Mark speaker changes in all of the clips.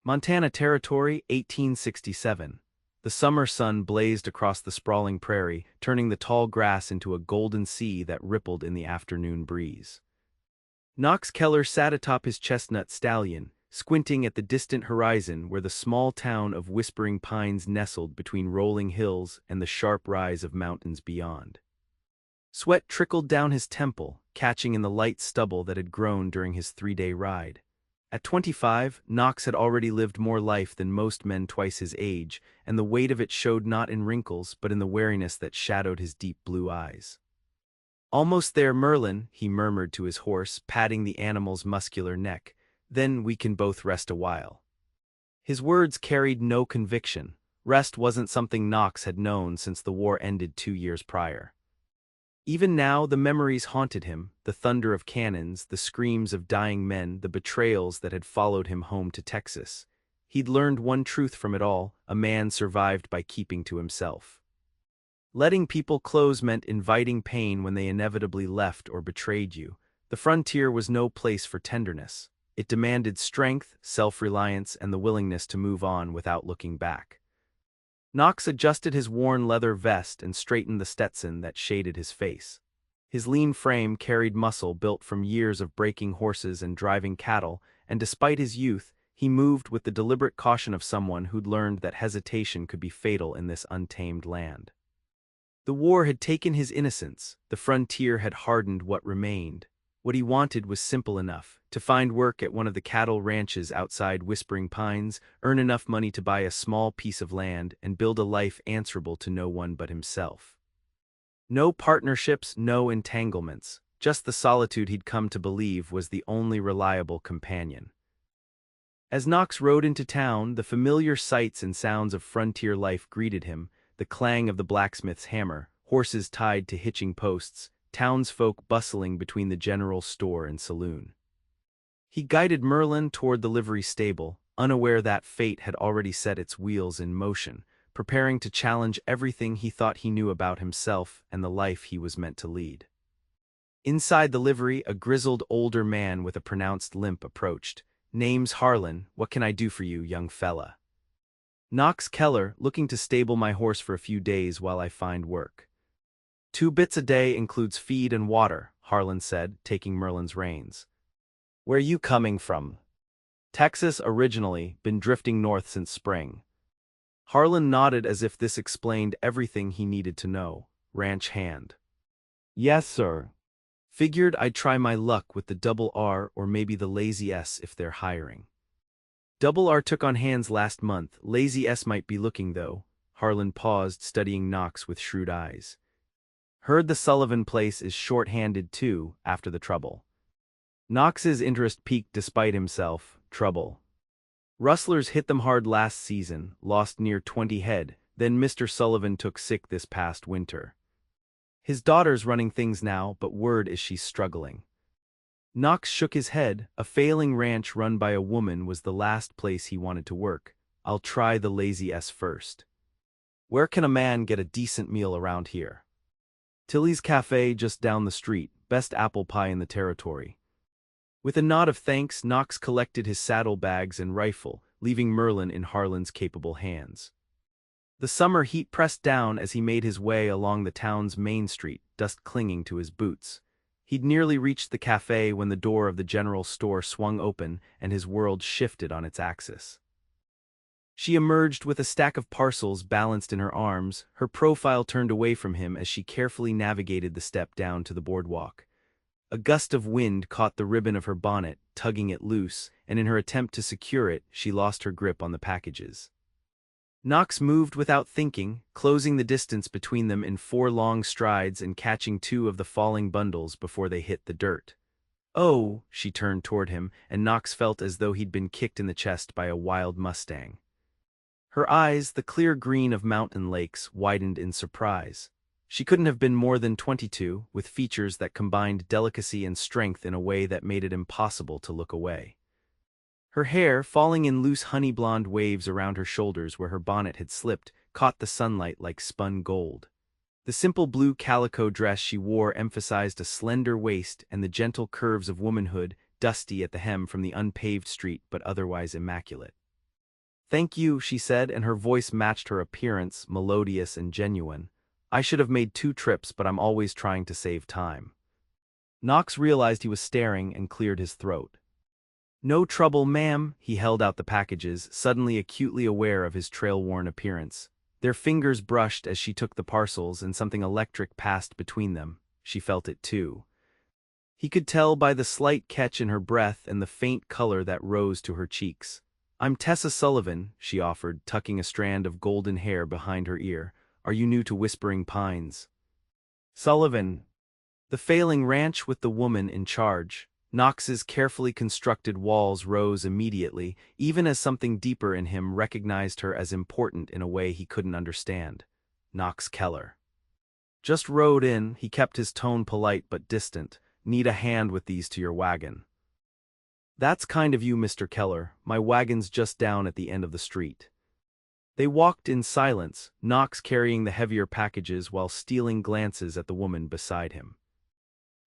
Speaker 1: Montana Territory, 1867. The summer sun blazed across the sprawling prairie, turning the tall grass into a golden sea that rippled in the afternoon breeze. Knox Keller sat atop his chestnut stallion, squinting at the distant horizon where the small town of Whispering Pines nestled between rolling hills and the sharp rise of mountains beyond. Sweat trickled down his temple, catching in the light stubble that had grown during his 3-day ride. At 25, Knox had already lived more life than most men twice his age, and the weight of it showed not in wrinkles but in the wariness that shadowed his deep blue eyes. "Almost there, Merlin," he murmured to his horse, patting the animal's muscular neck. "Then we can both rest a while." His words carried no conviction. Rest wasn't something Knox had known since the war ended 2 years prior. Even now the memories haunted him, the thunder of cannons, the screams of dying men, the betrayals that had followed him home to Texas. He'd learned one truth from it all: a man survived by keeping to himself. Letting people close meant inviting pain when they inevitably left or betrayed you. The frontier was no place for tenderness. It demanded strength, self-reliance, and the willingness to move on without looking back. Knox adjusted his worn leather vest and straightened the Stetson that shaded his face. His lean frame carried muscle built from years of breaking horses and driving cattle, and despite his youth, he moved with the deliberate caution of someone who'd learned that hesitation could be fatal in this untamed land. The war had taken his innocence, the frontier had hardened what remained. What he wanted was simple enough: to find work at one of the cattle ranches outside Whispering Pines, earn enough money to buy a small piece of land, and build a life answerable to no one but himself. No partnerships, no entanglements, just the solitude he'd come to believe was the only reliable companion. As Knox rode into town, the familiar sights and sounds of frontier life greeted him: the clang of the blacksmith's hammer, horses tied to hitching posts, townsfolk bustling between the general store and saloon. He guided Merlin toward the livery stable, unaware that fate had already set its wheels in motion, preparing to challenge everything he thought he knew about himself and the life he was meant to lead. Inside the livery, a grizzled older man with a pronounced limp approached. "Name's Harlan. What can I do for you, young fella?" "Knox Keller, looking to stable my horse for a few days while I find work." "2 bits a day includes feed and water," Harlan said, taking Merlin's reins. "Where you coming from?" "Texas originally, been drifting north since spring." Harlan nodded as if this explained everything he needed to know. "Ranch hand?" "Yes, sir." "Figured I'd try my luck with the double R or maybe the lazy S if they're hiring." "Double R took on hands last month, lazy S might be looking though." Harlan paused, studying Knox with shrewd eyes. "Heard the Sullivan place is short-handed too, after the trouble." Knox's interest peaked despite himself. Trouble. "Rustlers hit them hard last season, lost near 20 head, then Mr. Sullivan took sick this past winter. His daughter's running things now, but word is she's struggling." Knox shook his head. A failing ranch run by a woman was the last place he wanted to work. "I'll try the lazy S first." "Where can a man get a decent meal around here?" "Tilly's Cafe just down the street, best apple pie in the territory." With a nod of thanks, Knox collected his saddlebags and rifle, leaving Merlin in Harlan's capable hands. The summer heat pressed down as he made his way along the town's main street, dust clinging to his boots. He'd nearly reached the cafe when the door of the general store swung open and his world shifted on its axis. She emerged with a stack of parcels balanced in her arms, her profile turned away from him as she carefully navigated the step down to the boardwalk. A gust of wind caught the ribbon of her bonnet, tugging it loose, and in her attempt to secure it, she lost her grip on the packages. Knox moved without thinking, closing the distance between them in 4 long strides and catching 2 of the falling bundles before they hit the dirt. "Oh!" She turned toward him, and Knox felt as though he'd been kicked in the chest by a wild mustang. Her eyes, the clear green of mountain lakes, widened in surprise. She couldn't have been more than 22, with features that combined delicacy and strength in a way that made it impossible to look away. Her hair, falling in loose honey-blonde waves around her shoulders where her bonnet had slipped, caught the sunlight like spun gold. The simple blue calico dress she wore emphasized a slender waist and the gentle curves of womanhood, dusty at the hem from the unpaved street but otherwise immaculate. "Thank you," she said, and her voice matched her appearance, melodious and genuine. "I should have made 2 trips, but I'm always trying to save time." Knox realized he was staring and cleared his throat. "No trouble, ma'am." He held out the packages, suddenly acutely aware of his trail-worn appearance. Their fingers brushed as she took the parcels, and something electric passed between them. She felt it too. He could tell by the slight catch in her breath and the faint color that rose to her cheeks. "I'm Tessa Sullivan," she offered, tucking a strand of golden hair behind her ear. "Are you new to Whispering Pines?" Sullivan. The failing ranch with the woman in charge. Knox's carefully constructed walls rose immediately, even as something deeper in him recognized her as important in a way he couldn't understand. Knox Keller. "Just rode in," he kept his tone polite but distant. "Need a hand with these to your wagon." "That's kind of you, Mr. Keller. My wagon's just down at the end of the street." They walked in silence, Knox carrying the heavier packages while stealing glances at the woman beside him.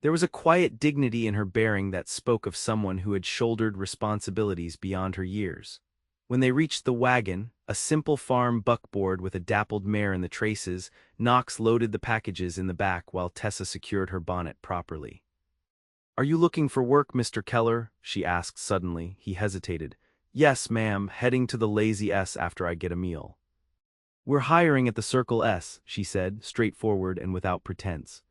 Speaker 1: There was a quiet dignity in her bearing that spoke of someone who had shouldered responsibilities beyond her years. When they reached the wagon, a simple farm buckboard with a dappled mare in the traces, Knox loaded the packages in the back while Tessa secured her bonnet properly. "Are you looking for work, Mr. Keller?" she asked suddenly. He hesitated. "Yes, ma'am, heading to the Lazy S after I get a meal." "We're hiring at the Circle S," she said, straightforward and without pretense.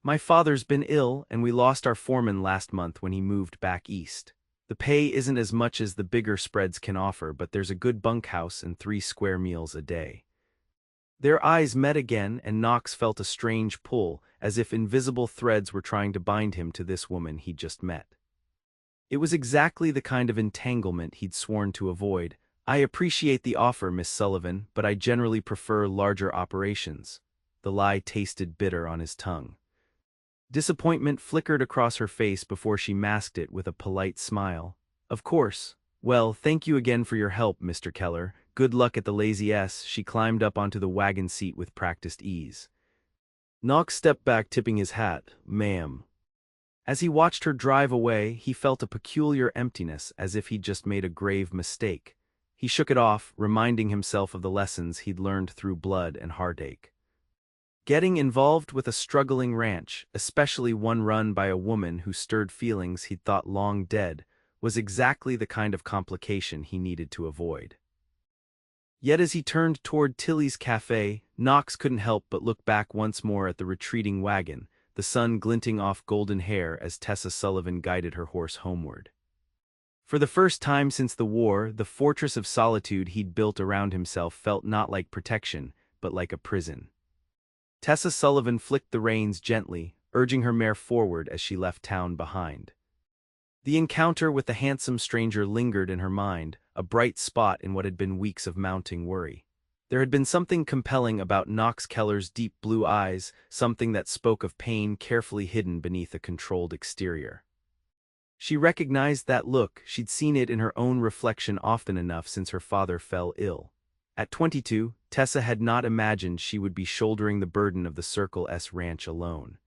Speaker 1: "My father's been ill, and we lost our foreman last month when he moved back east. The pay isn't as much as the bigger spreads can offer, but there's a good bunkhouse and 3 square meals a day." Their eyes met again, and Knox felt a strange pull, as if invisible threads were trying to bind him to this woman he'd just met. It was exactly the kind of entanglement he'd sworn to avoid. "I appreciate the offer, Miss Sullivan, but I generally prefer larger operations." The lie tasted bitter on his tongue. Disappointment flickered across her face before she masked it with a polite smile. "Of course. Well, thank you again for your help, Mr. Keller. Good luck at the Lazy S." She climbed up onto the wagon seat with practiced ease. Knox stepped back, tipping his hat. "Ma'am." As he watched her drive away, he felt a peculiar emptiness, as if he'd just made a grave mistake. He shook it off, reminding himself of the lessons he'd learned through blood and heartache. Getting involved with a struggling ranch, especially one run by a woman who stirred feelings he'd thought long dead, was exactly the kind of complication he needed to avoid. Yet as he turned toward Tilly's cafe, Knox couldn't help but look back once more at the retreating wagon, the sun glinting off golden hair as Tessa Sullivan guided her horse homeward. For the first time since the war, the fortress of solitude he'd built around himself felt not like protection, but like a prison. Tessa Sullivan flicked the reins gently, urging her mare forward as she left town behind. The encounter with the handsome stranger lingered in her mind, a bright spot in what had been weeks of mounting worry. There had been something compelling about Knox Keller's deep blue eyes, something that spoke of pain carefully hidden beneath a controlled exterior. She recognized that look. She'd seen it in her own reflection often enough since her father fell ill. At 22, Tessa had not imagined she would be shouldering the burden of the Circle S ranch alone.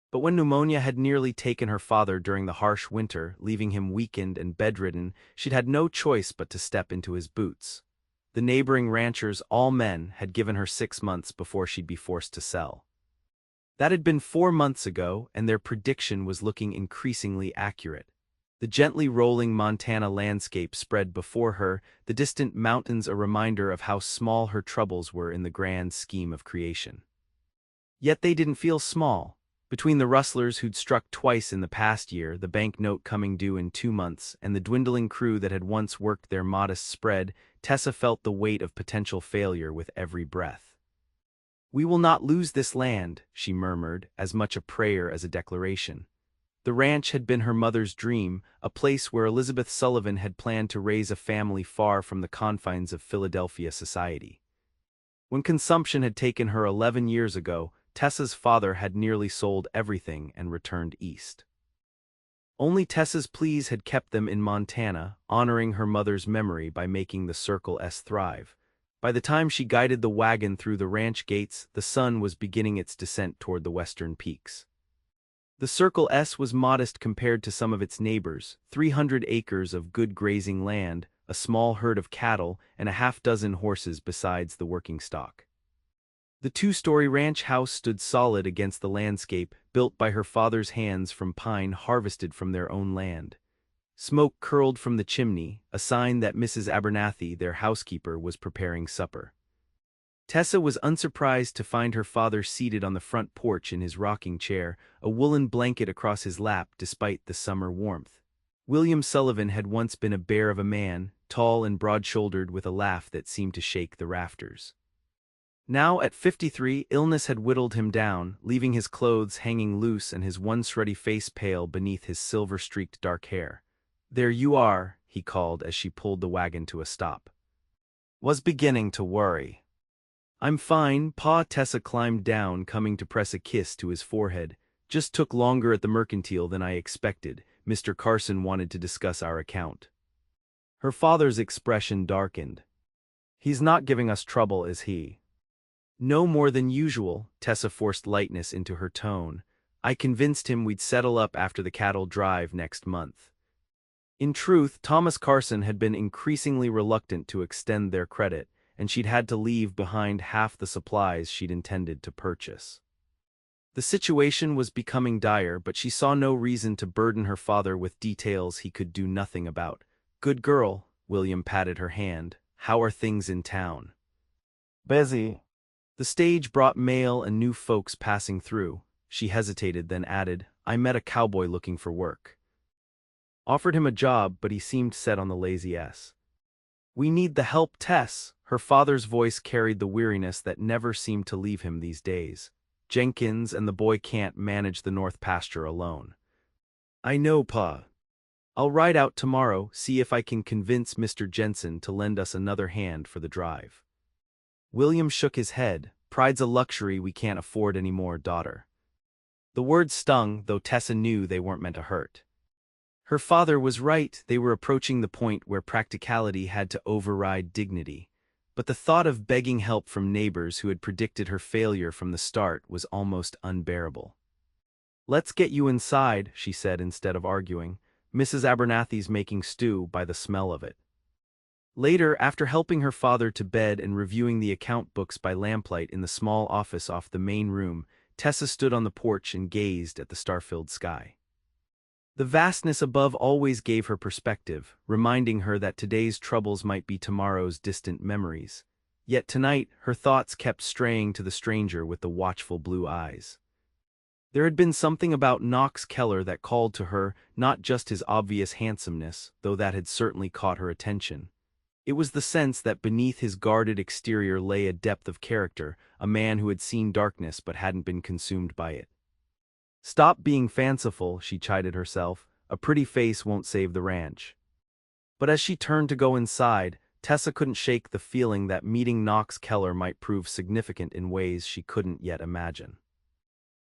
Speaker 1: But when pneumonia had nearly taken her father during the harsh winter, leaving him weakened and bedridden, she'd had no choice but to step into his boots. The neighboring ranchers, all men, had given her 6 months before she'd be forced to sell. That had been 4 months ago, and their prediction was looking increasingly accurate. The gently rolling Montana landscape spread before her, the distant mountains a reminder of how small her troubles were in the grand scheme of creation. Yet they didn't feel small. Between the rustlers who'd struck twice in the past year, the bank note coming due in 2 months, and the dwindling crew that had once worked their modest spread, Tessa felt the weight of potential failure with every breath. "We will not lose this land," she murmured, as much a prayer as a declaration. The ranch had been her mother's dream, a place where Elizabeth Sullivan had planned to raise a family far from the confines of Philadelphia society. When consumption had taken her 11 years ago, Tessa's father had nearly sold everything and returned east. Only Tessa's pleas had kept them in Montana, honoring her mother's memory by making the Circle S thrive. By the time she guided the wagon through the ranch gates, the sun was beginning its descent toward the western peaks. The Circle S was modest compared to some of its neighbors, 300 acres of good grazing land, a small herd of cattle, and a half-dozen horses besides the working stock. The two-story ranch house stood solid against the landscape, built by her father's hands from pine harvested from their own land. Smoke curled from the chimney, a sign that Mrs. Abernathy, their housekeeper, was preparing supper. Tessa was unsurprised to find her father seated on the front porch in his rocking chair, a woolen blanket across his lap despite the summer warmth. William Sullivan had once been a bear of a man, tall and broad-shouldered with a laugh that seemed to shake the rafters. Now, at 53, illness had whittled him down, leaving his clothes hanging loose and his once ruddy face pale beneath his silver-streaked dark hair. "There you are," he called as she pulled the wagon to a stop. "Was beginning to worry." "I'm fine, Pa." Tessa climbed down, coming to press a kiss to his forehead. "Just took longer at the mercantile than I expected. Mr. Carson wanted to discuss our account." Her father's expression darkened. "He's not giving us trouble, is he?" "No more than usual." Tessa forced lightness into her tone. "I convinced him we'd settle up after the cattle drive next month." In truth, Thomas Carson had been increasingly reluctant to extend their credit, and she'd had to leave behind half the supplies she'd intended to purchase. The situation was becoming dire, but she saw no reason to burden her father with details he could do nothing about. "Good girl," William patted her hand. "How are things in town?" "Busy." The stage brought mail and new folks passing through. She hesitated, then added, "I met a cowboy looking for work. Offered him a job, but he seemed set on the lazy S." "We need the help, Tess." Her father's voice carried the weariness that never seemed to leave him these days. "Jenkins and the boy can't manage the north pasture alone." "I know, Pa. I'll ride out tomorrow, see if I can convince Mr. Jensen to lend us another hand for the drive." William shook his head. "Pride's a luxury we can't afford anymore, daughter." The words stung, though Tessa knew they weren't meant to hurt. Her father was right. They were approaching the point where practicality had to override dignity. But the thought of begging help from neighbors who had predicted her failure from the start was almost unbearable. "Let's get you inside," she said instead of arguing. "Mrs. Abernathy's making stew by the smell of it." Later, after helping her father to bed and reviewing the account books by lamplight in the small office off the main room, Tessa stood on the porch and gazed at the star-filled sky. The vastness above always gave her perspective, reminding her that today's troubles might be tomorrow's distant memories. Yet tonight, her thoughts kept straying to the stranger with the watchful blue eyes. There had been something about Knox Keller that called to her, not just his obvious handsomeness, though that had certainly caught her attention. It was the sense that beneath his guarded exterior lay a depth of character, a man who had seen darkness but hadn't been consumed by it. "Stop being fanciful," she chided herself. "A pretty face won't save the ranch." But as she turned to go inside, Tessa couldn't shake the feeling that meeting Knox Keller might prove significant in ways she couldn't yet imagine.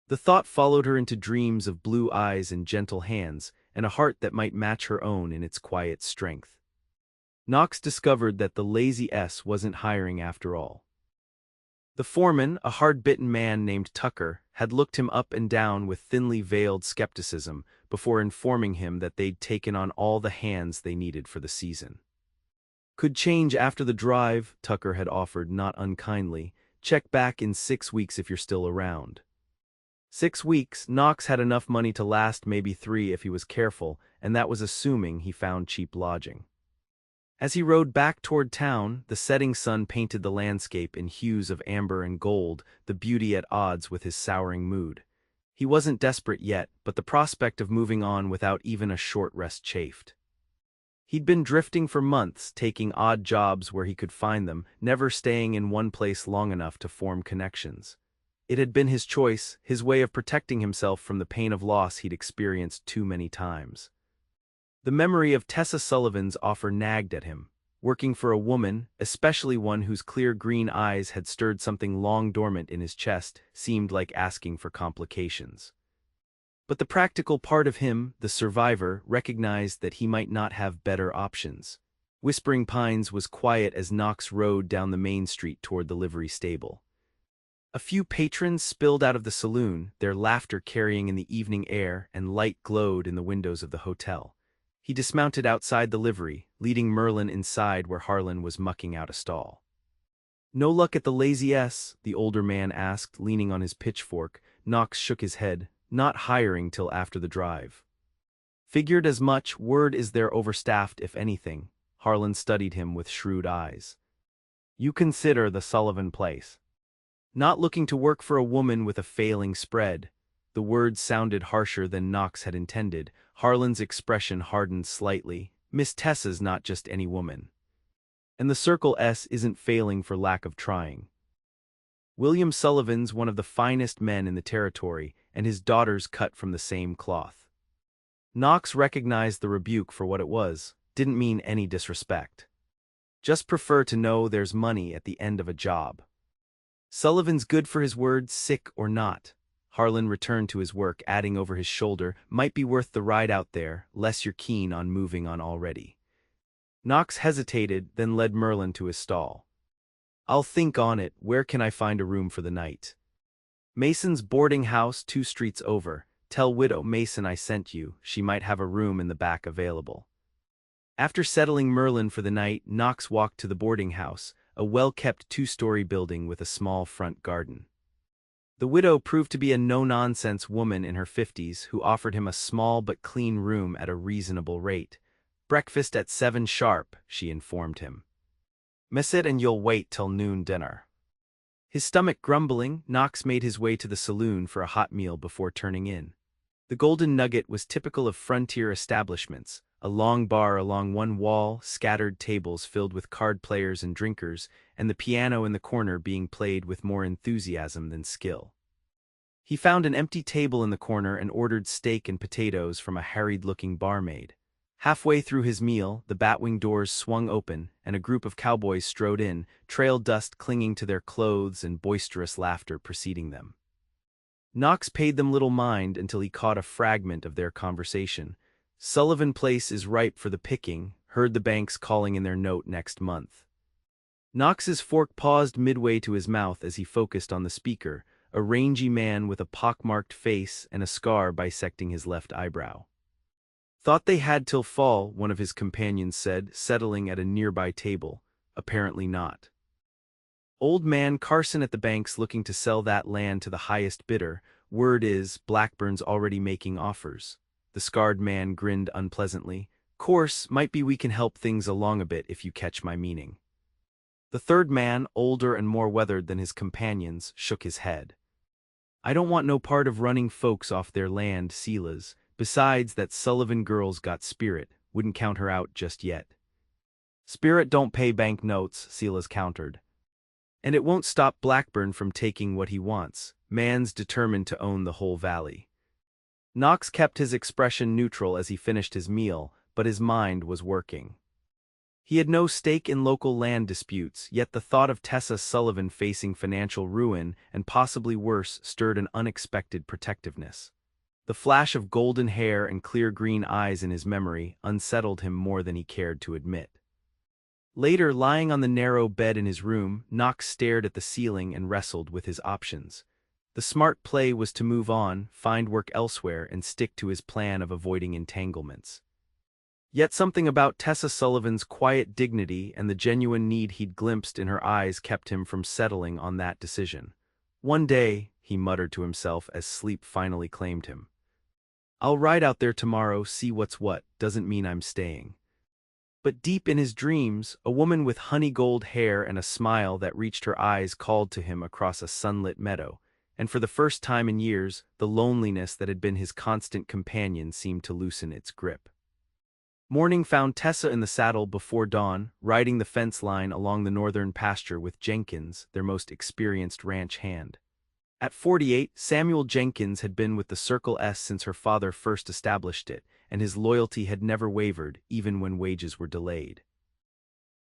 Speaker 1: The thought followed her into dreams of blue eyes and gentle hands, and a heart that might match her own in its quiet strength. Knox discovered that the lazy S wasn't hiring after all. The foreman, a hard-bitten man named Tucker, had looked him up and down with thinly veiled skepticism before informing him that they'd taken on all the hands they needed for the season. "Could change after the drive," Tucker had offered not unkindly. "Check back in 6 weeks if you're still around." 6 weeks, Knox had enough money to last maybe 3 if he was careful, and that was assuming he found cheap lodging. As he rode back toward town, the setting sun painted the landscape in hues of amber and gold, the beauty at odds with his souring mood. He wasn't desperate yet, but the prospect of moving on without even a short rest chafed. He'd been drifting for months, taking odd jobs where he could find them, never staying in one place long enough to form connections. It had been his choice, his way of protecting himself from the pain of loss he'd experienced too many times. The memory of Tessa Sullivan's offer nagged at him. Working for a woman, especially one whose clear green eyes had stirred something long dormant in his chest, seemed like asking for complications. But the practical part of him, the survivor, recognized that he might not have better options. Whispering Pines was quiet as Knox rode down the main street toward the livery stable. A few patrons spilled out of the saloon, their laughter carrying in the evening air, and light glowed in the windows of the hotel. He dismounted outside the livery, leading Merlin inside where Harlan was mucking out a stall. "No luck at the Lazy S?" the older man asked, leaning on his pitchfork. Knox shook his head. "Not hiring till after the drive." "Figured as much. Word is they're overstaffed if anything." Harlan studied him with shrewd eyes. "You consider the Sullivan place?" "Not looking to work for a woman with a failing spread." The words sounded harsher than Knox had intended. Harlan's expression hardened slightly. "Miss Tessa's not just any woman. And the Circle S isn't failing for lack of trying. William Sullivan's one of the finest men in the territory, and his daughter's cut from the same cloth." Knox recognized the rebuke for what it was. Didn't mean any disrespect. "Just prefer to know there's money at the end of a job." "Sullivan's good for his word, sick or not." Harlan returned to his work, adding over his shoulder, "Might be worth the ride out there, less you're keen on moving on already." Knox hesitated, then led Merlin to his stall. "I'll think on it. Where can I find a room for the night?" "Mason's boarding house 2 streets over. Tell Widow Mason I sent you. She might have a room in the back available." After settling Merlin for the night, Knox walked to the boarding house, a well-kept 2-story building with a small front garden. The widow proved to be a no-nonsense woman in her 50s who offered him a small but clean room at a reasonable rate. "Breakfast at 7 sharp," she informed him. "Miss it and you'll wait till noon dinner." His stomach grumbling, Knox made his way to the saloon for a hot meal before turning in. The Golden Nugget was typical of frontier establishments, a long bar along one wall, scattered tables filled with card players and drinkers, and the piano in the corner being played with more enthusiasm than skill. He found an empty table in the corner and ordered steak and potatoes from a harried-looking barmaid. Halfway through his meal, the batwing doors swung open, and a group of cowboys strode in, trail dust clinging to their clothes and boisterous laughter preceding them. Knox paid them little mind until he caught a fragment of their conversation. "Sullivan Place is ripe for the picking," heard the banks calling in their note next month. Knox's fork paused midway to his mouth as he focused on the speaker, a rangy man with a pockmarked face and a scar bisecting his left eyebrow. "Thought they had till fall," one of his companions said, settling at a nearby table. "Apparently not." "Old man Carson at the banks looking to sell that land to the highest bidder. Word is, Blackburn's already making offers." The scarred man grinned unpleasantly. "Course, might be we can help things along a bit if you catch my meaning." The third man, older and more weathered than his companions, shook his head. "I don't want no part of running folks off their land, Silas. Besides, that Sullivan girl's got spirit, wouldn't count her out just yet." "Spirit don't pay bank notes," Silas countered. "And it won't stop Blackburn from taking what he wants. Man's determined to own the whole valley." Knox kept his expression neutral as he finished his meal, but his mind was working. He had no stake in local land disputes, yet the thought of Tessa Sullivan facing financial ruin, and possibly worse, stirred an unexpected protectiveness. The flash of golden hair and clear green eyes in his memory unsettled him more than he cared to admit. Later, lying on the narrow bed in his room, Knox stared at the ceiling and wrestled with his options. The smart play was to move on, find work elsewhere, and stick to his plan of avoiding entanglements. Yet something about Tessa Sullivan's quiet dignity and the genuine need he'd glimpsed in her eyes kept him from settling on that decision. "One day," he muttered to himself as sleep finally claimed him. "I'll ride out there tomorrow, see what's what, doesn't mean I'm staying." But deep in his dreams, a woman with honey-gold hair and a smile that reached her eyes called to him across a sunlit meadow, and for the first time in years, the loneliness that had been his constant companion seemed to loosen its grip. Morning found Tessa in the saddle before dawn, riding the fence line along the northern pasture with Jenkins, their most experienced ranch hand. At 48, Samuel Jenkins had been with the Circle S since her father first established it, and his loyalty had never wavered, even when wages were delayed.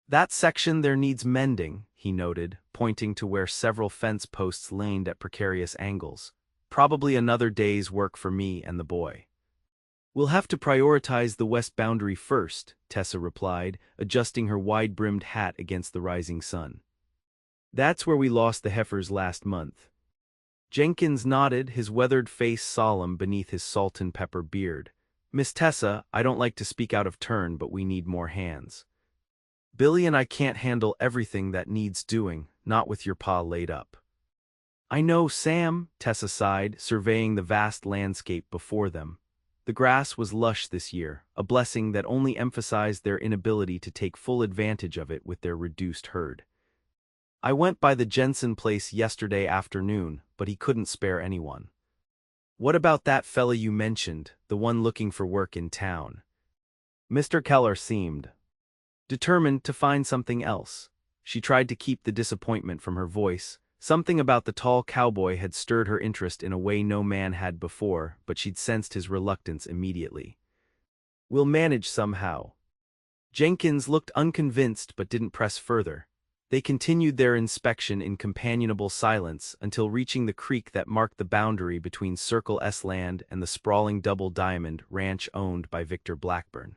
Speaker 1: "That section there needs mending," he noted, pointing to where several fence posts leaned at precarious angles. "Probably another day's work for me and the boy." "We'll have to prioritize the west boundary first," Tessa replied, adjusting her wide-brimmed hat against the rising sun. "That's where we lost the heifers last month." Jenkins nodded, his weathered face solemn beneath his salt and pepper beard. Miss Tessa, I don't like to speak out of turn, but we need more hands. Billy and I can't handle everything that needs doing, not with your pa laid up. I know, Sam, Tessa sighed, surveying the vast landscape before them. The grass was lush this year, a blessing that only emphasized their inability to take full advantage of it with their reduced herd. I went by the Jensen place yesterday afternoon, but he couldn't spare anyone. What about that fella you mentioned, the one looking for work in town? Mr. Keller seemed determined to find something else. She tried to keep the disappointment from her voice. Something about the tall cowboy had stirred her interest in a way no man had before, but she'd sensed his reluctance immediately. We'll manage somehow. Jenkins looked unconvinced but didn't press further. They continued their inspection in companionable silence until reaching the creek that marked the boundary between Circle S land and the sprawling Double Diamond ranch owned by Victor Blackburn.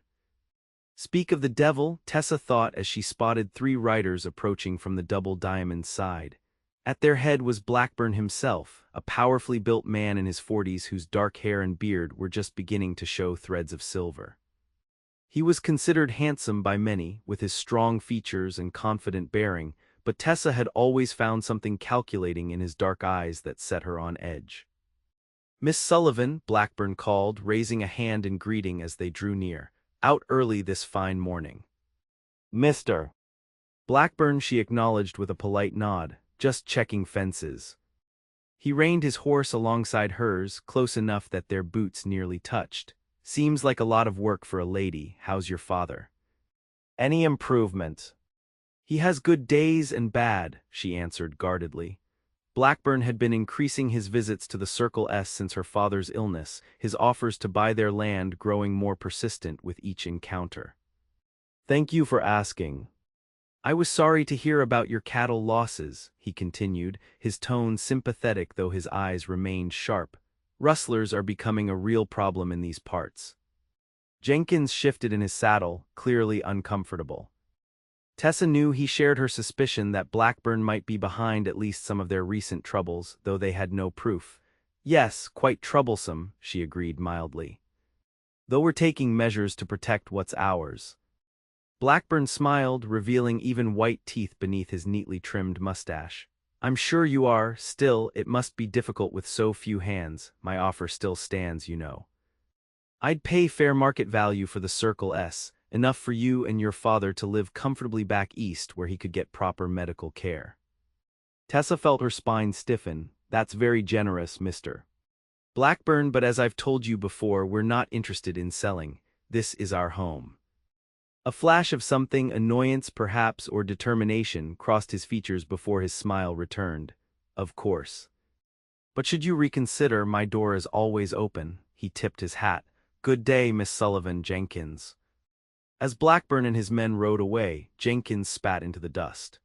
Speaker 1: Speak of the devil, Tessa thought as she spotted 3 riders approaching from the Double Diamond's side. At their head was Blackburn himself, a powerfully built man in his 40s whose dark hair and beard were just beginning to show threads of silver. He was considered handsome by many, with his strong features and confident bearing, but Tessa had always found something calculating in his dark eyes that set her on edge. Miss Sullivan, Blackburn called, raising a hand in greeting as they drew near. Out early this fine morning. Mr. Blackburn, she acknowledged with a polite nod, just checking fences. He reined his horse alongside hers, close enough that their boots nearly touched. Seems like a lot of work for a lady. How's your father? Any improvement? He has good days and bad, she answered guardedly. Blackburn had been increasing his visits to the Circle S since her father's illness, his offers to buy their land growing more persistent with each encounter. Thank you for asking. I was sorry to hear about your cattle losses, he continued, his tone sympathetic though his eyes remained sharp. Rustlers are becoming a real problem in these parts. Jenkins shifted in his saddle, clearly uncomfortable. Tessa knew he shared her suspicion that Blackburn might be behind at least some of their recent troubles, though they had no proof. Yes, quite troublesome, she agreed mildly. Though we're taking measures to protect what's ours. Blackburn smiled, revealing even white teeth beneath his neatly trimmed mustache. I'm sure you are. Still, it must be difficult with so few hands. My offer still stands, you know. I'd pay fair market value for the Circle S, enough for you and your father to live comfortably back east where he could get proper medical care. Tessa felt her spine stiffen. That's very generous, Mr. Blackburn, but as I've told you before, we're not interested in selling. This is our home. A flash of something, annoyance perhaps, or determination, crossed his features before his smile returned. Of course. But should you reconsider, my door is always open. He tipped his hat. Good day, Miss Sullivan, Jenkins. As Blackburn and his men rode away, Jenkins spat into the dust.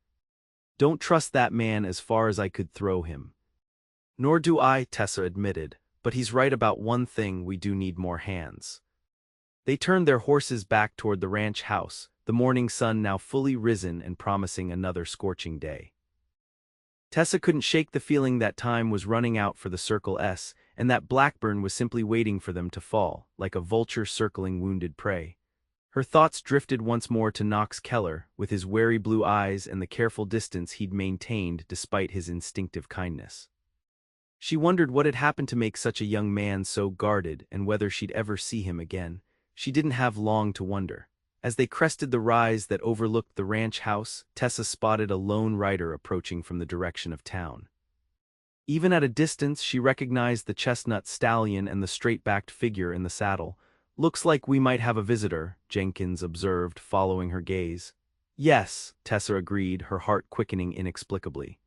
Speaker 1: Don't trust that man as far as I could throw him. Nor do I, Tessa admitted, but he's right about one thing: we do need more hands. They turned their horses back toward the ranch house, the morning sun now fully risen and promising another scorching day. Tessa couldn't shake the feeling that time was running out for the Circle S, and that Blackburn was simply waiting for them to fall, like a vulture circling wounded prey. Her thoughts drifted once more to Knox Keller, with his wary blue eyes and the careful distance he'd maintained despite his instinctive kindness. She wondered what had happened to make such a young man so guarded and whether she'd ever see him again. She didn't have long to wonder. As they crested the rise that overlooked the ranch house, Tessa spotted a lone rider approaching from the direction of town. Even at a distance, she recognized the chestnut stallion and the straight-backed figure in the saddle. Looks like we might have a visitor, Jenkins observed, following her gaze. Yes, Tessa agreed, her heart quickening inexplicably.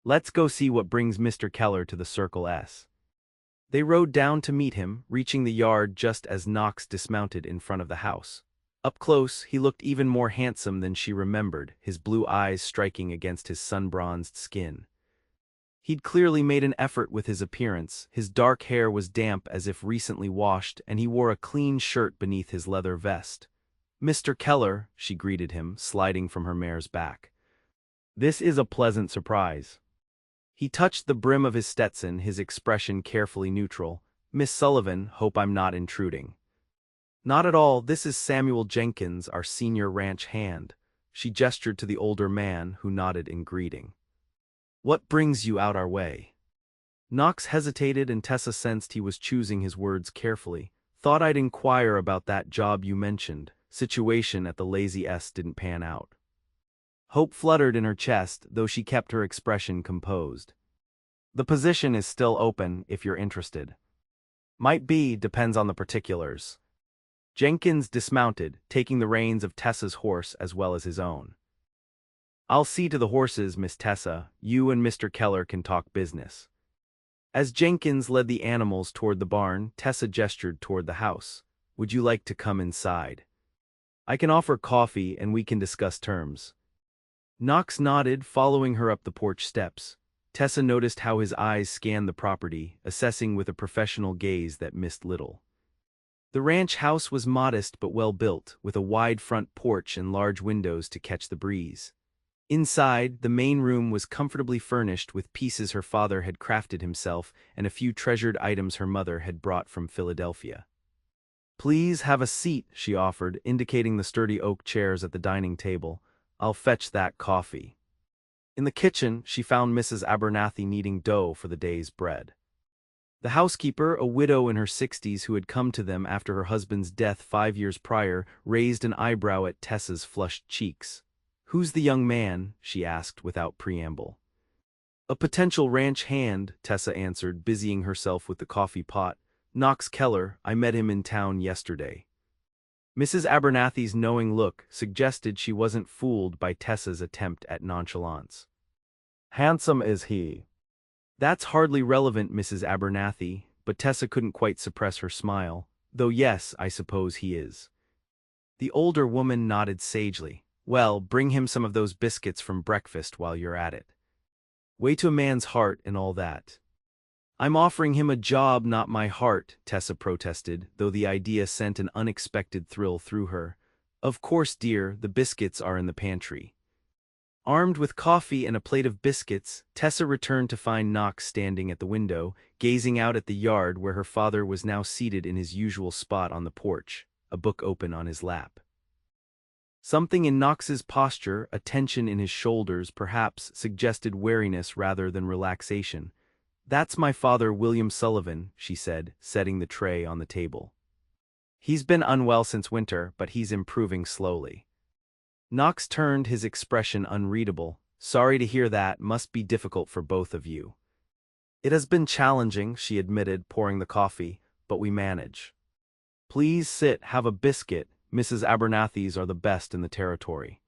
Speaker 1: Let's go see what brings Mr. Keller to the Circle S. They rode down to meet him, reaching the yard just as Knox dismounted in front of the house. Up close, he looked even more handsome than she remembered, his blue eyes striking against his sun-bronzed skin. He'd clearly made an effort with his appearance. His dark hair was damp as if recently washed, and he wore a clean shirt beneath his leather vest. Mr. Keller, she greeted him, sliding from her mare's back. This is a pleasant surprise. He touched the brim of his Stetson, his expression carefully neutral. Miss Sullivan, hope I'm not intruding. Not at all, this is Samuel Jenkins, our senior ranch hand. She gestured to the older man, who nodded in greeting. What brings you out our way? Knox hesitated and Tessa sensed he was choosing his words carefully. Thought I'd inquire about that job you mentioned. Situation at the Lazy S didn't pan out. Hope fluttered in her chest, though she kept her expression composed. The position is still open if you're interested. Might be, depends on the particulars. Jenkins dismounted, taking the reins of Tessa's horse as well as his own. I'll see to the horses, Miss Tessa. You and Mr. Keller can talk business. As Jenkins led the animals toward the barn, Tessa gestured toward the house. Would you like to come inside? I can offer coffee and we can discuss terms. Knox nodded, following her up the porch steps. Tessa noticed how his eyes scanned the property, assessing with a professional gaze that missed little. The ranch house was modest but well built, with a wide front porch and large windows to catch the breeze. Inside, the main room was comfortably furnished with pieces her father had crafted himself and a few treasured items her mother had brought from Philadelphia. Please have a seat, she offered, indicating the sturdy oak chairs at the dining table. I'll fetch that coffee. In the kitchen, she found Mrs. Abernathy kneading dough for the day's bread. The housekeeper, a widow in her 60s who had come to them after her husband's death 5 years prior, raised an eyebrow at Tessa's flushed cheeks. Who's the young man? She asked without preamble. A potential ranch hand, Tessa answered, busying herself with the coffee pot. Knox Keller, I met him in town yesterday. Mrs. Abernathy's knowing look suggested she wasn't fooled by Tessa's attempt at nonchalance. Handsome is he? That's hardly relevant, Mrs. Abernathy, but Tessa couldn't quite suppress her smile, though yes, I suppose he is. The older woman nodded sagely. Well, bring him some of those biscuits from breakfast while you're at it. Way to a man's heart and all that. I'm offering him a job, not my heart, Tessa protested, though the idea sent an unexpected thrill through her. Of course, dear, the biscuits are in the pantry. Armed with coffee and a plate of biscuits, Tessa returned to find Knox standing at the window, gazing out at the yard where her father was now seated in his usual spot on the porch, a book open on his lap. Something in Knox's posture, a tension in his shoulders perhaps, suggested wariness rather than relaxation. That's my father, William Sullivan, she said, setting the tray on the table. He's been unwell since winter, but he's improving slowly. Knox turned, his expression unreadable. Sorry to hear that, must be difficult for both of you. It has been challenging, she admitted, pouring the coffee, but we manage. Please sit, have a biscuit. Mrs. Abernathy's are the best in the territory.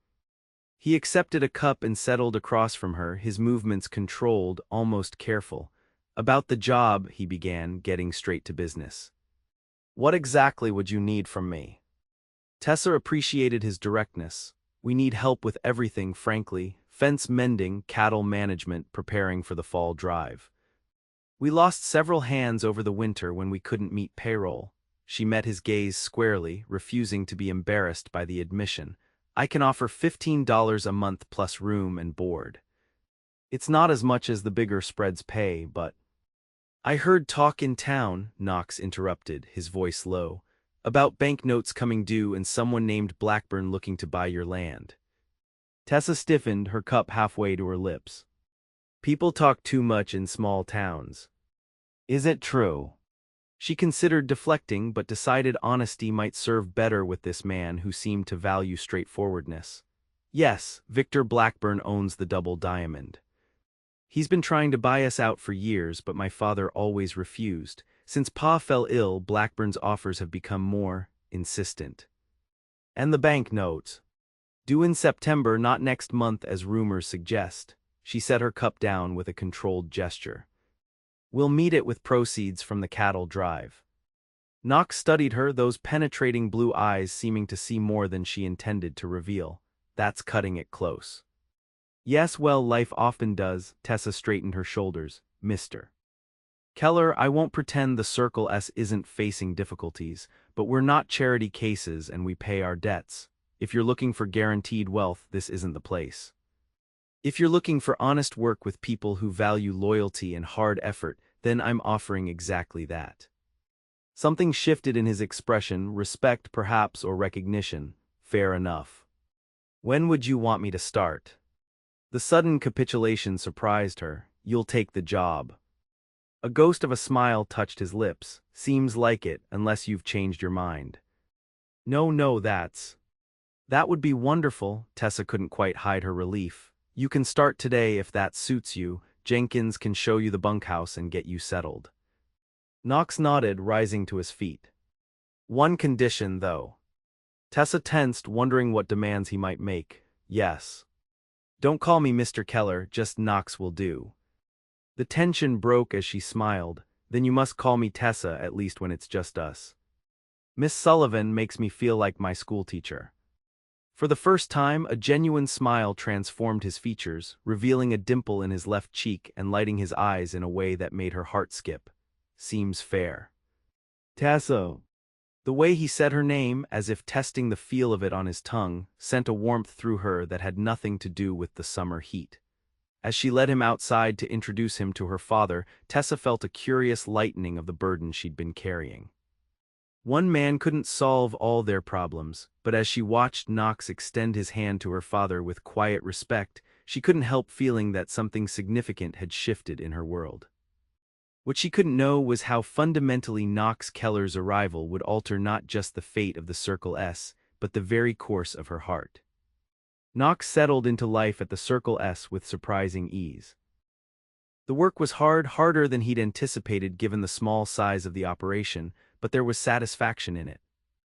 Speaker 1: He accepted a cup and settled across from her, his movements controlled, almost careful. About the job, he began, getting straight to business. What exactly would you need from me? Tessa appreciated his directness. We need help with everything, frankly. Fence mending, cattle management, preparing for the fall drive. We lost several hands over the winter when we couldn't meet payroll. She met his gaze squarely, refusing to be embarrassed by the admission. I can offer $15 a month plus room and board. It's not as much as the bigger spreads pay, but... I heard talk in town, Knox interrupted, his voice low, about banknotes coming due and someone named Blackburn looking to buy your land. Tessa stiffened, her cup halfway to her lips. People talk too much in small towns. Is it true? She considered deflecting but decided honesty might serve better with this man who seemed to value straightforwardness. Yes, Victor Blackburn owns the Double Diamond. He's been trying to buy us out for years, but my father always refused. Since Pa fell ill, Blackburn's offers have become more insistent. And the bank note. Due in September, not next month as rumors suggest. She set her cup down with a controlled gesture. We'll meet it with proceeds from the cattle drive. Knox studied her, those penetrating blue eyes seeming to see more than she intended to reveal. That's cutting it close. Yes, well, life often does. Tessa straightened her shoulders. Mr. Keller, I won't pretend the Circle S isn't facing difficulties, but we're not charity cases and we pay our debts. If you're looking for guaranteed wealth, this isn't the place. If you're looking for honest work with people who value loyalty and hard effort, then I'm offering exactly that. Something shifted in his expression, respect perhaps or recognition. Fair enough. When would you want me to start? The sudden capitulation surprised her. You'll take the job. A ghost of a smile touched his lips. Seems like it, unless you've changed your mind. No, that would be wonderful. Tessa couldn't quite hide her relief. You can start today if that suits you. Jenkins can show you the bunkhouse and get you settled. Knox nodded, rising to his feet. One condition, though. Tessa tensed, wondering what demands he might make. Yes. Don't call me Mr. Keller, just Knox will do. The tension broke as she smiled. Then you must call me Tessa, at least when it's just us. Miss Sullivan makes me feel like my schoolteacher. For the first time, a genuine smile transformed his features, revealing a dimple in his left cheek and lighting his eyes in a way that made her heart skip. Seems fair. Tessa. The way he said her name, as if testing the feel of it on his tongue, sent a warmth through her that had nothing to do with the summer heat. As she led him outside to introduce him to her father, Tessa felt a curious lightening of the burden she'd been carrying. One man couldn't solve all their problems, but as she watched Knox extend his hand to her father with quiet respect, she couldn't help feeling that something significant had shifted in her world. What she couldn't know was how fundamentally Knox Keller's arrival would alter not just the fate of the Circle S, but the very course of her heart. Knox settled into life at the Circle S with surprising ease. The work was harder than he'd anticipated given the small size of the operation, but there was satisfaction in it.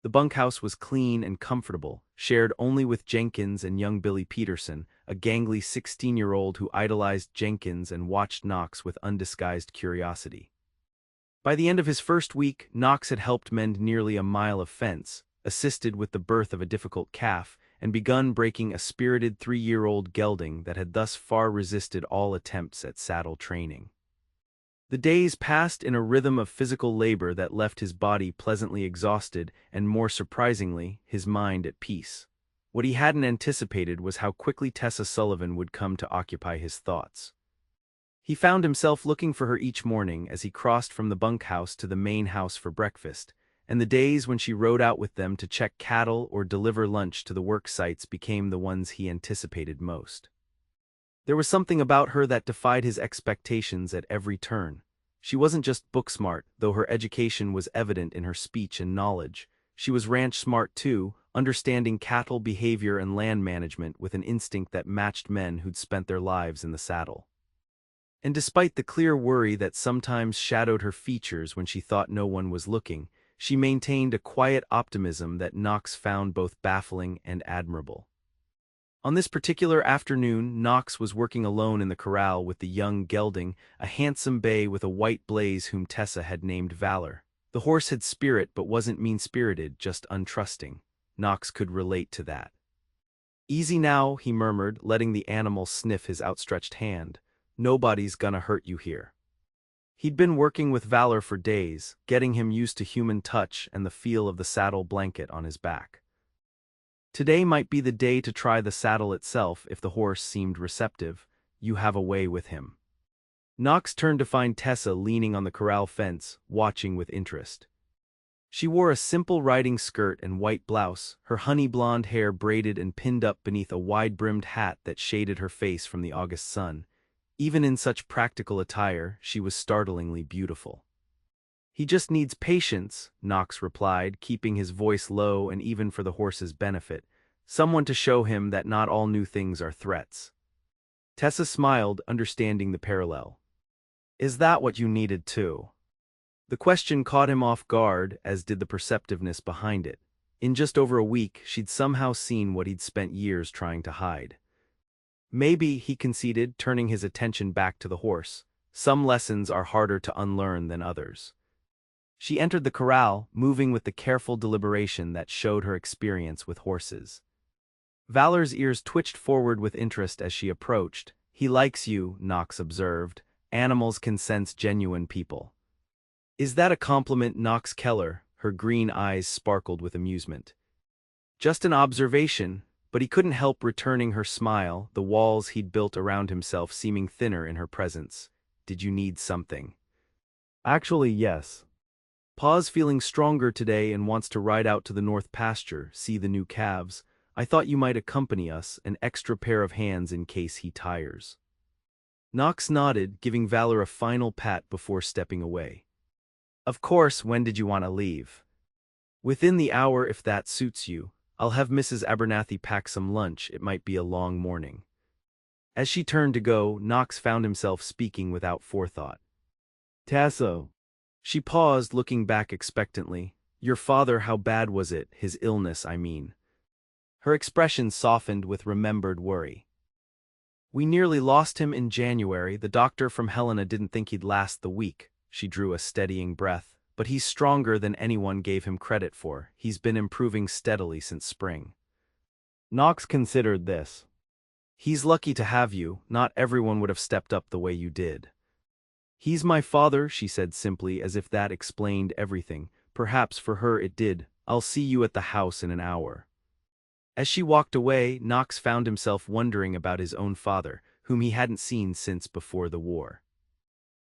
Speaker 1: The bunkhouse was clean and comfortable, shared only with Jenkins and young Billy Peterson, a gangly 16-year-old who idolized Jenkins and watched Knox with undisguised curiosity. By the end of his first week, Knox had helped mend nearly a mile of fence, assisted with the birth of a difficult calf, and begun breaking a spirited 3-year-old gelding that had thus far resisted all attempts at saddle training. The days passed in a rhythm of physical labor that left his body pleasantly exhausted and, more surprisingly, his mind at peace. What he hadn't anticipated was how quickly Tessa Sullivan would come to occupy his thoughts. He found himself looking for her each morning as he crossed from the bunkhouse to the main house for breakfast, and the days when she rode out with them to check cattle or deliver lunch to the work sites became the ones he anticipated most. There was something about her that defied his expectations at every turn. She wasn't just book-smart, though her education was evident in her speech and knowledge. She was ranch-smart too, understanding cattle behavior and land management with an instinct that matched men who'd spent their lives in the saddle. And despite the clear worry that sometimes shadowed her features when she thought no one was looking, she maintained a quiet optimism that Knox found both baffling and admirable. On this particular afternoon, Knox was working alone in the corral with the young gelding, a handsome bay with a white blaze whom Tessa had named Valor. The horse had spirit but wasn't mean-spirited, just untrusting. Knox could relate to that. Easy now, he murmured, letting the animal sniff his outstretched hand. Nobody's gonna hurt you here. He'd been working with Valor for days, getting him used to human touch and the feel of the saddle blanket on his back. Today might be the day to try the saddle itself if the horse seemed receptive. You have a way with him. Knox turned to find Tessa leaning on the corral fence, watching with interest. She wore a simple riding skirt and white blouse, her honey-blonde hair braided and pinned up beneath a wide-brimmed hat that shaded her face from the August sun. Even in such practical attire, she was startlingly beautiful. He just needs patience, Knox replied, keeping his voice low and even for the horse's benefit. Someone to show him that not all new things are threats. Tessa smiled, understanding the parallel. Is that what you needed too? The question caught him off guard, as did the perceptiveness behind it. In just over a week, she'd somehow seen what he'd spent years trying to hide. Maybe, he conceded, turning his attention back to the horse. Some lessons are harder to unlearn than others. She entered the corral, moving with the careful deliberation that showed her experience with horses. Valor's ears twitched forward with interest as she approached. He likes you, Knox observed. Animals can sense genuine people. Is that a compliment, Knox Keller? Her green eyes sparkled with amusement. Just an observation, but he couldn't help returning her smile, the walls he'd built around himself seeming thinner in her presence. Did you need something? Actually, yes. Pa's feeling stronger today and wants to ride out to the north pasture, see the new calves. I thought you might accompany us, an extra pair of hands in case he tires. Knox nodded, giving Valor a final pat before stepping away. Of course, when did you want to leave? Within the hour if that suits you. I'll have Mrs. Abernathy pack some lunch, it might be a long morning. As she turned to go, Knox found himself speaking without forethought. Tessa. She paused, looking back expectantly. Your father, how bad was it, his illness, I mean? Her expression softened with remembered worry. We nearly lost him in January. The doctor from Helena didn't think he'd last the week. She drew a steadying breath. But he's stronger than anyone gave him credit for. He's been improving steadily since spring. Knox considered this. He's lucky to have you. Not everyone would have stepped up the way you did. He's my father, she said simply, as if that explained everything. Perhaps for her it did. I'll see you at the house in an hour. As she walked away, Knox found himself wondering about his own father, whom he hadn't seen since before the war.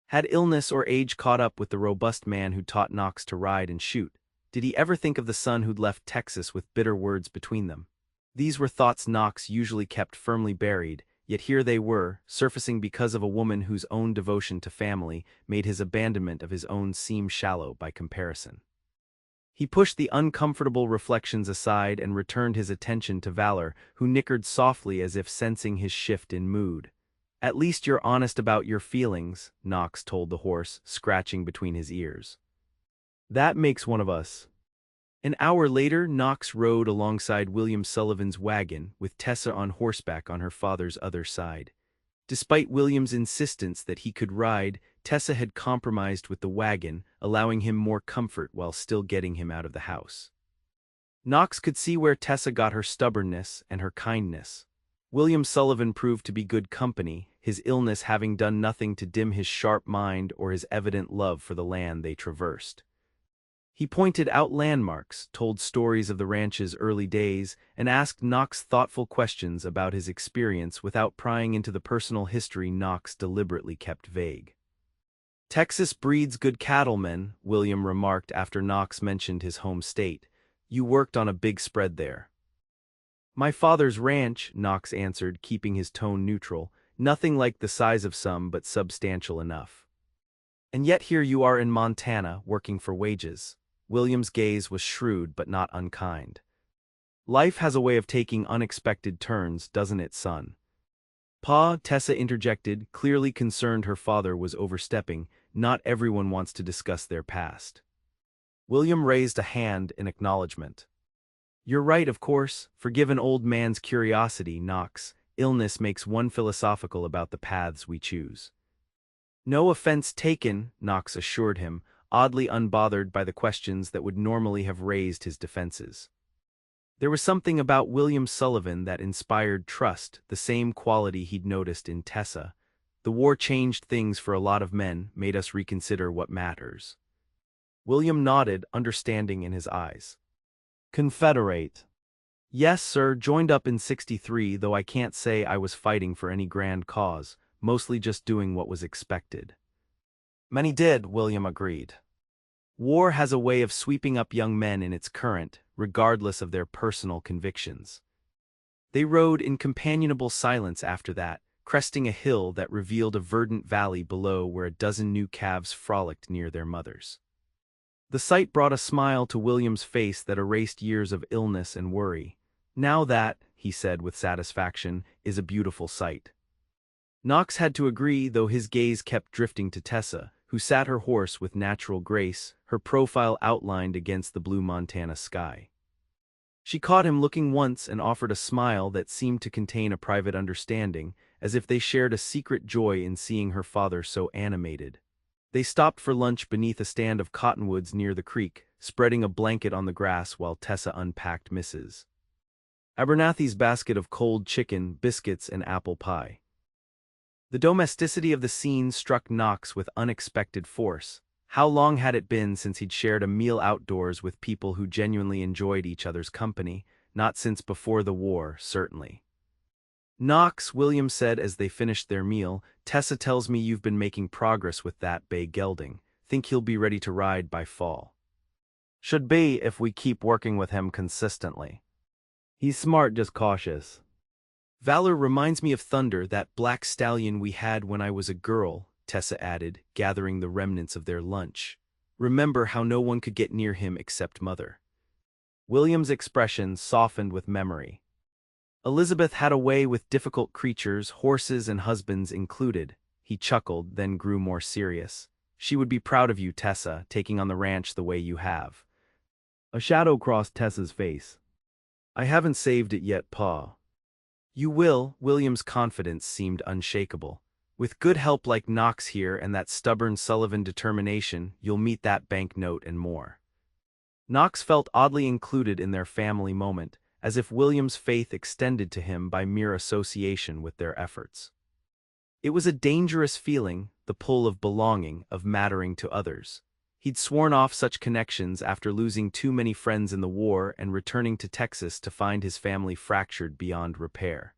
Speaker 1: Had illness or age caught up with the robust man who taught Knox to ride and shoot? Did he ever think of the son who'd left Texas with bitter words between them? These were thoughts Knox usually kept firmly buried, yet here they were, surfacing because of a woman whose own devotion to family made his abandonment of his own seem shallow by comparison. He pushed the uncomfortable reflections aside and returned his attention to Valor, who nickered softly as if sensing his shift in mood. At least you're honest about your feelings, Knox told the horse, scratching between his ears. That makes one of us. An hour later, Knox rode alongside William Sullivan's wagon, with Tessa on horseback on her father's other side. Despite William's insistence that he could ride, Tessa had compromised with the wagon, allowing him more comfort while still getting him out of the house. Knox could see where Tessa got her stubbornness and her kindness. William Sullivan proved to be good company, his illness having done nothing to dim his sharp mind or his evident love for the land they traversed. He pointed out landmarks, told stories of the ranch's early days, and asked Knox thoughtful questions about his experience without prying into the personal history Knox deliberately kept vague. Texas breeds good cattlemen, William remarked after Knox mentioned his home state. You worked on a big spread there. My father's ranch, Knox answered, keeping his tone neutral, nothing like the size of some but substantial enough. And yet here you are in Montana, working for wages. William's gaze was shrewd but not unkind. Life has a way of taking unexpected turns, doesn't it, son? Pa, Tessa interjected, clearly concerned her father was overstepping. Not everyone wants to discuss their past. William raised a hand in acknowledgement. You're right, of course. Forgive an old man's curiosity, Knox. Illness makes one philosophical about the paths we choose. No offense taken, Knox assured him, oddly unbothered by the questions that would normally have raised his defenses. There was something about William Sullivan that inspired trust, the same quality he'd noticed in Tessa. The war changed things for a lot of men, made us reconsider what matters. William nodded, understanding in his eyes. Confederate. Yes, sir, joined up in '63, though I can't say I was fighting for any grand cause, mostly just doing what was expected. Many did, William agreed. War has a way of sweeping up young men in its current, regardless of their personal convictions. They rode in companionable silence after that, cresting a hill that revealed a verdant valley below where a dozen new calves frolicked near their mothers. The sight brought a smile to William's face that erased years of illness and worry. Now that, he said with satisfaction, is a beautiful sight. Knox had to agree, though his gaze kept drifting to Tessa, who sat her horse with natural grace, her profile outlined against the blue Montana sky. She caught him looking once and offered a smile that seemed to contain a private understanding, as if they shared a secret joy in seeing her father so animated. They stopped for lunch beneath a stand of cottonwoods near the creek, spreading a blanket on the grass while Tessa unpacked Mrs. Abernathy's basket of cold chicken, biscuits, and apple pie. The domesticity of the scene struck Knox with unexpected force. How long had it been since he'd shared a meal outdoors with people who genuinely enjoyed each other's company? Not since before the war, certainly. Knox, William said as they finished their meal, Tessa tells me you've been making progress with that bay gelding. Think he'll be ready to ride by fall. Should be if we keep working with him consistently. He's smart, just cautious. Valor reminds me of Thunder, that black stallion we had when I was a girl, Tessa added, gathering the remnants of their lunch. Remember how no one could get near him except Mother. William's expression softened with memory. Elizabeth had a way with difficult creatures, horses and husbands included. He chuckled, then grew more serious. She would be proud of you, Tessa, taking on the ranch the way you have. A shadow crossed Tessa's face. I haven't saved it yet, Pa. You will. William's confidence seemed unshakable. With good help like Knox here and that stubborn Sullivan determination, you'll meet that banknote and more. Knox felt oddly included in their family moment, as if William's faith extended to him by mere association with their efforts. It was a dangerous feeling, the pull of belonging, of mattering to others. He'd sworn off such connections after losing too many friends in the war and returning to Texas to find his family fractured beyond repair.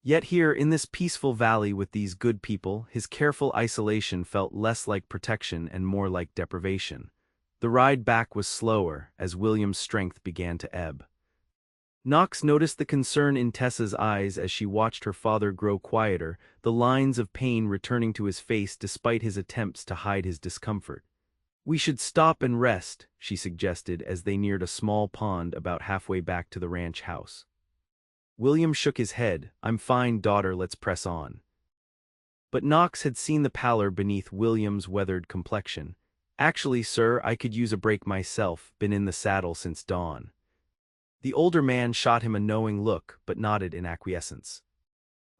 Speaker 1: Yet here, in this peaceful valley with these good people, his careful isolation felt less like protection and more like deprivation. The ride back was slower, as William's strength began to ebb. Knox noticed the concern in Tessa's eyes as she watched her father grow quieter, the lines of pain returning to his face despite his attempts to hide his discomfort. We should stop and rest, she suggested as they neared a small pond about halfway back to the ranch house. William shook his head. I'm fine, daughter, let's press on. But Knox had seen the pallor beneath William's weathered complexion. Actually, sir, I could use a break myself, been in the saddle since dawn. The older man shot him a knowing look, but nodded in acquiescence.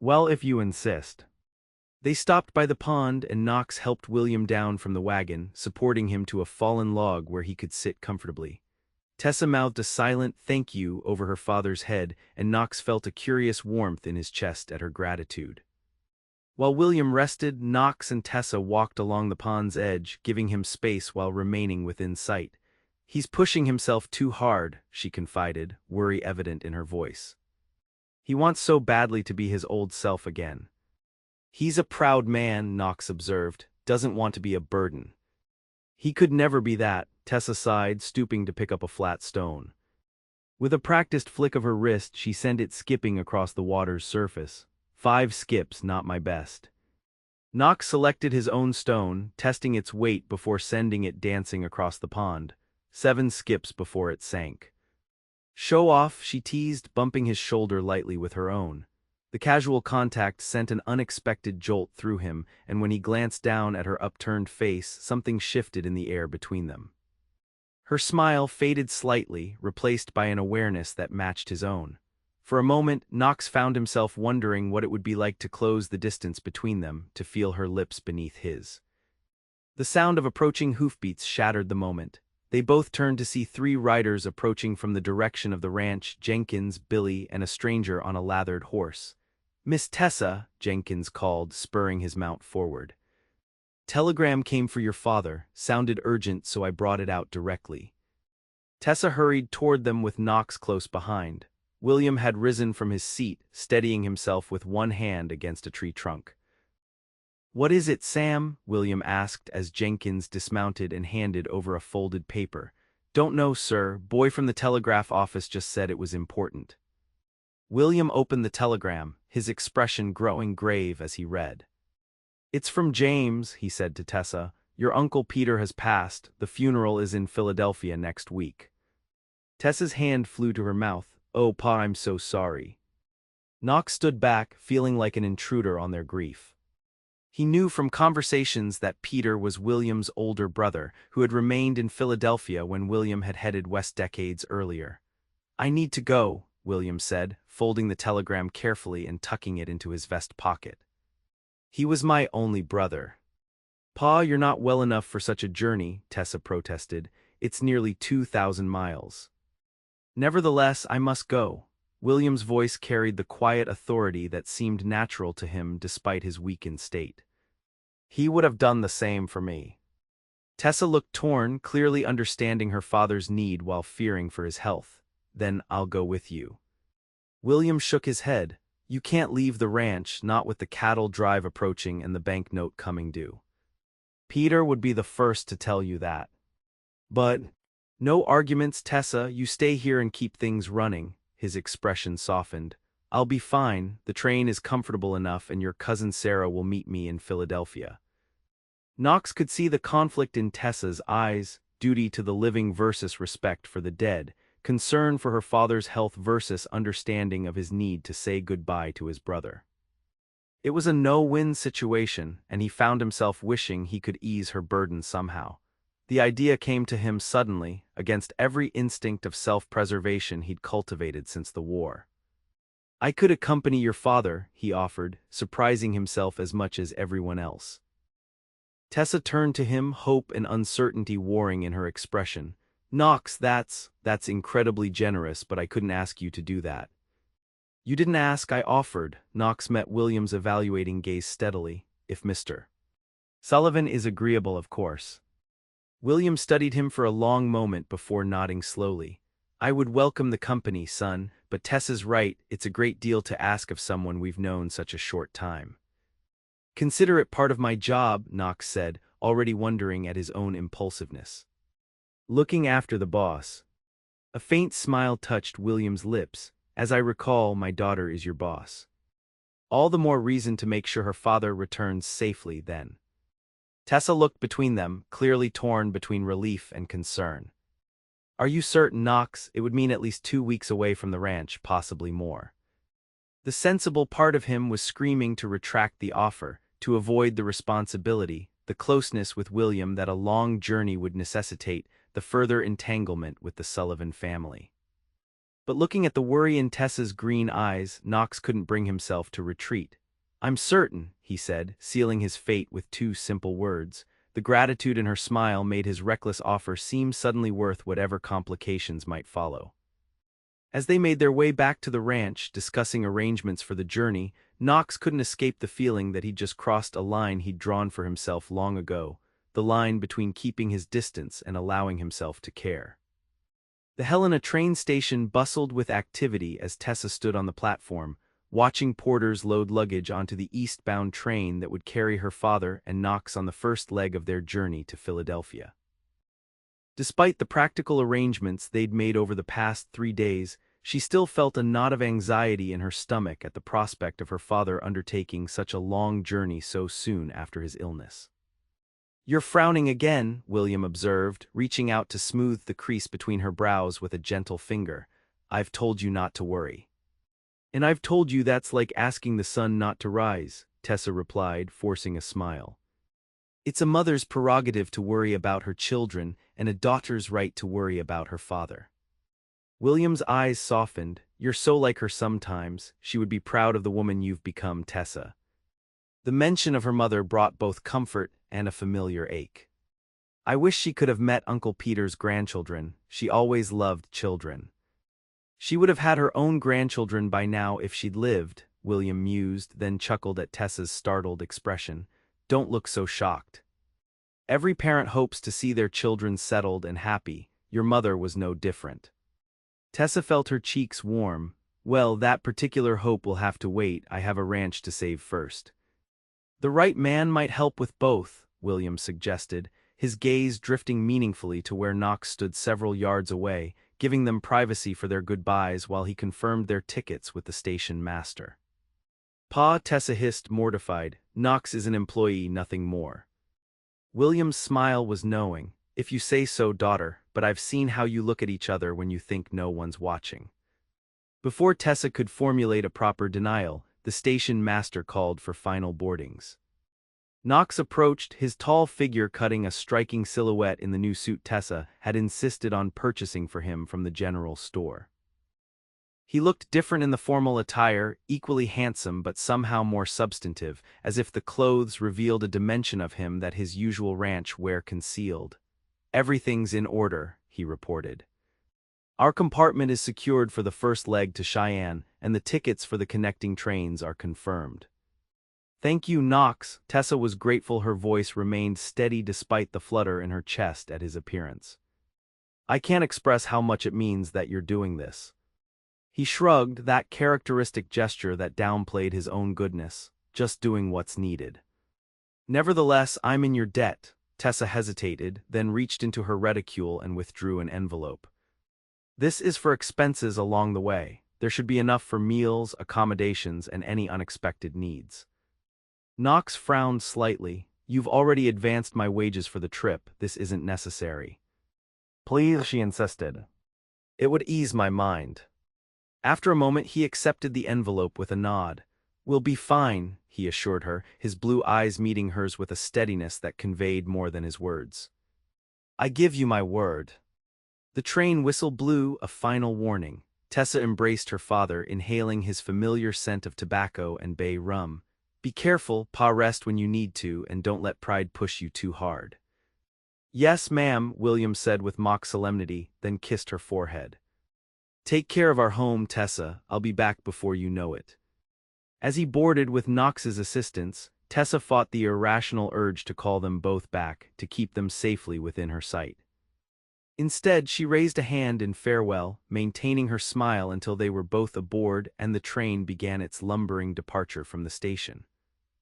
Speaker 1: Well, if you insist. They stopped by the pond and Knox helped William down from the wagon, supporting him to a fallen log where he could sit comfortably. Tessa mouthed a silent thank you over her father's head, and Knox felt a curious warmth in his chest at her gratitude. While William rested, Knox and Tessa walked along the pond's edge, giving him space while remaining within sight. He's pushing himself too hard, she confided, worry evident in her voice. He wants so badly to be his old self again. He's a proud man, Knox observed, doesn't want to be a burden. He could never be that, Tessa sighed, stooping to pick up a flat stone. With a practiced flick of her wrist, she sent it skipping across the water's surface. 5 skips, not my best. Knox selected his own stone, testing its weight before sending it dancing across the pond. 7 skips before it sank. Show off, she teased, bumping his shoulder lightly with her own. The casual contact sent an unexpected jolt through him, and when he glanced down at her upturned face, something shifted in the air between them. Her smile faded slightly, replaced by an awareness that matched his own. For a moment, Knox found himself wondering what it would be like to close the distance between them, to feel her lips beneath his. The sound of approaching hoofbeats shattered the moment. They both turned to see 3 riders approaching from the direction of the ranch, Jenkins, Billy, and a stranger on a lathered horse. Miss Tessa, Jenkins called, spurring his mount forward. Telegram came for your father, sounded urgent, so I brought it out directly. Tessa hurried toward them with Knox close behind. William had risen from his seat, steadying himself with one hand against a tree trunk. What is it, Sam? William asked as Jenkins dismounted and handed over a folded paper. Don't know, sir. Boy from the telegraph office just said it was important. William opened the telegram, his expression growing grave as he read. It's from James, he said to Tessa. Your Uncle Peter has passed. The funeral is in Philadelphia next week. Tessa's hand flew to her mouth. Oh, Pa, I'm so sorry. Knox stood back, feeling like an intruder on their grief. He knew from conversations that Peter was William's older brother, who had remained in Philadelphia when William had headed west decades earlier. I need to go, William said, folding the telegram carefully and tucking it into his vest pocket. He was my only brother. Pa, you're not well enough for such a journey, Tessa protested. It's nearly 2,000 miles. Nevertheless, I must go. William's voice carried the quiet authority that seemed natural to him despite his weakened state. He would have done the same for me. Tessa looked torn, clearly understanding her father's need while fearing for his health. Then I'll go with you. William shook his head. You can't leave the ranch, not with the cattle drive approaching and the banknote coming due. Peter would be the first to tell you that. But No arguments, Tessa, you stay here and keep things running. His expression softened. I'll be fine, the train is comfortable enough and your cousin Sarah will meet me in Philadelphia. Knox could see the conflict in Tessa's eyes, duty to the living versus respect for the dead, concern for her father's health versus understanding of his need to say goodbye to his brother. It was a no-win situation, and he found himself wishing he could ease her burden somehow. The idea came to him suddenly, against every instinct of self-preservation he'd cultivated since the war. I could accompany your father, he offered, surprising himself as much as everyone else. Tessa turned to him, hope and uncertainty warring in her expression. Knox, that's incredibly generous, but I couldn't ask you to do that. You didn't ask, I offered. Knox met William's evaluating gaze steadily. If Mr. Sullivan is agreeable, of course. William studied him for a long moment before nodding slowly. I would welcome the company, son, but Tessa's right, it's a great deal to ask of someone we've known such a short time. Consider it part of my job, Knox said, already wondering at his own impulsiveness. Looking after the boss. A faint smile touched William's lips. As I recall, my daughter is your boss. All the more reason to make sure her father returns safely then. Tessa looked between them, clearly torn between relief and concern. Are you certain, Knox? It would mean at least 2 weeks away from the ranch, possibly more. The sensible part of him was screaming to retract the offer, to avoid the responsibility, the closeness with William that a long journey would necessitate, the further entanglement with the Sullivan family. But looking at the worry in Tessa's green eyes, Knox couldn't bring himself to retreat. I'm certain, he said, sealing his fate with 2 simple words. The gratitude in her smile made his reckless offer seem suddenly worth whatever complications might follow. As they made their way back to the ranch, discussing arrangements for the journey, Knox couldn't escape the feeling that he'd just crossed a line he'd drawn for himself long ago, the line between keeping his distance and allowing himself to care. The Helena train station bustled with activity as Tessa stood on the platform, watching porters load luggage onto the eastbound train that would carry her father and Knox on the first leg of their journey to Philadelphia. Despite the practical arrangements they'd made over the past 3 days, she still felt a knot of anxiety in her stomach at the prospect of her father undertaking such a long journey so soon after his illness. You're frowning again, William observed, reaching out to smooth the crease between her brows with a gentle finger. I've told you not to worry. And I've told you that's like asking the sun not to rise, Tessa replied, forcing a smile. It's a mother's prerogative to worry about her children and a daughter's right to worry about her father. William's eyes softened. You're so like her sometimes. She would be proud of the woman you've become, Tessa. The mention of her mother brought both comfort and a familiar ache. I wish she could have met Uncle Peter's grandchildren. She always loved children. She would have had her own grandchildren by now if she'd lived, William mused, then chuckled at Tessa's startled expression. Don't look so shocked. Every parent hopes to see their children settled and happy. Your mother was no different. Tessa felt her cheeks warm. Well, that particular hope will have to wait. I have a ranch to save first. The right man might help with both, William suggested, his gaze drifting meaningfully to where Knox stood several yards away, giving them privacy for their goodbyes while he confirmed their tickets with the station master. Pa, Tessa hissed, mortified. Knox is an employee, nothing more. William's smile was knowing. If you say so, daughter, but I've seen how you look at each other when you think no one's watching. Before Tessa could formulate a proper denial, the station master called for final boardings. Knox approached, his tall figure cutting a striking silhouette in the new suit Tessa had insisted on purchasing for him from the general store. He looked different in the formal attire, equally handsome but somehow more substantive, as if the clothes revealed a dimension of him that his usual ranch wear concealed. Everything's in order, he reported. Our compartment is secured for the first leg to Cheyenne, and the tickets for the connecting trains are confirmed. Thank you, Knox. Tessa was grateful her voice remained steady despite the flutter in her chest at his appearance. I can't express how much it means that you're doing this. He shrugged, that characteristic gesture that downplayed his own goodness, just doing what's needed. Nevertheless, I'm in your debt. Tessa hesitated, then reached into her reticule and withdrew an envelope. This is for expenses along the way. There should be enough for meals, accommodations, and any unexpected needs. Knox frowned slightly. You've already advanced my wages for the trip. This isn't necessary. Please, she insisted. It would ease my mind. After a moment, he accepted the envelope with a nod. We'll be fine, he assured her, his blue eyes meeting hers with a steadiness that conveyed more than his words. I give you my word. The train whistle blew a final warning. Tessa embraced her father, inhaling his familiar scent of tobacco and bay rum. Be careful, Pa, rest when you need to, and don't let pride push you too hard. Yes, ma'am, William said with mock solemnity, then kissed her forehead. Take care of our home, Tessa. I'll be back before you know it. As he boarded with Knox's assistance, Tessa fought the irrational urge to call them both back, to keep them safely within her sight. Instead, she raised a hand in farewell, maintaining her smile until they were both aboard and the train began its lumbering departure from the station.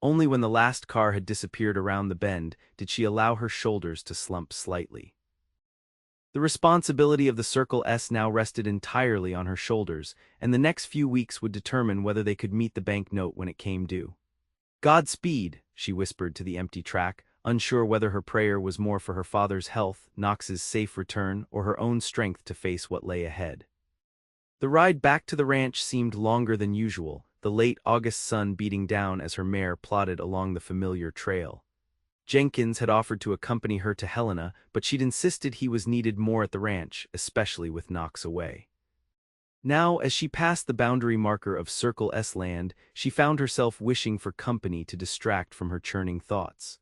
Speaker 1: Only when the last car had disappeared around the bend did she allow her shoulders to slump slightly. The responsibility of the Circle S now rested entirely on her shoulders, and the next few weeks would determine whether they could meet the banknote when it came due. Godspeed, she whispered to the empty track, unsure whether her prayer was more for her father's health, Knox's safe return, or her own strength to face what lay ahead. The ride back to the ranch seemed longer than usual, the late August sun beating down as her mare plodded along the familiar trail. Jenkins had offered to accompany her to Helena, but she'd insisted he was needed more at the ranch, especially with Knox away. Now, as she passed the boundary marker of Circle S land, she found herself wishing for company to distract from her churning thoughts.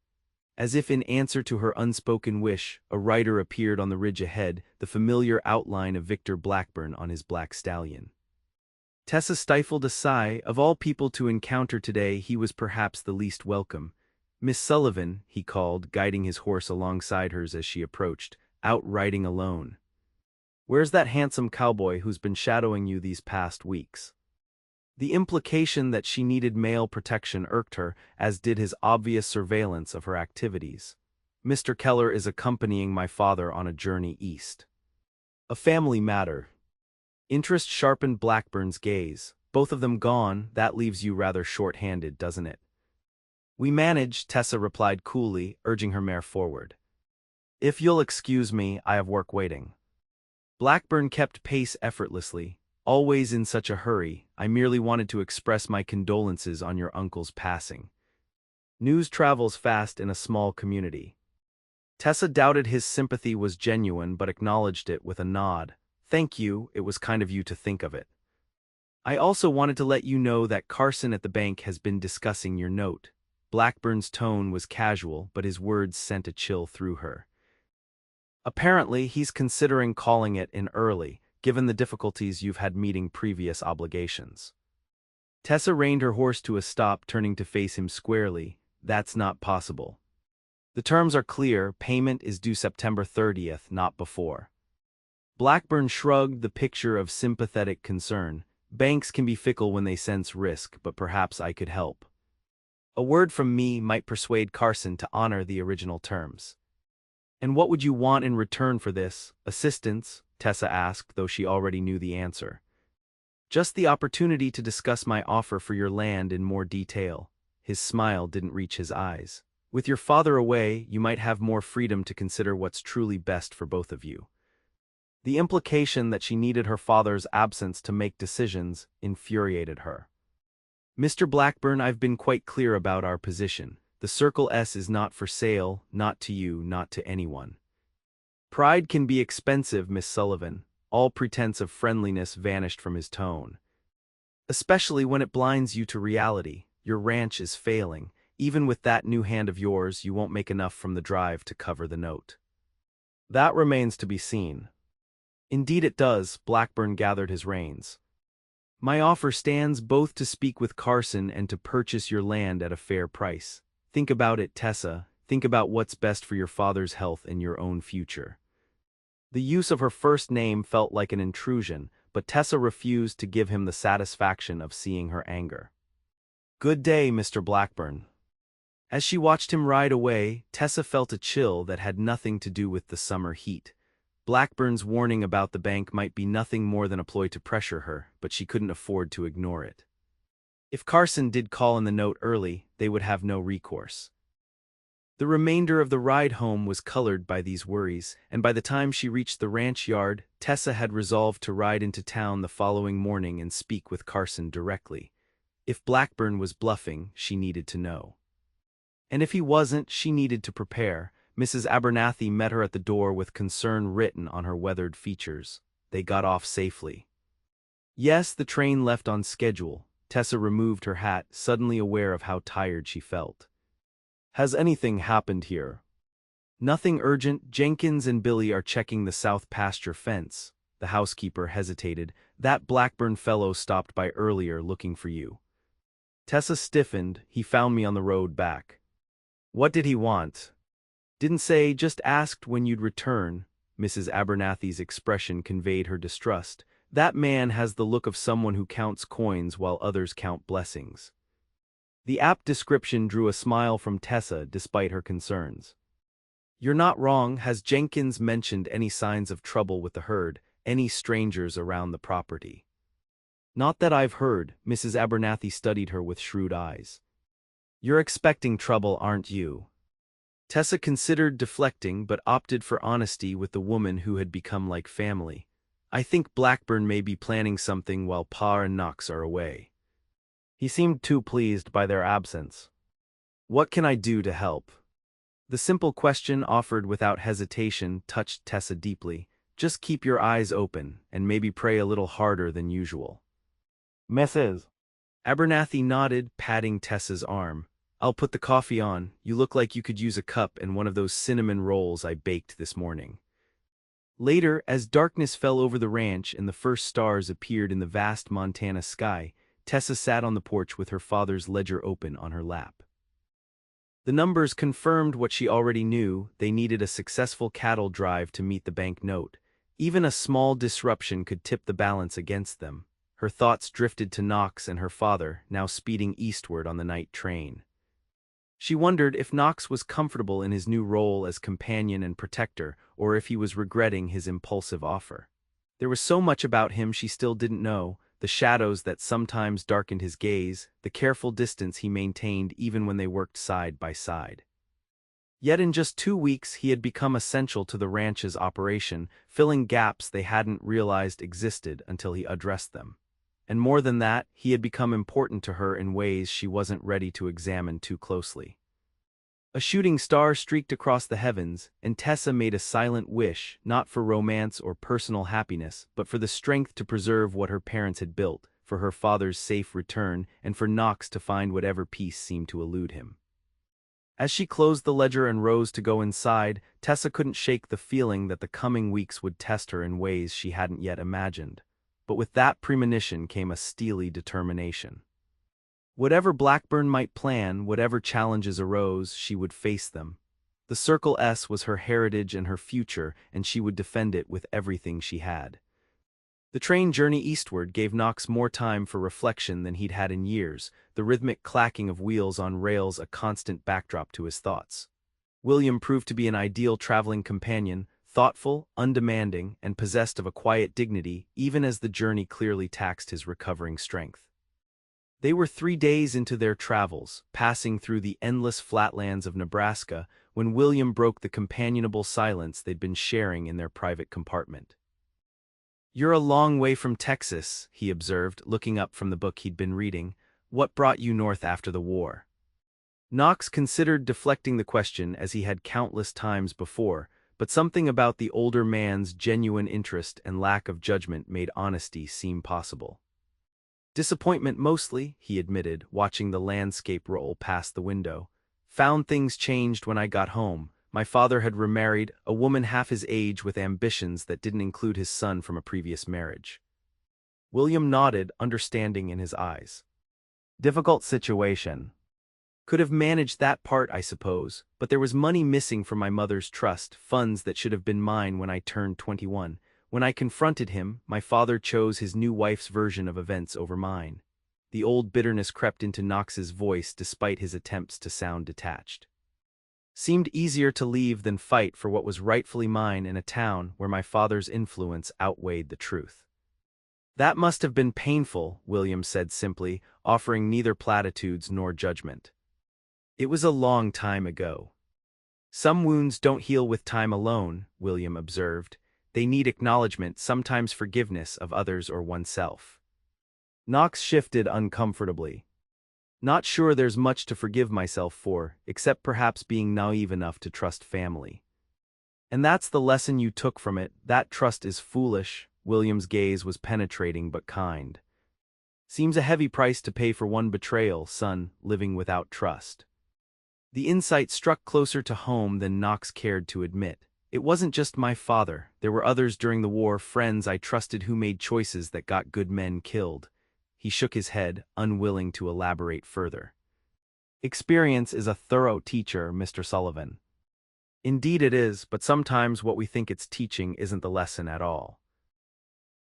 Speaker 1: As if in answer to her unspoken wish, a rider appeared on the ridge ahead, the familiar outline of Victor Blackburn on his black stallion. Tessa stifled a sigh. Of all people to encounter today, he was perhaps the least welcome. Miss Sullivan, he called, guiding his horse alongside hers as she approached, out riding alone. Where's that handsome cowboy who's been shadowing you these past weeks? The implication that she needed male protection irked her, as did his obvious surveillance of her activities. Mr. Keller is accompanying my father on a journey east. A family matter. Interest sharpened Blackburn's gaze. Both of them gone, that leaves you rather short-handed, doesn't it? We manage, Tessa replied coolly, urging her mare forward. If you'll excuse me, I have work waiting. Blackburn kept pace effortlessly. Always in such a hurry, I merely wanted to express my condolences on your uncle's passing. News travels fast in a small community. Tessa doubted his sympathy was genuine but acknowledged it with a nod. Thank you, it was kind of you to think of it. I also wanted to let you know that Carson at the bank has been discussing your note. Blackburn's tone was casual, but his words sent a chill through her. Apparently, he's considering calling it in early, given the difficulties you've had meeting previous obligations. Tessa reined her horse to a stop, turning to face him squarely. That's not possible. The terms are clear, payment is due September 30th, not before. Blackburn shrugged, the picture of sympathetic concern. Banks can be fickle when they sense risk, but perhaps I could help. A word from me might persuade Carson to honor the original terms. And what would you want in return for this? Assistance? Tessa asked, though she already knew the answer. Just the opportunity to discuss my offer for your land in more detail. His smile didn't reach his eyes. With your father away, you might have more freedom to consider what's truly best for both of you. The implication that she needed her father's absence to make decisions infuriated her. Mr. Blackburn, I've been quite clear about our position. The Circle S is not for sale, not to you, not to anyone. Pride can be expensive, Miss Sullivan. All pretense of friendliness vanished from his tone. Especially when it blinds you to reality. Your ranch is failing. Even with that new hand of yours, you won't make enough from the drive to cover the note. That remains to be seen. Indeed it does, Blackburn gathered his reins. My offer stands both to speak with Carson and to purchase your land at a fair price. Think about it, Tessa. Think about what's best for your father's health and your own future. The use of her first name felt like an intrusion, but Tessa refused to give him the satisfaction of seeing her anger. Good day, Mr. Blackburn. As she watched him ride away, Tessa felt a chill that had nothing to do with the summer heat. Blackburn's warning about the bank might be nothing more than a ploy to pressure her, but she couldn't afford to ignore it. If Carson did call in the note early, they would have no recourse. The remainder of the ride home was colored by these worries, and by the time she reached the ranch yard, Tessa had resolved to ride into town the following morning and speak with Carson directly. If Blackburn was bluffing, she needed to know. And if he wasn't, she needed to prepare. Mrs. Abernathy met her at the door with concern written on her weathered features. They got off safely. Yes, the train left on schedule. Tessa removed her hat, suddenly aware of how tired she felt. Has anything happened here? Nothing urgent. Jenkins and Billy are checking the south pasture fence. The housekeeper hesitated. That Blackburn fellow stopped by earlier looking for you. Tessa stiffened. He found me on the road back. What did he want? Didn't say, just asked when you'd return. Mrs. Abernathy's expression conveyed her distrust. That man has the look of someone who counts coins while others count blessings. The apt description drew a smile from Tessa despite her concerns. You're not wrong. Has Jenkins mentioned any signs of trouble with the herd, any strangers around the property? Not that I've heard. Mrs. Abernathy studied her with shrewd eyes. You're expecting trouble, aren't you? Tessa considered deflecting but opted for honesty with the woman who had become like family. I think Blackburn may be planning something while Pa and Knox are away. He seemed too pleased by their absence. What can I do to help? The simple question offered without hesitation touched Tessa deeply. Just keep your eyes open and maybe pray a little harder than usual. Mrs. Abernathy nodded, patting Tessa's arm. I'll put the coffee on. You look like you could use a cup and one of those cinnamon rolls I baked this morning. Later, as darkness fell over the ranch and the first stars appeared in the vast Montana sky, Tessa sat on the porch with her father's ledger open on her lap. The numbers confirmed what she already knew. They needed a successful cattle drive to meet the bank note. Even a small disruption could tip the balance against them. Her thoughts drifted to Knox and her father, now speeding eastward on the night train. She wondered if Knox was comfortable in his new role as companion and protector, or if he was regretting his impulsive offer. There was so much about him she still didn't know, the shadows that sometimes darkened his gaze, the careful distance he maintained even when they worked side by side. Yet in just 2 weeks he had become essential to the ranch's operation, filling gaps they hadn't realized existed until he addressed them. And more than that, he had become important to her in ways she wasn't ready to examine too closely. A shooting star streaked across the heavens, and Tessa made a silent wish, not for romance or personal happiness, but for the strength to preserve what her parents had built, for her father's safe return, and for Knox to find whatever peace seemed to elude him. As she closed the ledger and rose to go inside, Tessa couldn't shake the feeling that the coming weeks would test her in ways she hadn't yet imagined. But with that premonition came a steely determination. Whatever Blackburn might plan, whatever challenges arose, she would face them. The Circle S was her heritage and her future, and she would defend it with everything she had. The train journey eastward gave Knox more time for reflection than he'd had in years, the rhythmic clacking of wheels on rails a constant backdrop to his thoughts. William proved to be an ideal traveling companion, thoughtful, undemanding, and possessed of a quiet dignity, even as the journey clearly taxed his recovering strength. They were 3 days into their travels, passing through the endless flatlands of Nebraska, when William broke the companionable silence they'd been sharing in their private compartment. "You're a long way from Texas," he observed, looking up from the book he'd been reading. "What brought you north after the war?" Knox considered deflecting the question as he had countless times before, but something about the older man's genuine interest and lack of judgment made honesty seem possible. "Disappointment mostly," he admitted, watching the landscape roll past the window. "Found things changed when I got home. My father had remarried a woman half his age with ambitions that didn't include his son from a previous marriage." William nodded, understanding in his eyes. "Difficult situation. Could have managed that part, I suppose, but there was money missing from my mother's trust, funds that should have been mine when I turned 21. When I confronted him, my father chose his new wife's version of events over mine. The old bitterness crept into Knox's voice despite his attempts to sound detached. Seemed easier to leave than fight for what was rightfully mine in a town where my father's influence outweighed the truth. That must have been painful, William said simply, offering neither platitudes nor judgment. It was a long time ago. Some wounds don't heal with time alone, William observed. They need acknowledgement, sometimes forgiveness of others or oneself. Knox shifted uncomfortably. Not sure there's much to forgive myself for, except perhaps being naive enough to trust family. And that's the lesson you took from it, that trust is foolish. William's gaze was penetrating but kind. Seems a heavy price to pay for one betrayal, son, living without trust. The insight struck closer to home than Knox cared to admit. It wasn't just my father, there were others during the war, friends I trusted who made choices that got good men killed. He shook his head, unwilling to elaborate further. Experience is a thorough teacher, Mr. Sullivan. Indeed it is, but sometimes what we think it's teaching isn't the lesson at all.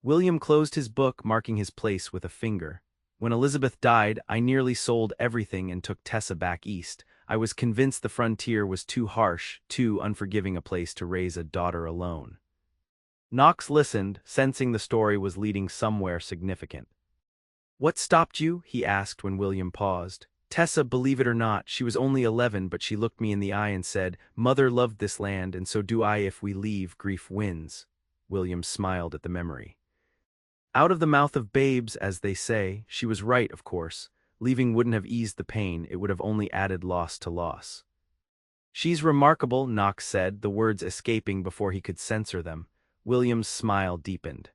Speaker 1: William closed his book, marking his place with a finger. When Elizabeth died, I nearly sold everything and took Tessa back east. I was convinced the frontier was too harsh, too unforgiving a place to raise a daughter alone. Knox listened, sensing the story was leading somewhere significant. What stopped you? He asked when William paused. Tessa, believe it or not, she was only 11, but she looked me in the eye and said, "Mother loved this land, and so do I. If we leave, grief wins." William smiled at the memory. Out of the mouth of babes, as they say. She was right, of course. Leaving wouldn't have eased the pain, it would have only added loss to loss. She's remarkable, Knox said, the words escaping before he could censor them. William's smile deepened.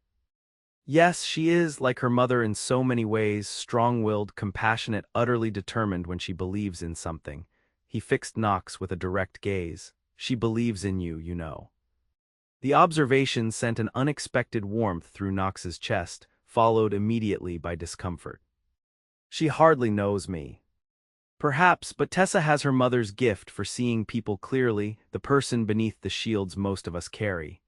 Speaker 1: Yes, she is, like her mother in so many ways, strong-willed, compassionate, utterly determined when she believes in something. He fixed Knox with a direct gaze. She believes in you, you know. The observation sent an unexpected warmth through Knox's chest, followed immediately by discomfort. She hardly knows me. Perhaps, but Tessa has her mother's gift for seeing people clearly, the person beneath the shields most of us carry.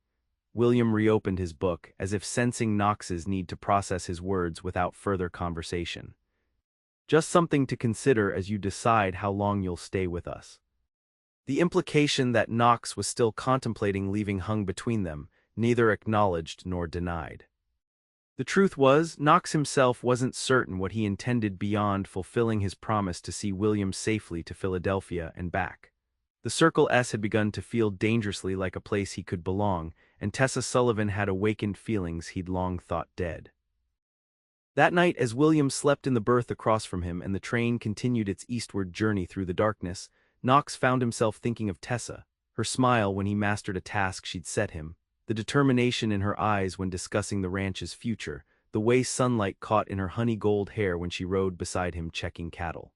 Speaker 1: William reopened his book, as if sensing Knox's need to process his words without further conversation. Just something to consider as you decide how long you'll stay with us. The implication that Knox was still contemplating leaving hung between them, neither acknowledged nor denied. The truth was, Knox himself wasn't certain what he intended beyond fulfilling his promise to see William safely to Philadelphia and back. The Circle S had begun to feel dangerously like a place he could belong, and Tessa Sullivan had awakened feelings he'd long thought dead. That night, as William slept in the berth across from him and the train continued its eastward journey through the darkness, Knox found himself thinking of Tessa, her smile when he mastered a task she'd set him, the determination in her eyes when discussing the ranch's future, the way sunlight caught in her honey-gold hair when she rode beside him checking cattle.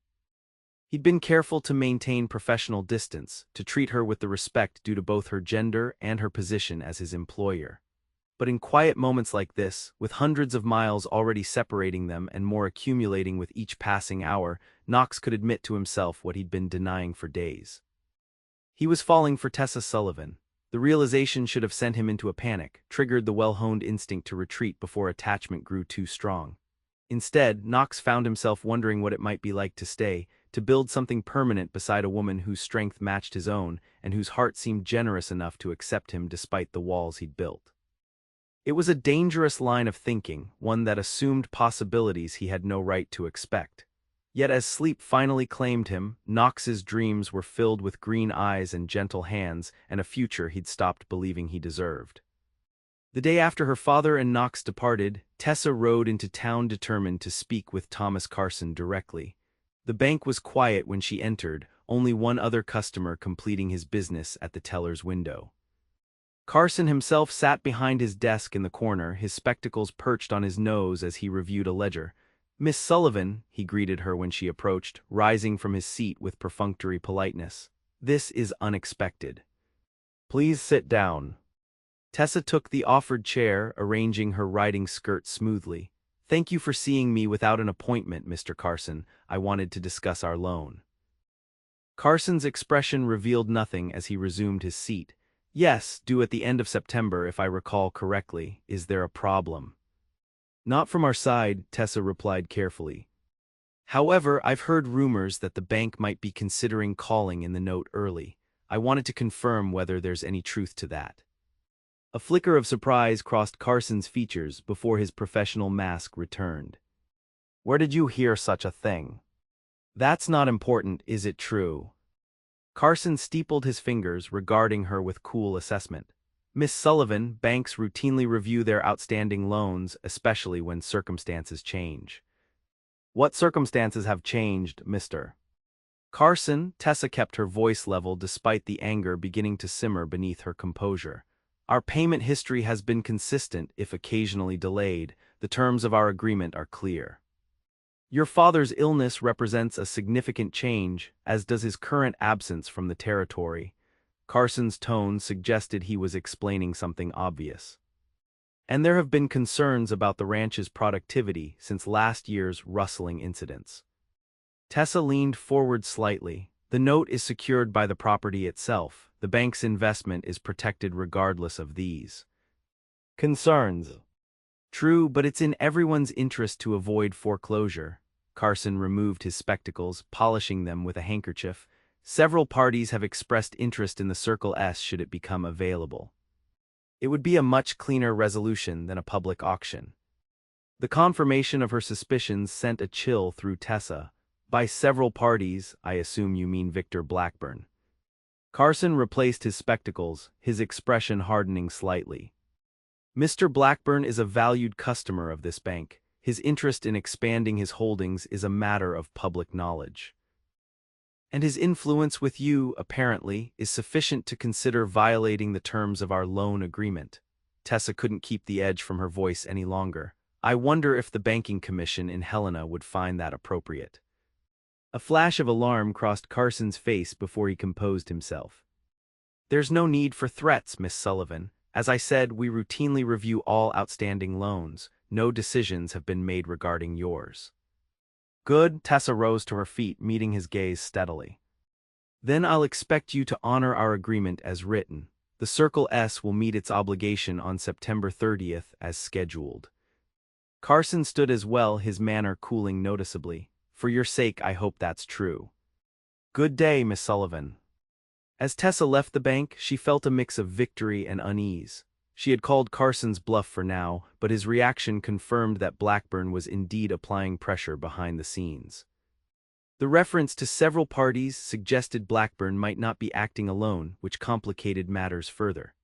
Speaker 1: He'd been careful to maintain professional distance, to treat her with the respect due to both her gender and her position as his employer. But in quiet moments like this, with hundreds of miles already separating them and more accumulating with each passing hour, Knox could admit to himself what he'd been denying for days. He was falling for Tessa Sullivan. The realization should have sent him into a panic, triggered the well-honed instinct to retreat before attachment grew too strong. Instead, Knox found himself wondering what it might be like to stay, to build something permanent beside a woman whose strength matched his own and whose heart seemed generous enough to accept him despite the walls he'd built. It was a dangerous line of thinking, one that assumed possibilities he had no right to expect. Yet as sleep finally claimed him, Knox's dreams were filled with green eyes and gentle hands and a future he'd stopped believing he deserved. The day after her father and Knox departed, Tessa rode into town determined to speak with Thomas Carson directly. The bank was quiet when she entered, only one other customer completing his business at the teller's window. Carson himself sat behind his desk in the corner, his spectacles perched on his nose as he reviewed a ledger. "Miss Sullivan," he greeted her when she approached, rising from his seat with perfunctory politeness. "This is unexpected. Please sit down." Tessa took the offered chair, arranging her riding skirt smoothly. "Thank you for seeing me without an appointment, Mr. Carson. I wanted to discuss our loan." Carson's expression revealed nothing as he resumed his seat. "Yes, due at the end of September, if I recall correctly. Is there a problem?" "Not from our side," Tessa replied carefully. However, I've heard rumors that the bank might be considering calling in the note early. I wanted to confirm whether there's any truth to that. A flicker of surprise crossed Carson's features before his professional mask returned. Where did you hear such a thing? That's not important, is it true? Carson steepled his fingers, regarding her with cool assessment. Miss Sullivan, banks routinely review their outstanding loans, especially when circumstances change. What circumstances have changed, Mr. Carson? Tessa kept her voice level despite the anger beginning to simmer beneath her composure. Our payment history has been consistent, if occasionally delayed. The terms of our agreement are clear. Your father's illness represents a significant change, as does his current absence from the territory. Carson's tone suggested he was explaining something obvious. And there have been concerns about the ranch's productivity since last year's rustling incidents. Tessa leaned forward slightly. The note is secured by the property itself. The bank's investment is protected regardless of these concerns. True, but it's in everyone's interest to avoid foreclosure. Carson removed his spectacles, polishing them with a handkerchief. Several parties have expressed interest in the Circle S should it become available. It would be a much cleaner resolution than a public auction. The confirmation of her suspicions sent a chill through Tessa. By several parties, I assume you mean Victor Blackburn. Carson replaced his spectacles, his expression hardening slightly. Mr. Blackburn is a valued customer of this bank. His interest in expanding his holdings is a matter of public knowledge. And his influence with you, apparently, is sufficient to consider violating the terms of our loan agreement. Tessa couldn't keep the edge from her voice any longer. I wonder if the banking commission in Helena would find that appropriate. A flash of alarm crossed Carson's face before he composed himself. There's no need for threats, Miss Sullivan. As I said, we routinely review all outstanding loans. No decisions have been made regarding yours. Good. Tessa rose to her feet, meeting his gaze steadily. Then I'll expect you to honor our agreement as written. The Circle S will meet its obligation on September 30th as scheduled. Carson stood as well, his manner cooling noticeably. For your sake, I hope that's true. Good day, Miss Sullivan. As Tessa left the bank, she felt a mix of victory and unease. She had called Carson's bluff for now, but his reaction confirmed that Blackburn was indeed applying pressure behind the scenes. The reference to several parties suggested Blackburn might not be acting alone, which complicated matters further.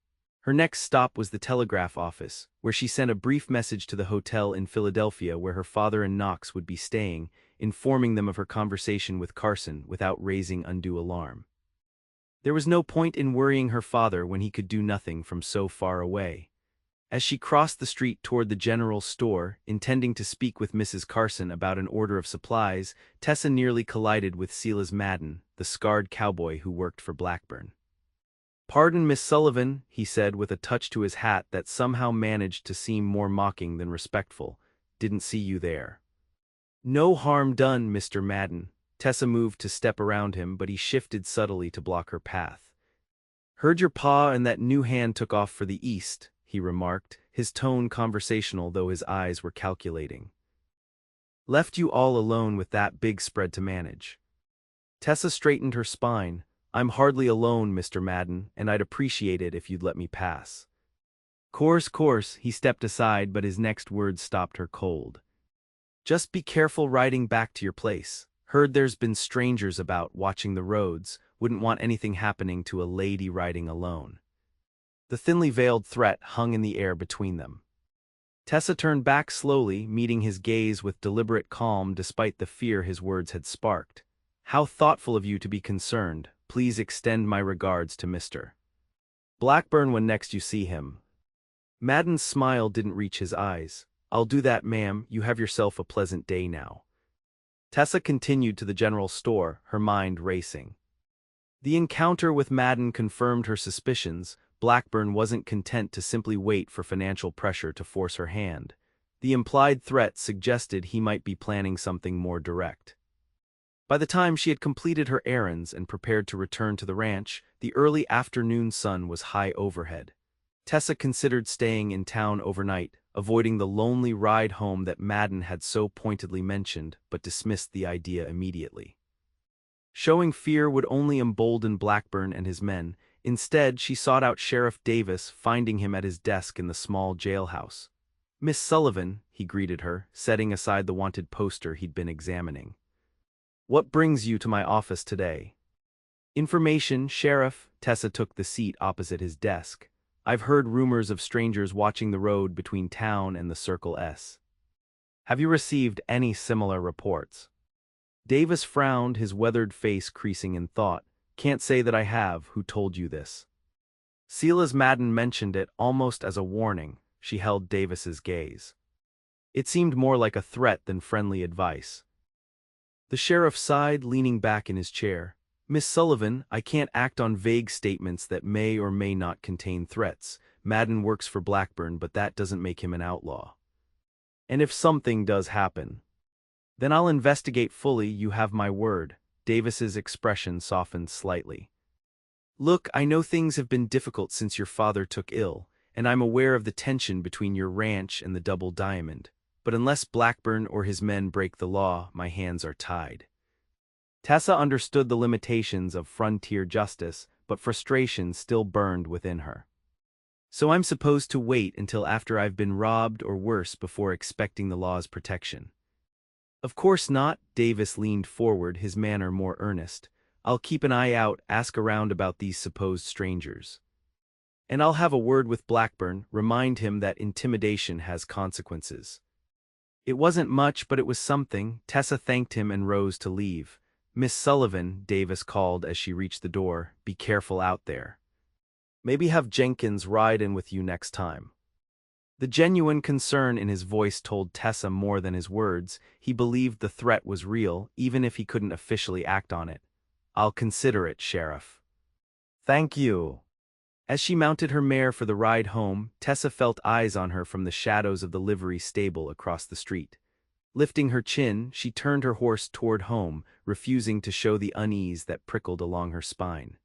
Speaker 1: Her next stop was the telegraph office, where she sent a brief message to the hotel in Philadelphia where her father and Knox would be staying, informing them of her conversation with Carson without raising undue alarm. There was no point in worrying her father when he could do nothing from so far away. As she crossed the street toward the general store, intending to speak with Mrs. Carson about an order of supplies, Tessa nearly collided with Silas Madden, the scarred cowboy who worked for Blackburn. Pardon, Miss Sullivan, he said with a touch to his hat that somehow managed to seem more mocking than respectful. Didn't see you there. No harm done, Mr. Madden. Tessa moved to step around him, but he shifted subtly to block her path. Heard your pa and that new hand took off for the east, he remarked, his tone conversational though his eyes were calculating. Left you all alone with that big spread to manage. Tessa straightened her spine. I'm hardly alone, Mr. Madden, and I'd appreciate it if you'd let me pass. Course, he stepped aside, but his next words stopped her cold. Just be careful riding back to your place. Heard there's been strangers about watching the roads, wouldn't want anything happening to a lady riding alone. The thinly veiled threat hung in the air between them. Tessa turned back slowly, meeting his gaze with deliberate calm despite the fear his words had sparked. How thoughtful of you to be concerned. Please extend my regards to Mr. Blackburn when next you see him. Madden's smile didn't reach his eyes. I'll do that, ma'am. You have yourself a pleasant day now. Tessa continued to the general store, her mind racing. The encounter with Madden confirmed her suspicions. Blackburn wasn't content to simply wait for financial pressure to force her hand. The implied threat suggested he might be planning something more direct. By the time she had completed her errands and prepared to return to the ranch, the early afternoon sun was high overhead. Tessa considered staying in town overnight, avoiding the lonely ride home that Madden had so pointedly mentioned, but dismissed the idea immediately. Showing fear would only embolden Blackburn and his men. Instead, she sought out Sheriff Davis, finding him at his desk in the small jailhouse. "Miss Sullivan," he greeted her, setting aside the wanted poster he'd been examining. "What brings you to my office today?" "Information, Sheriff." Tessa took the seat opposite his desk. "I've heard rumors of strangers watching the road between town and the Circle S. Have you received any similar reports?" Davis frowned, his weathered face creasing in thought. "Can't say that I have. Who told you this?" Silas Madden mentioned it almost as a warning. She held Davis's gaze. It seemed more like a threat than friendly advice. The sheriff sighed, leaning back in his chair. "Miss Sullivan, I can't act on vague statements that may or may not contain threats. Madden works for Blackburn, but that doesn't make him an outlaw. And if something does happen, then I'll investigate fully, you have my word." Davis's expression softened slightly. "Look, I know things have been difficult since your father took ill, and I'm aware of the tension between your ranch and the Double Diamond, but unless Blackburn or his men break the law, my hands are tied." Tessa understood the limitations of frontier justice, but frustration still burned within her. "So I'm supposed to wait until after I've been robbed or worse before expecting the law's protection?" "Of course not." Davis leaned forward, his manner more earnest. "I'll keep an eye out, ask around about these supposed strangers. And I'll have a word with Blackburn, remind him that intimidation has consequences." It wasn't much, but it was something. Tessa thanked him and rose to leave. "Miss Sullivan," Davis called as she reached the door, "be careful out there. Maybe have Jenkins ride in with you next time." The genuine concern in his voice told Tessa more than his words. He believed the threat was real, even if he couldn't officially act on it. "I'll consider it, Sheriff." "Thank you." As she mounted her mare for the ride home, Tessa felt eyes on her from the shadows of the livery stable across the street. Lifting her chin, she turned her horse toward home, refusing to show the unease that prickled along her spine.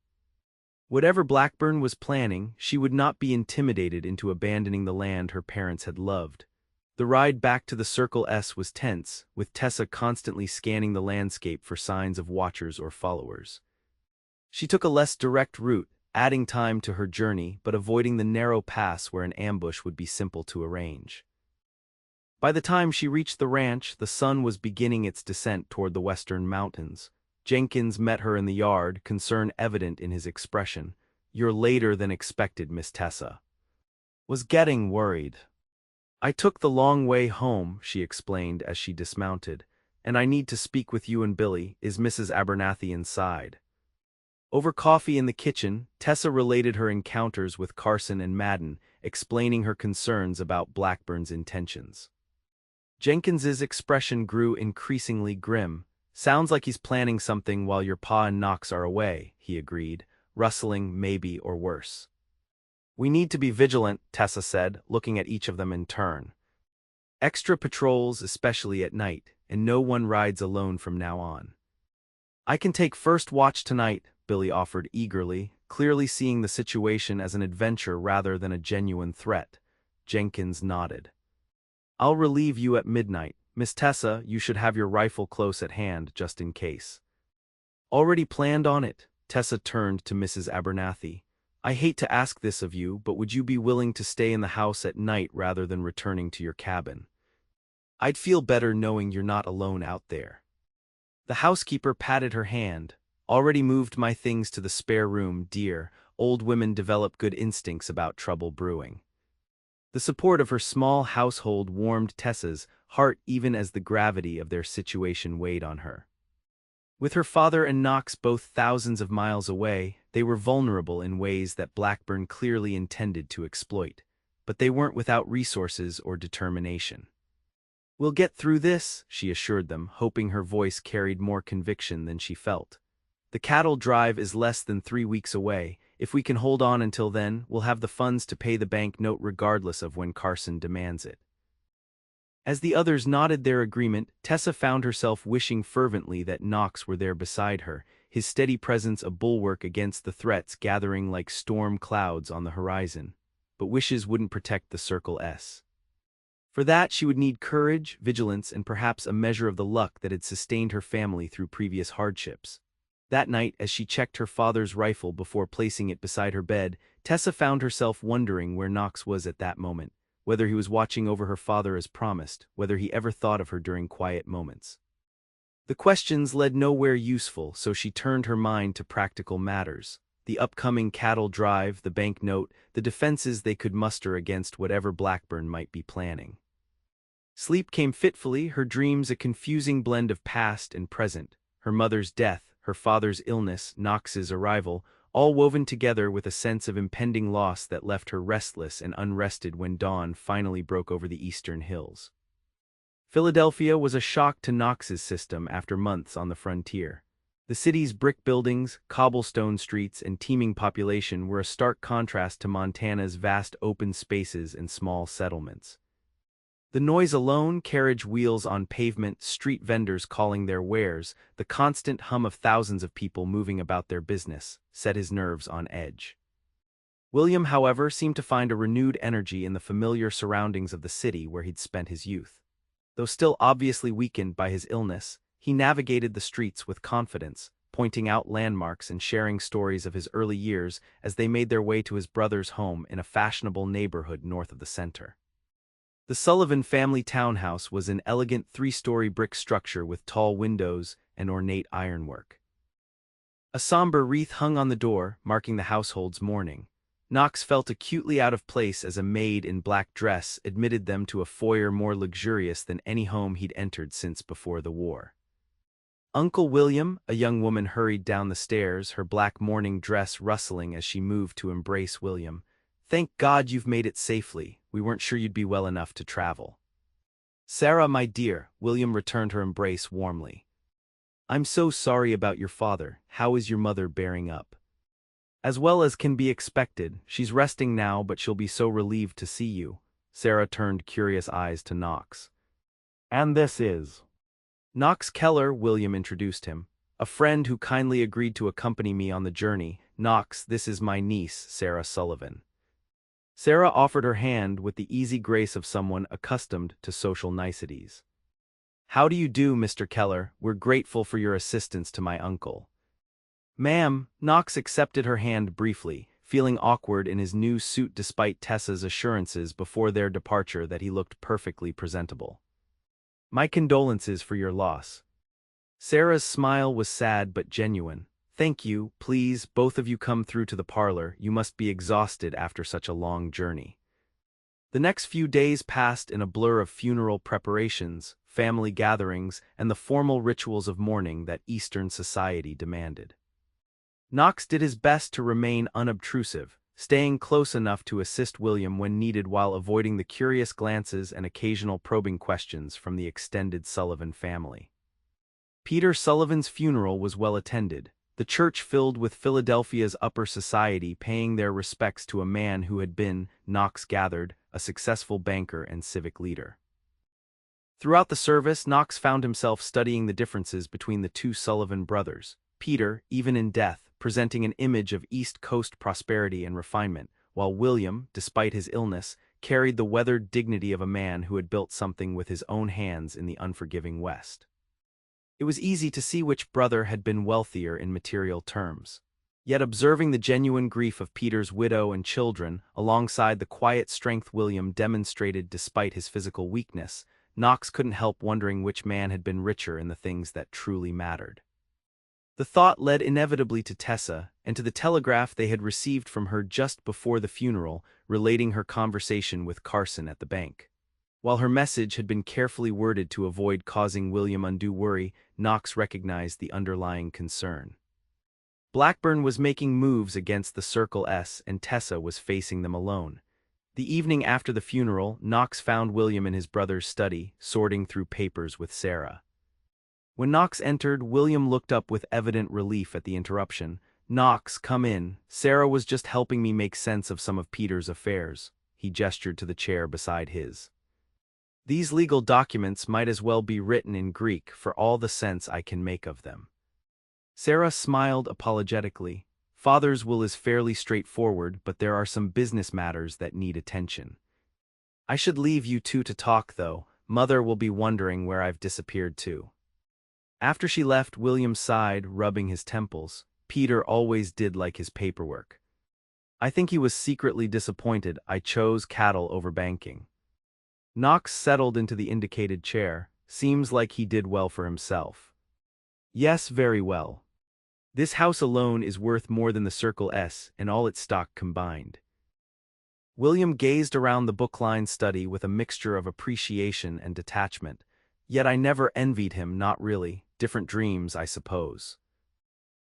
Speaker 1: Whatever Blackburn was planning, she would not be intimidated into abandoning the land her parents had loved. The ride back to the Circle S was tense, with Tessa constantly scanning the landscape for signs of watchers or followers. She took a less direct route, adding time to her journey but avoiding the narrow pass where an ambush would be simple to arrange. By the time she reached the ranch, the sun was beginning its descent toward the western mountains. Jenkins met her in the yard, concern evident in his expression. "You're later than expected, Miss Tessa." "Was getting worried. I took the long way home," she explained as she dismounted, "and I need to speak with you and Billy. Is Mrs. Abernathy inside?" Over coffee in the kitchen, Tessa related her encounters with Carson and Madden, explaining her concerns about Blackburn's intentions. Jenkins's expression grew increasingly grim. "Sounds like he's planning something while your pa and Knox are away," he agreed, rustling maybe or worse. "We need to be vigilant," Tessa said, looking at each of them in turn. "Extra patrols, especially at night, and no one rides alone from now on." "I can take first watch tonight," Billy offered eagerly, clearly seeing the situation as an adventure rather than a genuine threat. Jenkins nodded. "I'll relieve you at midnight. Miss Tessa, you should have your rifle close at hand, just in case." "Already planned on it." Tessa turned to Mrs. Abernathy. "I hate to ask this of you, but would you be willing to stay in the house at night rather than returning to your cabin? I'd feel better knowing you're not alone out there." The housekeeper patted her hand. "Already moved my things to the spare room, dear. Old women develop good instincts about trouble brewing." The support of her small household warmed Tessa's heart even as the gravity of their situation weighed on her. With her father and Knox both thousands of miles away, they were vulnerable in ways that Blackburn clearly intended to exploit, but they weren't without resources or determination. "We'll get through this," she assured them, hoping her voice carried more conviction than she felt. "The cattle drive is less than 3 weeks away. If we can hold on until then, we'll have the funds to pay the bank note regardless of when Carson demands it." As the others nodded their agreement, Tessa found herself wishing fervently that Knox were there beside her, his steady presence a bulwark against the threats gathering like storm clouds on the horizon. but wishes wouldn't protect the Circle S. For that, she would need courage, vigilance, and perhaps a measure of the luck that had sustained her family through previous hardships. That night, as she checked her father's rifle before placing it beside her bed, Tessa found herself wondering where Knox was at that moment, whether he was watching over her father as promised, whether he ever thought of her during quiet moments. The questions led nowhere useful, so she turned her mind to practical matters. The upcoming cattle drive, the bank note, the defenses they could muster against whatever Blackburn might be planning. Sleep came fitfully, her dreams a confusing blend of past and present, her mother's death, her father's illness, Knox's arrival, all woven together with a sense of impending loss that left her restless and unrested when dawn finally broke over the eastern hills. Philadelphia was a shock to Knox's system after months on the frontier. The city's brick buildings, cobblestone streets, and teeming population were a stark contrast to Montana's vast open spaces and small settlements. The noise alone, carriage wheels on pavement, street vendors calling their wares, the constant hum of thousands of people moving about their business, set his nerves on edge. William, however, seemed to find a renewed energy in the familiar surroundings of the city where he'd spent his youth. Though still obviously weakened by his illness, he navigated the streets with confidence, pointing out landmarks and sharing stories of his early years as they made their way to his brother's home in a fashionable neighborhood north of the center. The Sullivan family townhouse was an elegant three-story brick structure with tall windows and ornate ironwork. A somber wreath hung on the door, marking the household's mourning. Knox felt acutely out of place as a maid in black dress admitted them to a foyer more luxurious than any home he'd entered since before the war. Uncle William, a young woman, hurried down the stairs, her black mourning dress rustling as she moved to embrace William. "Thank God you've made it safely. We weren't sure you'd be well enough to travel." "Sarah, my dear," William returned her embrace warmly. "I'm so sorry about your father. How is your mother bearing up?" "As well as can be expected. She's resting now, but she'll be so relieved to see you." Sarah turned curious eyes to Knox. "And this is Knox Keller," William introduced him. "A friend who kindly agreed to accompany me on the journey. Knox, this is my niece, Sarah Sullivan." Sarah offered her hand with the easy grace of someone accustomed to social niceties. "How do you do, Mr. Keller? We're grateful for your assistance to my uncle." "Ma'am," Knox accepted her hand briefly, feeling awkward in his new suit despite Tessa's assurances before their departure that he looked perfectly presentable. "My condolences for your loss." Sarah's smile was sad but genuine. "Thank you. Please, both of you come through to the parlor. You must be exhausted after such a long journey." The next few days passed in a blur of funeral preparations, family gatherings, and the formal rituals of mourning that Eastern society demanded. Knox did his best to remain unobtrusive, staying close enough to assist William when needed while avoiding the curious glances and occasional probing questions from the extended Sullivan family. Peter Sullivan's funeral was well attended, the church filled with Philadelphia's upper society paying their respects to a man who had been, Knox gathered, a successful banker and civic leader. Throughout the service, Knox found himself studying the differences between the two Sullivan brothers. Peter, even in death, presenting an image of East Coast prosperity and refinement, while William, despite his illness, carried the weathered dignity of a man who had built something with his own hands in the unforgiving West. It was easy to see which brother had been wealthier in material terms. Yet observing the genuine grief of Peter's widow and children, alongside the quiet strength William demonstrated despite his physical weakness, Knox couldn't help wondering which man had been richer in the things that truly mattered. The thought led inevitably to Tessa, and to the telegraph they had received from her just before the funeral, relating her conversation with Carson at the bank. While her message had been carefully worded to avoid causing William undue worry, Knox recognized the underlying concern. Blackburn was making moves against the Circle S and Tessa was facing them alone. The evening after the funeral, Knox found William in his brother's study, sorting through papers with Sarah. When Knox entered, William looked up with evident relief at the interruption. "Knox, come in. Sarah was just helping me make sense of some of Peter's affairs." He gestured to the chair beside his. "These legal documents might as well be written in Greek for all the sense I can make of them." Sarah smiled apologetically. Father's will is fairly straightforward, but there are some business matters that need attention. I should leave you two to talk, though. Mother will be wondering where I've disappeared to." After she left, William sighed, rubbing his temples. Peter always did like his paperwork. I think he was secretly disappointed I chose cattle over banking. Knox settled into the indicated chair. Seems like he did well for himself. Yes, very well. This house alone is worth more than the Circle S and all its stock combined. William gazed around the book-lined study with a mixture of appreciation and detachment. Yet I never envied him, not really. Different dreams, I suppose.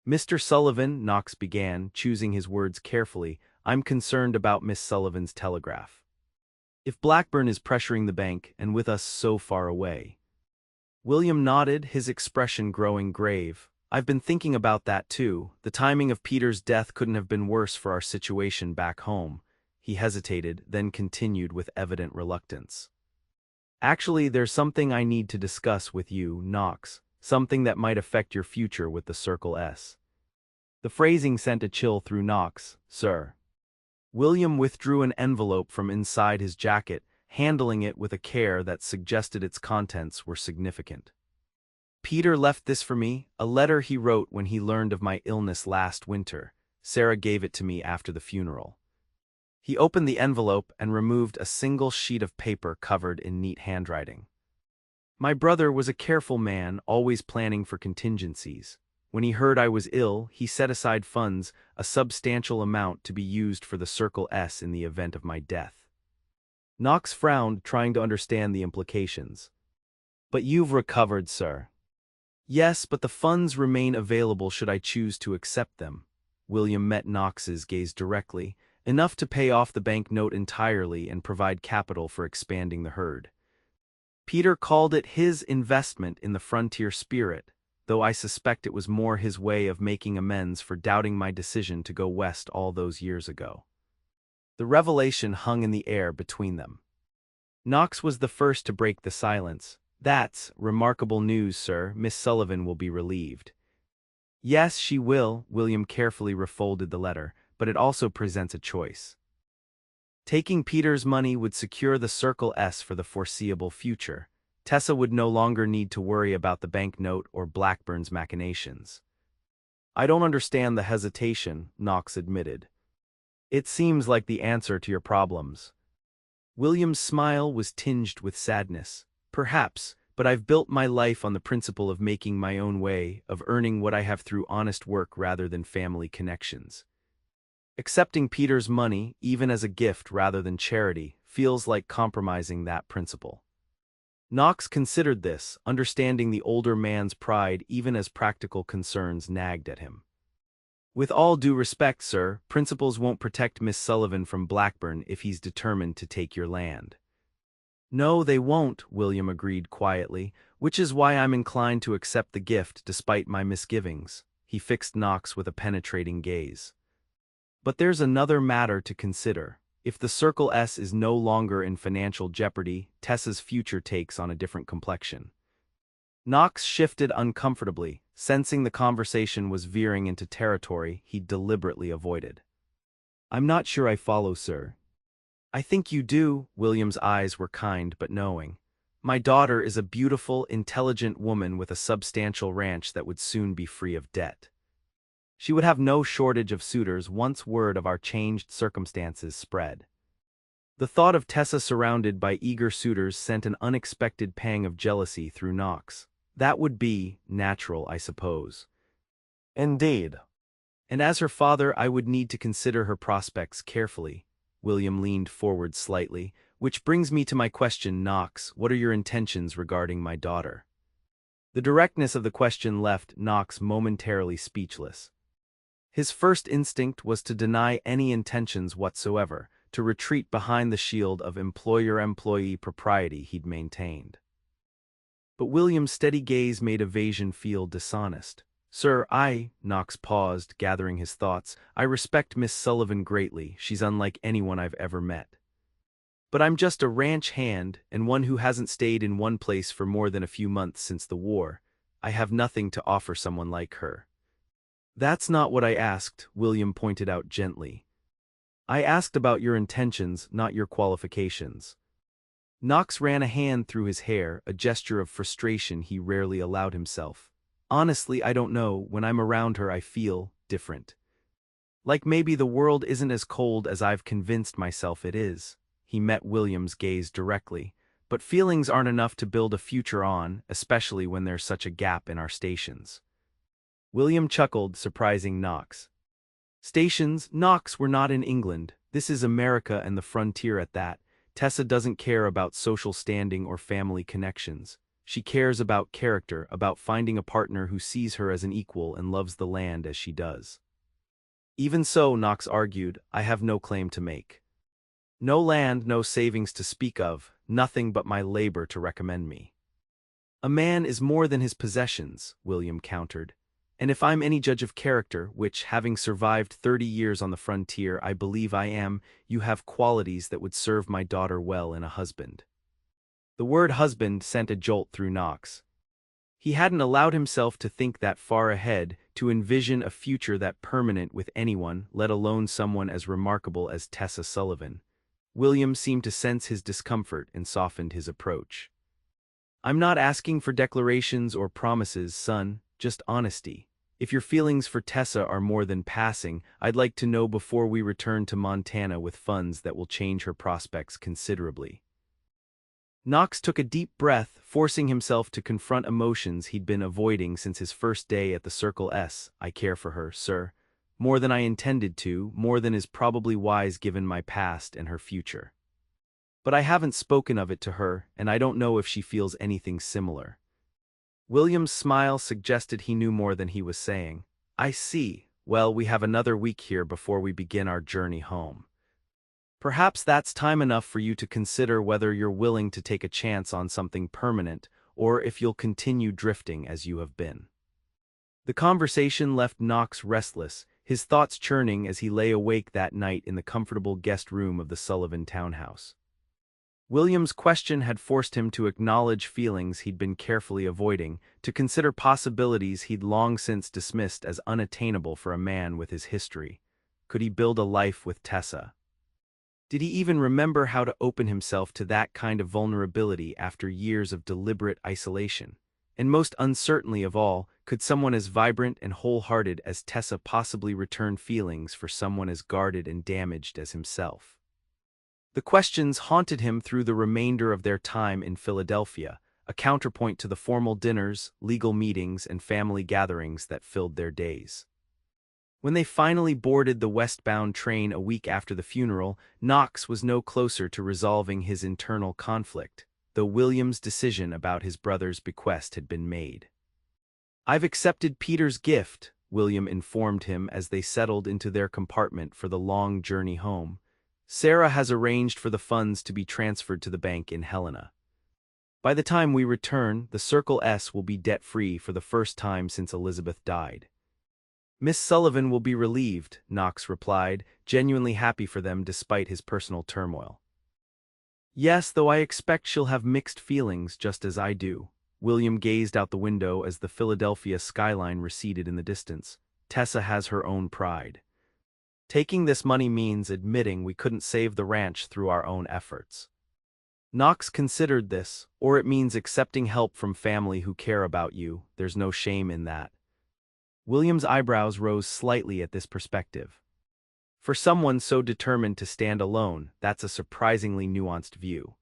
Speaker 1: "Mr. Sullivan," Knox began, choosing his words carefully, "I'm concerned about Miss Sullivan's telegraph. If Blackburn is pressuring the bank, and with us so far away." William nodded, his expression growing grave. "I've been thinking about that too. The timing of Peter's death couldn't have been worse for our situation back home." He hesitated, then continued with evident reluctance. "Actually, there's something I need to discuss with you, Knox, something that might affect your future with the Circle S." The phrasing sent a chill through Knox. "Sir." William withdrew an envelope from inside his jacket, handling it with a care that suggested its contents were significant. "Peter left this for me, a letter he wrote when he learned of my illness last winter. Sarah gave it to me after the funeral." He opened the envelope and removed a single sheet of paper covered in neat handwriting. "My brother was a careful man, always planning for contingencies. When he heard I was ill, he set aside funds, a substantial amount to be used for the Circle S in the event of my death." Knox frowned, trying to understand the implications. "But you've recovered, sir." "Yes, but the funds remain available should I choose to accept them." William met Knox's gaze directly. "Enough to pay off the bank note entirely and provide capital for expanding the herd." Peter called it his investment in the frontier spirit, though I suspect it was more his way of making amends for doubting my decision to go west all those years ago. The revelation hung in the air between them. Knox was the first to break the silence. "That's remarkable news, sir. Miss Sullivan will be relieved." "Yes, she will." William carefully refolded the letter. "But it also presents a choice. Taking Peter's money would secure the Circle S for the foreseeable future. Tessa would no longer need to worry about the banknote or Blackburn's machinations." "I don't understand the hesitation," Knox admitted. "It seems like the answer to your problems." William's smile was tinged with sadness. "Perhaps, but I've built my life on the principle of making my own way, of earning what I have through honest work rather than family connections. Accepting Peter's money, even as a gift rather than charity, feels like compromising that principle." Knox considered this, understanding the older man's pride even as practical concerns nagged at him. "With all due respect, sir, principles won't protect Miss Sullivan from Blackburn if he's determined to take your land." "No, they won't," William agreed quietly, "which is why I'm inclined to accept the gift despite my misgivings." He fixed Knox with a penetrating gaze. "But there's another matter to consider. If the Circle S is no longer in financial jeopardy, Tessa's future takes on a different complexion." Knox shifted uncomfortably, sensing the conversation was veering into territory he deliberately avoided. "I'm not sure I follow, sir." "I think you do." William's eyes were kind but knowing. "My daughter is a beautiful, intelligent woman with a substantial ranch that would soon be free of debt. She would have no shortage of suitors once word of our changed circumstances spread." The thought of Tessa surrounded by eager suitors sent an unexpected pang of jealousy through Knox. "That would be natural, I suppose." "Indeed. And as her father, I would need to consider her prospects carefully." William leaned forward slightly. "Which brings me to my question, Knox. What are your intentions regarding my daughter?" The directness of the question left Knox momentarily speechless. His first instinct was to deny any intentions whatsoever, to retreat behind the shield of employer-employee propriety he'd maintained. But William's steady gaze made evasion feel dishonest. "Sir, Knox paused, gathering his thoughts. "I respect Miss Sullivan greatly. She's unlike anyone I've ever met. But I'm just a ranch hand, and one who hasn't stayed in one place for more than a few months since the war. I have nothing to offer someone like her." That's not what I asked, William pointed out gently. I asked about your intentions, not your qualifications. Knox ran a hand through his hair, a gesture of frustration he rarely allowed himself. Honestly, I don't know, when I'm around her I feel different. Like maybe the world isn't as cold as I've convinced myself it is. He met William's gaze directly. But feelings aren't enough to build a future on, especially when there's such a gap in our stations. William chuckled, surprising Knox. Stations, Knox, we're not in England. This is America and the frontier at that. Tessa doesn't care about social standing or family connections. She cares about character, about finding a partner who sees her as an equal and loves the land as she does. Even so, Knox argued, I have no claim to make. No land, no savings to speak of, nothing but my labor to recommend me. A man is more than his possessions, William countered. And if I'm any judge of character, which, having survived 30 years on the frontier, I believe I am, you have qualities that would serve my daughter well in a husband. The word husband sent a jolt through Knox. He hadn't allowed himself to think that far ahead, to envision a future that permanent with anyone, let alone someone as remarkable as Tessa Sullivan. William seemed to sense his discomfort and softened his approach. I'm not asking for declarations or promises, son, just honesty. If your feelings for Tessa are more than passing, I'd like to know before we return to Montana with funds that will change her prospects considerably. Knox took a deep breath, forcing himself to confront emotions he'd been avoiding since his first day at the Circle S. I care for her, sir. More than I intended to, more than is probably wise given my past and her future. But I haven't spoken of it to her, and I don't know if she feels anything similar. William's smile suggested he knew more than he was saying. I see. Well, we have another week here before we begin our journey home. Perhaps that's time enough for you to consider whether you're willing to take a chance on something permanent, or if you'll continue drifting as you have been. The conversation left Knox restless, his thoughts churning as he lay awake that night in the comfortable guest room of the Sullivan townhouse. William's question had forced him to acknowledge feelings he'd been carefully avoiding, to consider possibilities he'd long since dismissed as unattainable for a man with his history. Could he build a life with Tessa? Did he even remember how to open himself to that kind of vulnerability after years of deliberate isolation? And most uncertainly of all, could someone as vibrant and wholehearted as Tessa possibly return feelings for someone as guarded and damaged as himself? The questions haunted him through the remainder of their time in Philadelphia, a counterpoint to the formal dinners, legal meetings, and family gatherings that filled their days. When they finally boarded the westbound train a week after the funeral, Knox was no closer to resolving his internal conflict, though William's decision about his brother's bequest had been made. I've accepted Peter's gift, William informed him as they settled into their compartment for the long journey home. Sarah has arranged for the funds to be transferred to the bank in Helena. By the time we return, the Circle S will be debt-free for the first time since Elizabeth died. Miss Sullivan will be relieved, Knox replied, genuinely happy for them despite his personal turmoil. Yes, though I expect she'll have mixed feelings just as I do. William gazed out the window as the Philadelphia skyline receded in the distance. Tessa has her own pride. Taking this money means admitting we couldn't save the ranch through our own efforts. Knox considered this, or it means accepting help from family who care about you. There's no shame in that. William's eyebrows rose slightly at this perspective. For someone so determined to stand alone, that's a surprisingly nuanced view.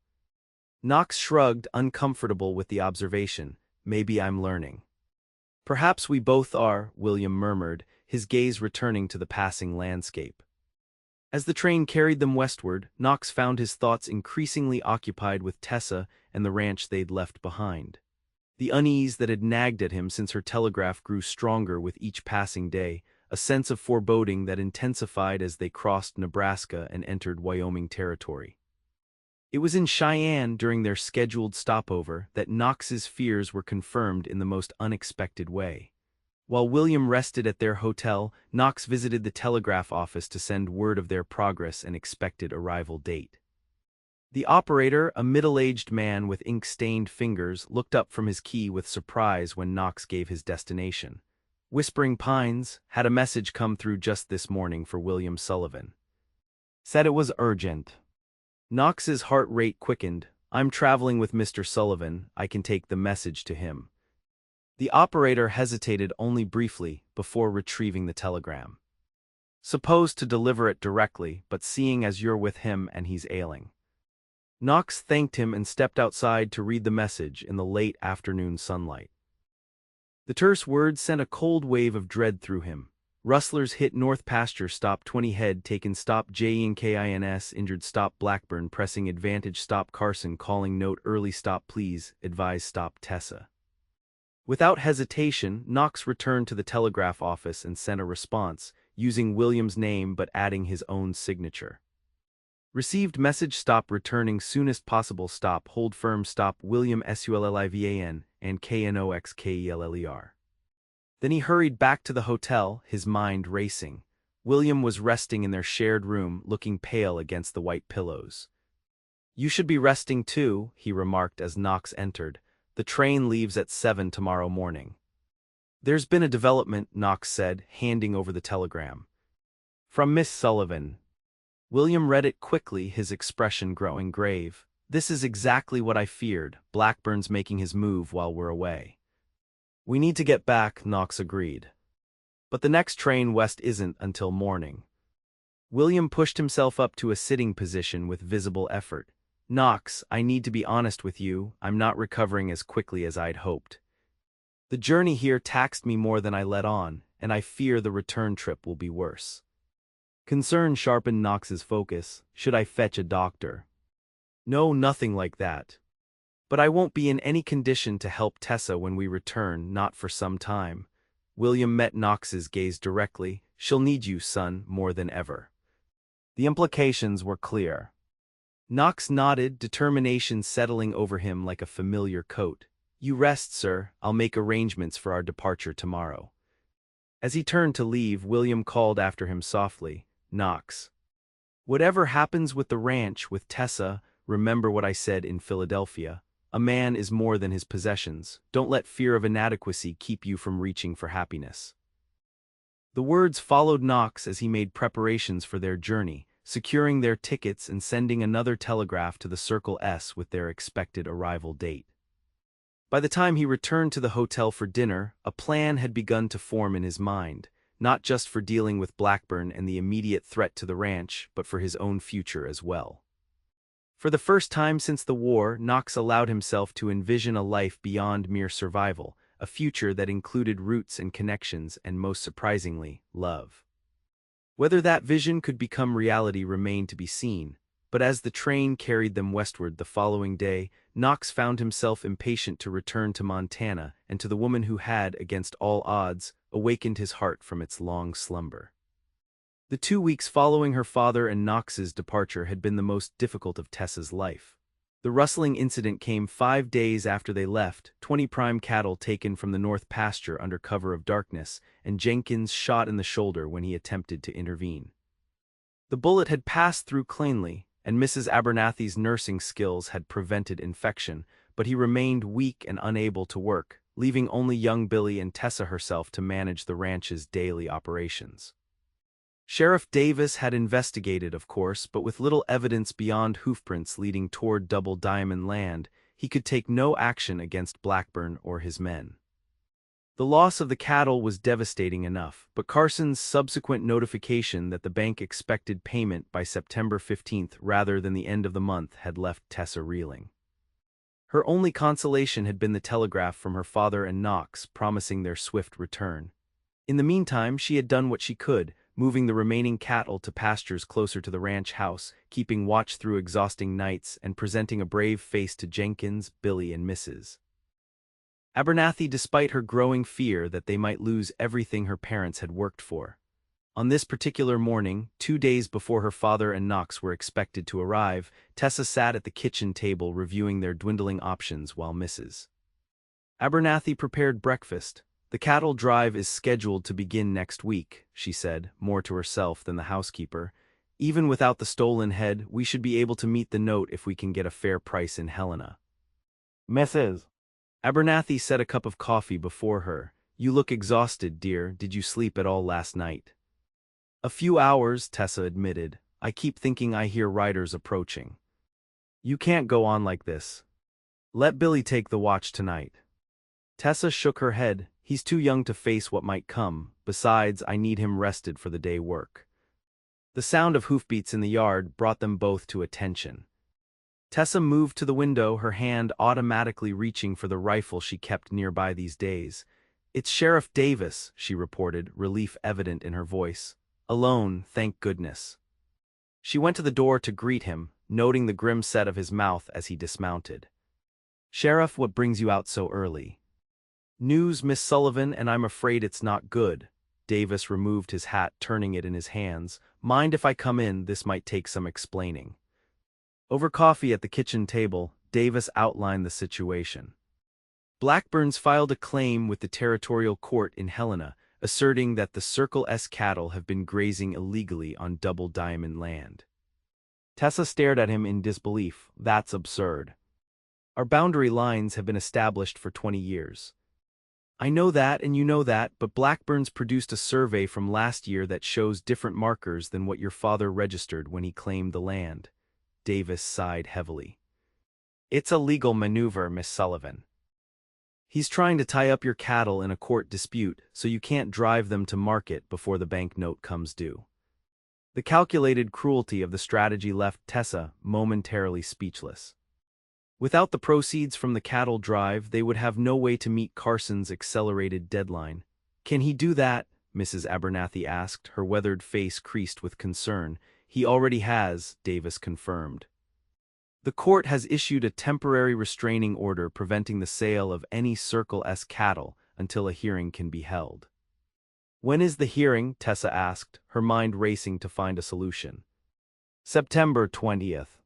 Speaker 1: Knox shrugged, uncomfortable with the observation. Maybe I'm learning. Perhaps we both are, William murmured, his gaze returning to the passing landscape. As the train carried them westward, Knox found his thoughts increasingly occupied with Tessa and the ranch they'd left behind. The unease that had nagged at him since her telegraph grew stronger with each passing day, a sense of foreboding that intensified as they crossed Nebraska and entered Wyoming territory. It was in Cheyenne during their scheduled stopover that Knox's fears were confirmed in the most unexpected way. While William rested at their hotel, Knox visited the telegraph office to send word of their progress and expected arrival date. The operator, a middle-aged man with ink-stained fingers, looked up from his key with surprise when Knox gave his destination. Whispering Pines had a message come through just this morning for William Sullivan. Said it was urgent. Knox's heart rate quickened. I'm traveling with Mr. Sullivan, I can take the message to him. The operator hesitated only briefly before retrieving the telegram. Supposed to deliver it directly, but seeing as you're with him and he's ailing. Knox thanked him and stepped outside to read the message in the late afternoon sunlight. The terse words sent a cold wave of dread through him. Rustlers hit North Pasture, stop 20 head taken, stop JNKINS injured, stop Blackburn pressing advantage, stop Carson calling note early, stop please, advise, stop Tessa. Without hesitation, Knox returned to the telegraph office and sent a response, using William's name but adding his own signature. Received message, stop returning soonest possible, stop hold firm, stop William Sullivan and Knoxkeller. Then he hurried back to the hotel, his mind racing. William was resting in their shared room, looking pale against the white pillows. You should be resting too, he remarked as Knox entered. The train leaves at 7 tomorrow morning. There's been a development, Knox said, handing over the telegram. From Miss Sullivan. William read it quickly, his expression growing grave. This is exactly what I feared. Blackburn's making his move while we're away. We need to get back, Knox agreed. But the next train west isn't until morning. William pushed himself up to a sitting position with visible effort. Knox, I need to be honest with you, I'm not recovering as quickly as I'd hoped. The journey here taxed me more than I let on, and I fear the return trip will be worse. Concern sharpened Knox's focus. Should I fetch a doctor? No, nothing like that. But I won't be in any condition to help Tessa when we return, not for some time. William met Knox's gaze directly. She'll need you, son, more than ever. The implications were clear. Knox nodded, determination settling over him like a familiar coat. You rest, sir, I'll make arrangements for our departure tomorrow. As he turned to leave, William called after him softly, Knox. Whatever happens with the ranch, with Tessa, remember what I said in Philadelphia. A man is more than his possessions. Don't let fear of inadequacy keep you from reaching for happiness. The words followed Knox as he made preparations for their journey, securing their tickets and sending another telegraph to the Circle S with their expected arrival date. By the time he returned to the hotel for dinner, a plan had begun to form in his mind, not just for dealing with Blackburn and the immediate threat to the ranch, but for his own future as well. For the first time since the war, Knox allowed himself to envision a life beyond mere survival, a future that included roots and connections and, most surprisingly, love. Whether that vision could become reality remained to be seen, but as the train carried them westward the following day, Knox found himself impatient to return to Montana and to the woman who had, against all odds, awakened his heart from its long slumber. The 2 weeks following her father and Knox's departure had been the most difficult of Tessa's life. The rustling incident came 5 days after they left, 20 prime cattle taken from the North Pasture under cover of darkness, and Jenkins shot in the shoulder when he attempted to intervene. The bullet had passed through cleanly, and Mrs. Abernathy's nursing skills had prevented infection, but he remained weak and unable to work, leaving only young Billy and Tessa herself to manage the ranch's daily operations. Sheriff Davis had investigated, of course, but with little evidence beyond hoofprints leading toward Double Diamond land, he could take no action against Blackburn or his men. The loss of the cattle was devastating enough, but Carson's subsequent notification that the bank expected payment by September 15th rather than the end of the month had left Tessa reeling. Her only consolation had been the telegraph from her father and Knox promising their swift return. In the meantime, she had done what she could, moving the remaining cattle to pastures closer to the ranch house, keeping watch through exhausting nights, and presenting a brave face to Jenkins, Billy, and Mrs. Abernathy, despite her growing fear that they might lose everything her parents had worked for. On this particular morning, 2 days before her father and Knox were expected to arrive, Tessa sat at the kitchen table reviewing their dwindling options while Mrs. Abernathy prepared breakfast. The cattle drive is scheduled to begin next week, she said, more to herself than the housekeeper. Even without the stolen head, we should be able to meet the note if we can get a fair price in Helena. Mrs. Abernathy set a cup of coffee before her. You look exhausted, dear. Did you sleep at all last night? A few hours, Tessa admitted. I keep thinking I hear riders approaching. You can't go on like this. Let Billy take the watch tonight. Tessa shook her head. He's too young to face what might come. Besides, I need him rested for the day work. The sound of hoofbeats in the yard brought them both to attention. Tessa moved to the window, her hand automatically reaching for the rifle she kept nearby these days. It's Sheriff Davis, she reported, relief evident in her voice. Alone, thank goodness. She went to the door to greet him, noting the grim set of his mouth as he dismounted. Sheriff, what brings you out so early? News, Miss Sullivan, and I'm afraid it's not good. Davis removed his hat, turning it in his hands. Mind if I come in? This might take some explaining. Over coffee at the kitchen table, Davis outlined the situation. Blackburn's filed a claim with the territorial court in Helena, asserting that the Circle S cattle have been grazing illegally on Double Diamond land. Tessa stared at him in disbelief. That's absurd. Our boundary lines have been established for 20 years. I know that and you know that, but Blackburn's produced a survey from last year that shows different markers than what your father registered when he claimed the land. Davis sighed heavily. It's a legal maneuver, Miss Sullivan. He's trying to tie up your cattle in a court dispute so you can't drive them to market before the banknote comes due. The calculated cruelty of the strategy left Tessa momentarily speechless. Without the proceeds from the cattle drive, they would have no way to meet Carson's accelerated deadline. Can he do that? Mrs. Abernathy asked, her weathered face creased with concern. He already has, Davis confirmed. The court has issued a temporary restraining order preventing the sale of any Circle S cattle until a hearing can be held. When is the hearing? Tessa asked, her mind racing to find a solution. September 20th.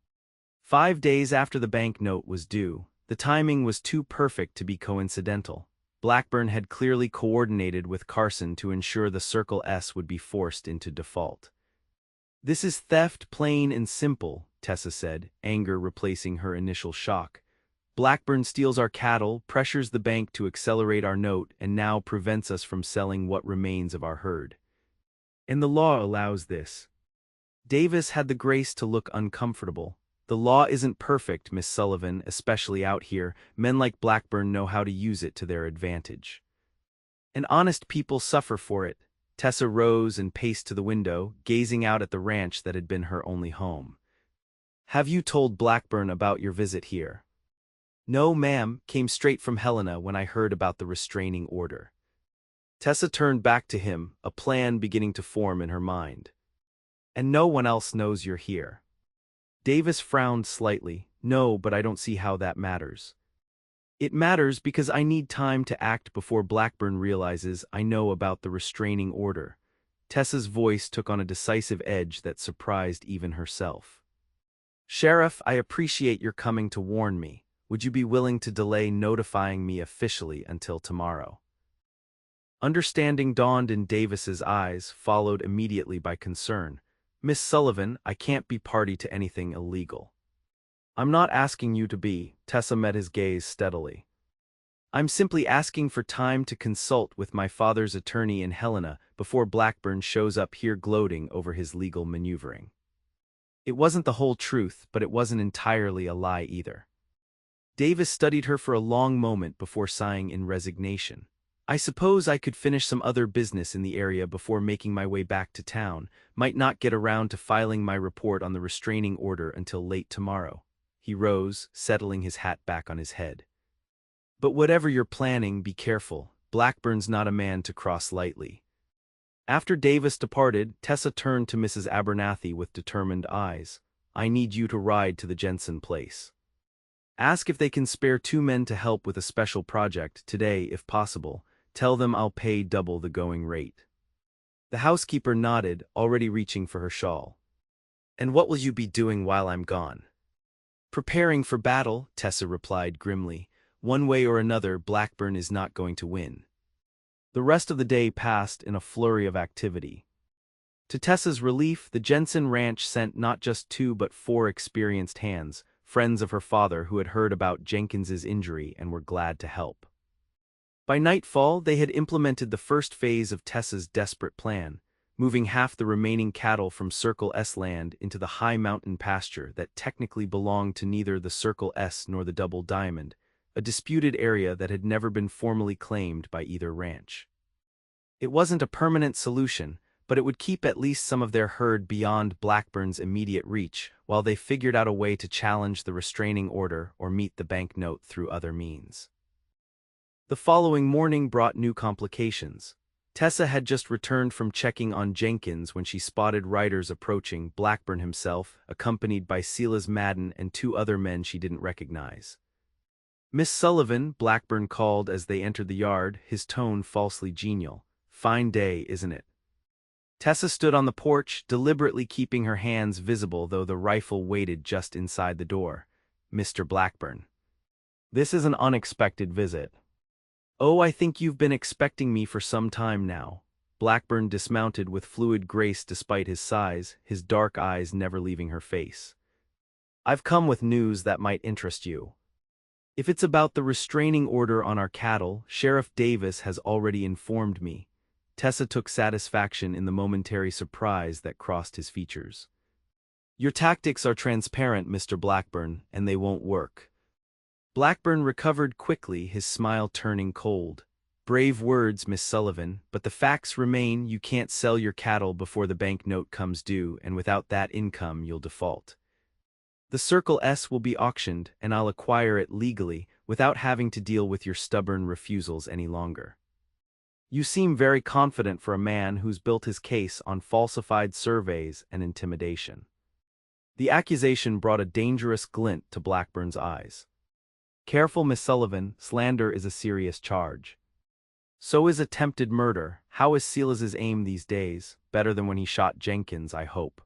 Speaker 1: 5 days after the banknote was due. The timing was too perfect to be coincidental. Blackburn had clearly coordinated with Carson to ensure the Circle S would be forced into default. This is theft, plain and simple, Tessa said, anger replacing her initial shock. Blackburn steals our cattle, pressures the bank to accelerate our note, and now prevents us from selling what remains of our herd. And the law allows this. Davis had the grace to look uncomfortable. The law isn't perfect, Miss Sullivan, especially out here. Men like Blackburn know how to use it to their advantage. And honest people suffer for it. Tessa rose and paced to the window, gazing out at the ranch that had been her only home. Have you told Blackburn about your visit here? No, ma'am, came straight from Helena when I heard about the restraining order. Tessa turned back to him, a plan beginning to form in her mind. And no one else knows you're here. Davis frowned slightly. No, but I don't see how that matters. It matters because I need time to act before Blackburn realizes I know about the restraining order. Tessa's voice took on a decisive edge that surprised even herself. Sheriff, I appreciate your coming to warn me. Would you be willing to delay notifying me officially until tomorrow? Understanding dawned in Davis's eyes, followed immediately by concern. Miss Sullivan, I can't be party to anything illegal. I'm not asking you to be, Tessa met his gaze steadily. I'm simply asking for time to consult with my father's attorney in Helena before Blackburn shows up here gloating over his legal maneuvering. It wasn't the whole truth, but it wasn't entirely a lie either. Davis studied her for a long moment before sighing in resignation. I suppose I could finish some other business in the area before making my way back to town. Might not get around to filing my report on the restraining order until late tomorrow. He rose, settling his hat back on his head. But whatever you're planning, be careful. Blackburn's not a man to cross lightly. After Davis departed, Tessa turned to Mrs. Abernathy with determined eyes. I need you to ride to the Jensen place. Ask if they can spare 2 men to help with a special project today, if possible. Tell them I'll pay double the going rate. The housekeeper nodded, already reaching for her shawl. And what will you be doing while I'm gone? Preparing for battle, Tessa replied grimly. One way or another, Blackburn is not going to win. The rest of the day passed in a flurry of activity. To Tessa's relief, the Jensen ranch sent not just 2 but 4 experienced hands, friends of her father who had heard about Jenkins's injury and were glad to help. By nightfall, they had implemented the first phase of Tessa's desperate plan, moving half the remaining cattle from Circle S land into the high mountain pasture that technically belonged to neither the Circle S nor the Double Diamond, a disputed area that had never been formally claimed by either ranch. It wasn't a permanent solution, but it would keep at least some of their herd beyond Blackburn's immediate reach while they figured out a way to challenge the restraining order or meet the banknote through other means. The following morning brought new complications. Tessa had just returned from checking on Jenkins when she spotted riders approaching, Blackburn himself, accompanied by Silas Madden and two other men she didn't recognize. "Miss Sullivan," Blackburn called as they entered the yard, his tone falsely genial. "Fine day, isn't it?" Tessa stood on the porch, deliberately keeping her hands visible though the rifle waited just inside the door. "Mr. Blackburn. This is an unexpected visit." "Oh, I think you've been expecting me for some time now." Blackburn dismounted with fluid grace despite his size, his dark eyes never leaving her face. "I've come with news that might interest you. If it's about the restraining order on our cattle, Sheriff Davis has already informed me." Tessa took satisfaction in the momentary surprise that crossed his features. "Your tactics are transparent, Mr. Blackburn, and they won't work." Blackburn recovered quickly, his smile turning cold. "Brave words, Miss Sullivan, but the facts remain: you can't sell your cattle before the banknote comes due, and without that income you'll default. The Circle S will be auctioned, and I'll acquire it legally, without having to deal with your stubborn refusals any longer." "You seem very confident for a man who's built his case on falsified surveys and intimidation." The accusation brought a dangerous glint to Blackburn's eyes. "Careful, Miss Sullivan, slander is a serious charge. So is attempted murder. How is Silas's aim these days? Better than when he shot Jenkins, I hope."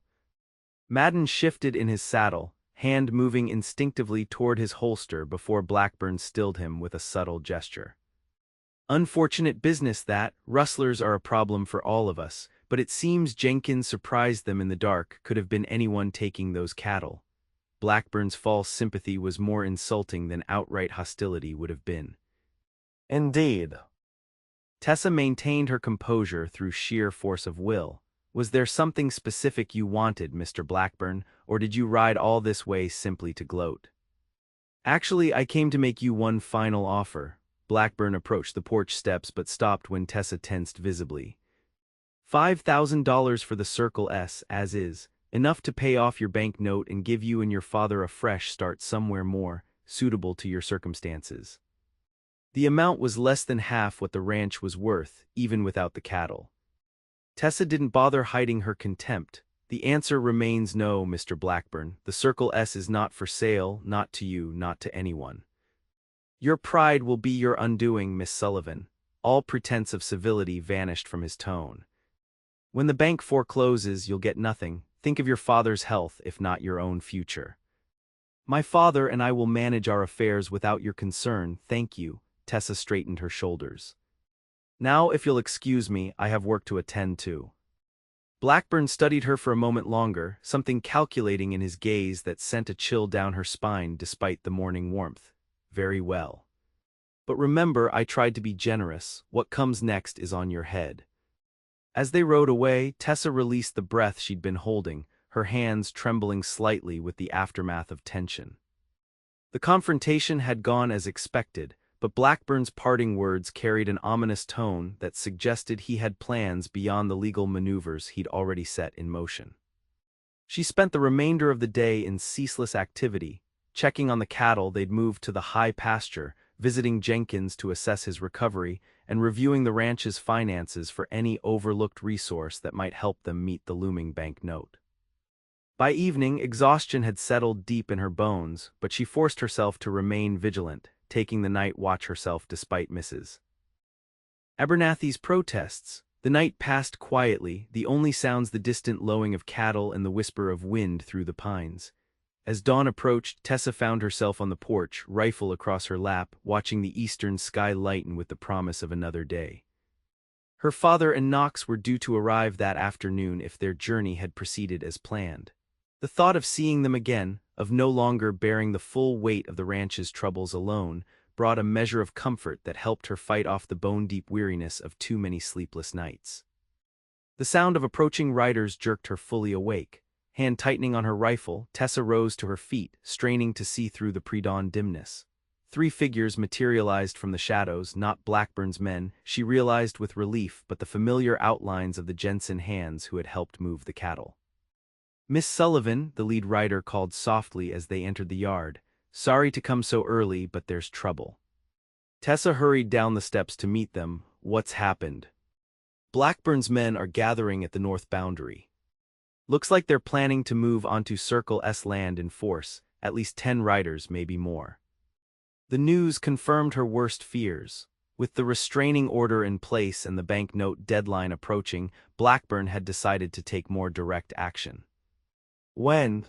Speaker 1: Madden shifted in his saddle, hand moving instinctively toward his holster before Blackburn stilled him with a subtle gesture. "Unfortunate business that. Rustlers are a problem for all of us, but it seems Jenkins surprised them in the dark. Could have been anyone taking those cattle." Blackburn's false sympathy was more insulting than outright hostility would have been. "Indeed." Tessa maintained her composure through sheer force of will. "Was there something specific you wanted, Mr. Blackburn, or did you ride all this way simply to gloat?" "Actually, I came to make you one final offer." Blackburn approached the porch steps but stopped when Tessa tensed visibly. $5,000 for the Circle S as is. Enough to pay off your bank note and give you and your father a fresh start somewhere more suitable to your circumstances. The amount was less than half what the ranch was worth, even without the cattle. Tessa didn't bother hiding her contempt. "The answer remains no, Mr. Blackburn. The Circle S is not for sale, not to you, not to anyone. Your pride will be your undoing, Miss Sullivan." All pretense of civility vanished from his tone. "When the bank forecloses, you'll get nothing. Think of your father's health, if not your own future." "My father and I will manage our affairs without your concern, thank you." Tessa straightened her shoulders. "Now, if you'll excuse me, I have work to attend to." Blackburn studied her for a moment longer, something calculating in his gaze that sent a chill down her spine despite the morning warmth. "Very well. But remember, I tried to be generous. What comes next is on your head." As they rode away, Tessa released the breath she'd been holding, her hands trembling slightly with the aftermath of tension. The confrontation had gone as expected, but Blackburn's parting words carried an ominous tone that suggested he had plans beyond the legal maneuvers he'd already set in motion. She spent the remainder of the day in ceaseless activity, checking on the cattle they'd moved to the high pasture, visiting Jenkins to assess his recovery, and reviewing the ranch's finances for any overlooked resource that might help them meet the looming bank note. By evening, exhaustion had settled deep in her bones, but she forced herself to remain vigilant, taking the night watch herself despite Mrs. Abernathy's protests. The night passed quietly, the only sounds the distant lowing of cattle and the whisper of wind through the pines. As dawn approached, Tessa found herself on the porch, rifle across her lap, watching the eastern sky lighten with the promise of another day. Her father and Knox were due to arrive that afternoon if their journey had proceeded as planned. The thought of seeing them again, of no longer bearing the full weight of the ranch's troubles alone, brought a measure of comfort that helped her fight off the bone-deep weariness of too many sleepless nights. The sound of approaching riders jerked her fully awake. Hand tightening on her rifle, Tessa rose to her feet, straining to see through the pre-dawn dimness. 3 figures materialized from the shadows, not Blackburn's men, she realized with relief, but the familiar outlines of the Jensen hands who had helped move the cattle. "Miss Sullivan," the lead rider called softly as they entered the yard. "Sorry to come so early, but there's trouble." Tessa hurried down the steps to meet them. "What's happened?" "Blackburn's men are gathering at the north boundary. Looks like they're planning to move onto Circle S land in force, at least 10 riders, maybe more." The news confirmed her worst fears. With the restraining order in place and the banknote deadline approaching, Blackburn had decided to take more direct action. "When?"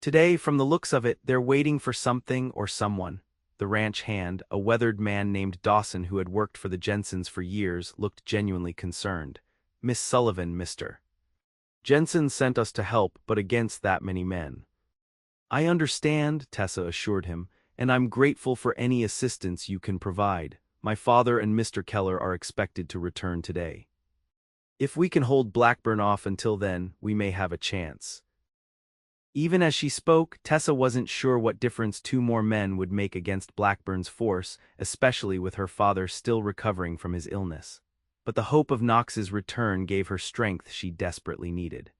Speaker 1: "Today, from the looks of it, they're waiting for something or someone." The ranch hand, a weathered man named Dawson who had worked for the Jensens for years, looked genuinely concerned. "Miss Sullivan, Mr. Jensen sent us to help, but against that many men." "I understand," Tessa assured him, "and I'm grateful for any assistance you can provide. My father and Mr. Keller are expected to return today. If we can hold Blackburn off until then, we may have a chance." Even as she spoke, Tessa wasn't sure what difference 2 more men would make against Blackburn's force, especially with her father still recovering from his illness. But the hope of Knox's return gave her strength she desperately needed.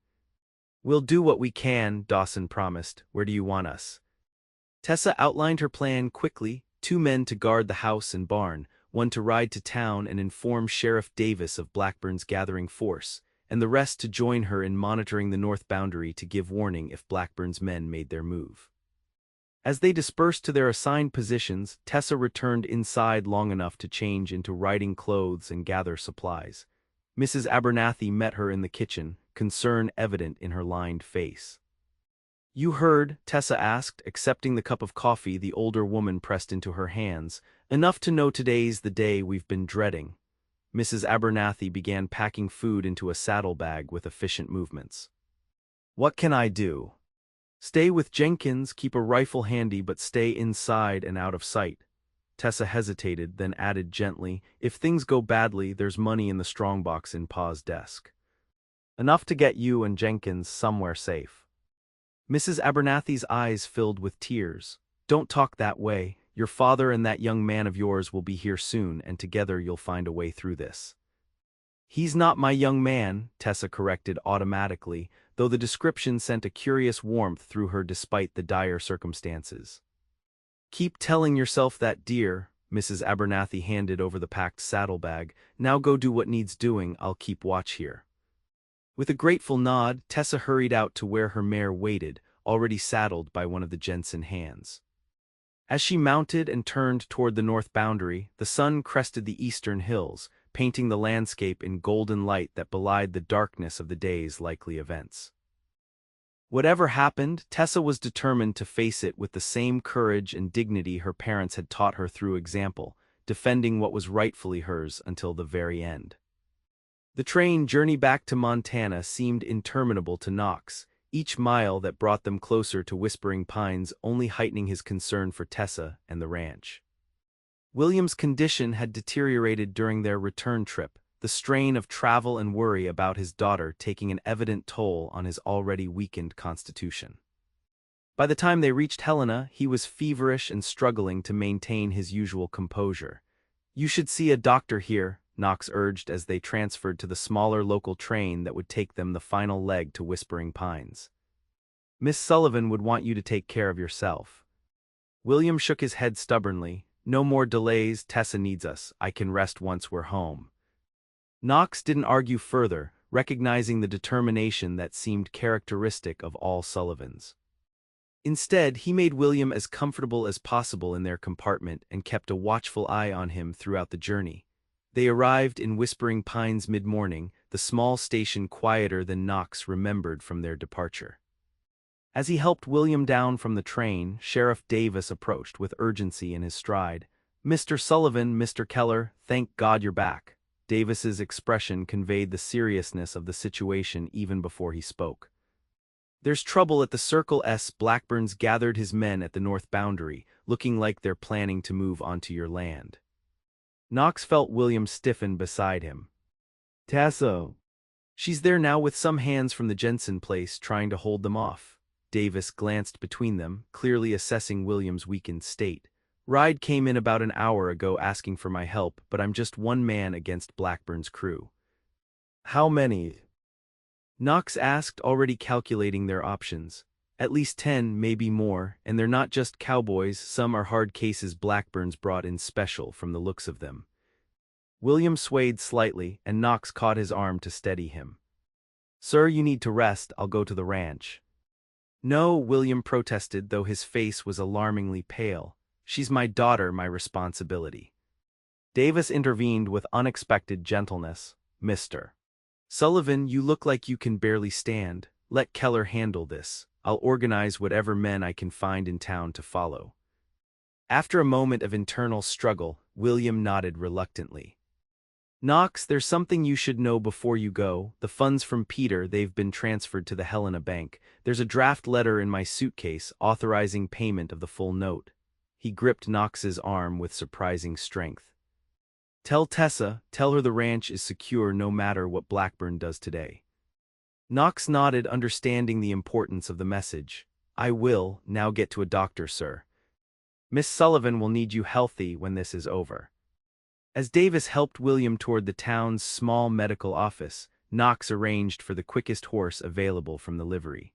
Speaker 1: "We'll do what we can," Dawson promised. "Where do you want us?" Tessa outlined her plan quickly: 2 men to guard the house and barn, 1 to ride to town and inform Sheriff Davis of Blackburn's gathering force, and the rest to join her in monitoring the north boundary to give warning if Blackburn's men made their move. As they dispersed to their assigned positions, Tessa returned inside long enough to change into riding clothes and gather supplies. Mrs. Abernathy met her in the kitchen, concern evident in her lined face. "You heard?" Tessa asked, accepting the cup of coffee the older woman pressed into her hands. "Enough to know today's the day we've been dreading." Mrs. Abernathy began packing food into a saddlebag with efficient movements. "What can I do?" "Stay with Jenkins, keep a rifle handy but stay inside and out of sight." Tessa hesitated, then added gently, "If things go badly, there's money in the strongbox in Pa's desk. Enough to get you and Jenkins somewhere safe." Mrs. Abernathy's eyes filled with tears. "Don't talk that way. Your father and that young man of yours will be here soon, and together you'll find a way through this." "He's not my young man," Tessa corrected automatically, though the description sent a curious warmth through her despite the dire circumstances. "Keep telling yourself that, dear." Mrs. Abernathy handed over the packed saddlebag. "Now go do what needs doing, I'll keep watch here." With a grateful nod, Tessa hurried out to where her mare waited, already saddled by one of the Jensen hands. As she mounted and turned toward the north boundary, the sun crested the eastern hills, painting the landscape in golden light that belied the darkness of the day's likely events. Whatever happened, Tessa was determined to face it with the same courage and dignity her parents had taught her through example, defending what was rightfully hers until the very end. The train journey back to Montana seemed interminable to Knox, each mile that brought them closer to Whispering Pines only heightening his concern for Tessa and the ranch. William's condition had deteriorated during their return trip, the strain of travel and worry about his daughter taking an evident toll on his already weakened constitution. By the time they reached Helena, he was feverish and struggling to maintain his usual composure. "You should see a doctor here," Knox urged as they transferred to the smaller local train that would take them the final leg to Whispering Pines. "Miss Sullivan would want you to take care of yourself." William shook his head stubbornly. "No more delays, Tessa needs us. I can rest once we're home." Knox didn't argue further, recognizing the determination that seemed characteristic of all Sullivans. Instead, he made William as comfortable as possible in their compartment and kept a watchful eye on him throughout the journey. They arrived in Whispering Pines mid-morning, the small station quieter than Knox remembered from their departure. As he helped William down from the train, Sheriff Davis approached with urgency in his stride. "Mr. Sullivan, Mr. Keller, thank God you're back." Davis's expression conveyed the seriousness of the situation even before he spoke. "There's trouble at the Circle S. Blackburn's gathered his men at the north boundary. looking like they're planning to move onto your land. Knox felt William stiffen beside him. Tasso. She's there now with some hands from the Jensen place trying to hold them off. Davis glanced between them, clearly assessing William's weakened state. Ride came in about an hour ago asking for my help, but I'm just one man against Blackburn's crew. How many? Knox asked, already calculating their options. At least 10, maybe more, and they're not just cowboys, some are hard cases Blackburn's brought in special from the looks of them. William swayed slightly, and Knox caught his arm to steady him. Sir, you need to rest, I'll go to the ranch. No, William protested, though his face was alarmingly pale. She's my daughter, my responsibility. Davis intervened with unexpected gentleness. Mr. Sullivan, you look like you can barely stand. Let Keller handle this. I'll organize whatever men I can find in town to follow. After a moment of internal struggle, William nodded reluctantly. Knox, there's something you should know before you go. The funds from Peter, they've been transferred to the Helena Bank. There's a draft letter in my suitcase authorizing payment of the full note. He gripped Knox's arm with surprising strength. Tell Tessa, tell her the ranch is secure no matter what Blackburn does today. Knox nodded, understanding the importance of the message. I will, now get to a doctor, sir. Miss Sullivan will need you healthy when this is over. As Davis helped William toward the town's small medical office, Knox arranged for the quickest horse available from the livery.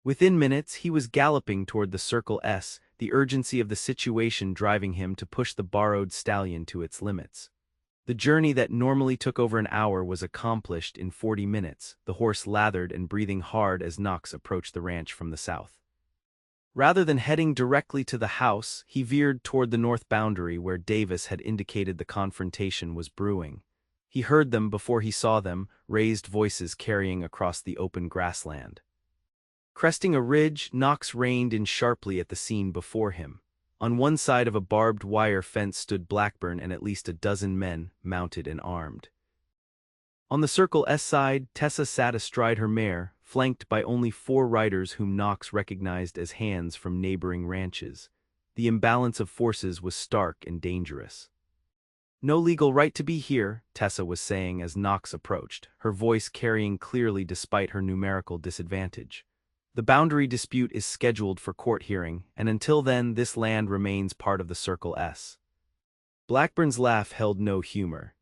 Speaker 1: Within minutes, he was galloping toward the Circle S, the urgency of the situation driving him to push the borrowed stallion to its limits. The journey that normally took over an hour was accomplished in 40 minutes, the horse lathered and breathing hard as Knox approached the ranch from the south. Rather than heading directly to the house, he veered toward the north boundary where Davis had indicated the confrontation was brewing. He heard them before he saw them, raised voices carrying across the open grassland. Cresting a ridge, Knox reined in sharply at the scene before him. On one side of a barbed wire fence stood Blackburn and at least a dozen men, mounted and armed. On the Circle S side, Tessa sat astride her mare, flanked by only 4 riders whom Knox recognized as hands from neighboring ranches. The imbalance of forces was stark and dangerous. No legal right to be here, Tessa was saying as Knox approached, her voice carrying clearly despite her numerical disadvantage. The boundary dispute is scheduled for court hearing, and until then this land remains part of the Circle S. Blackburn's laugh held no humor.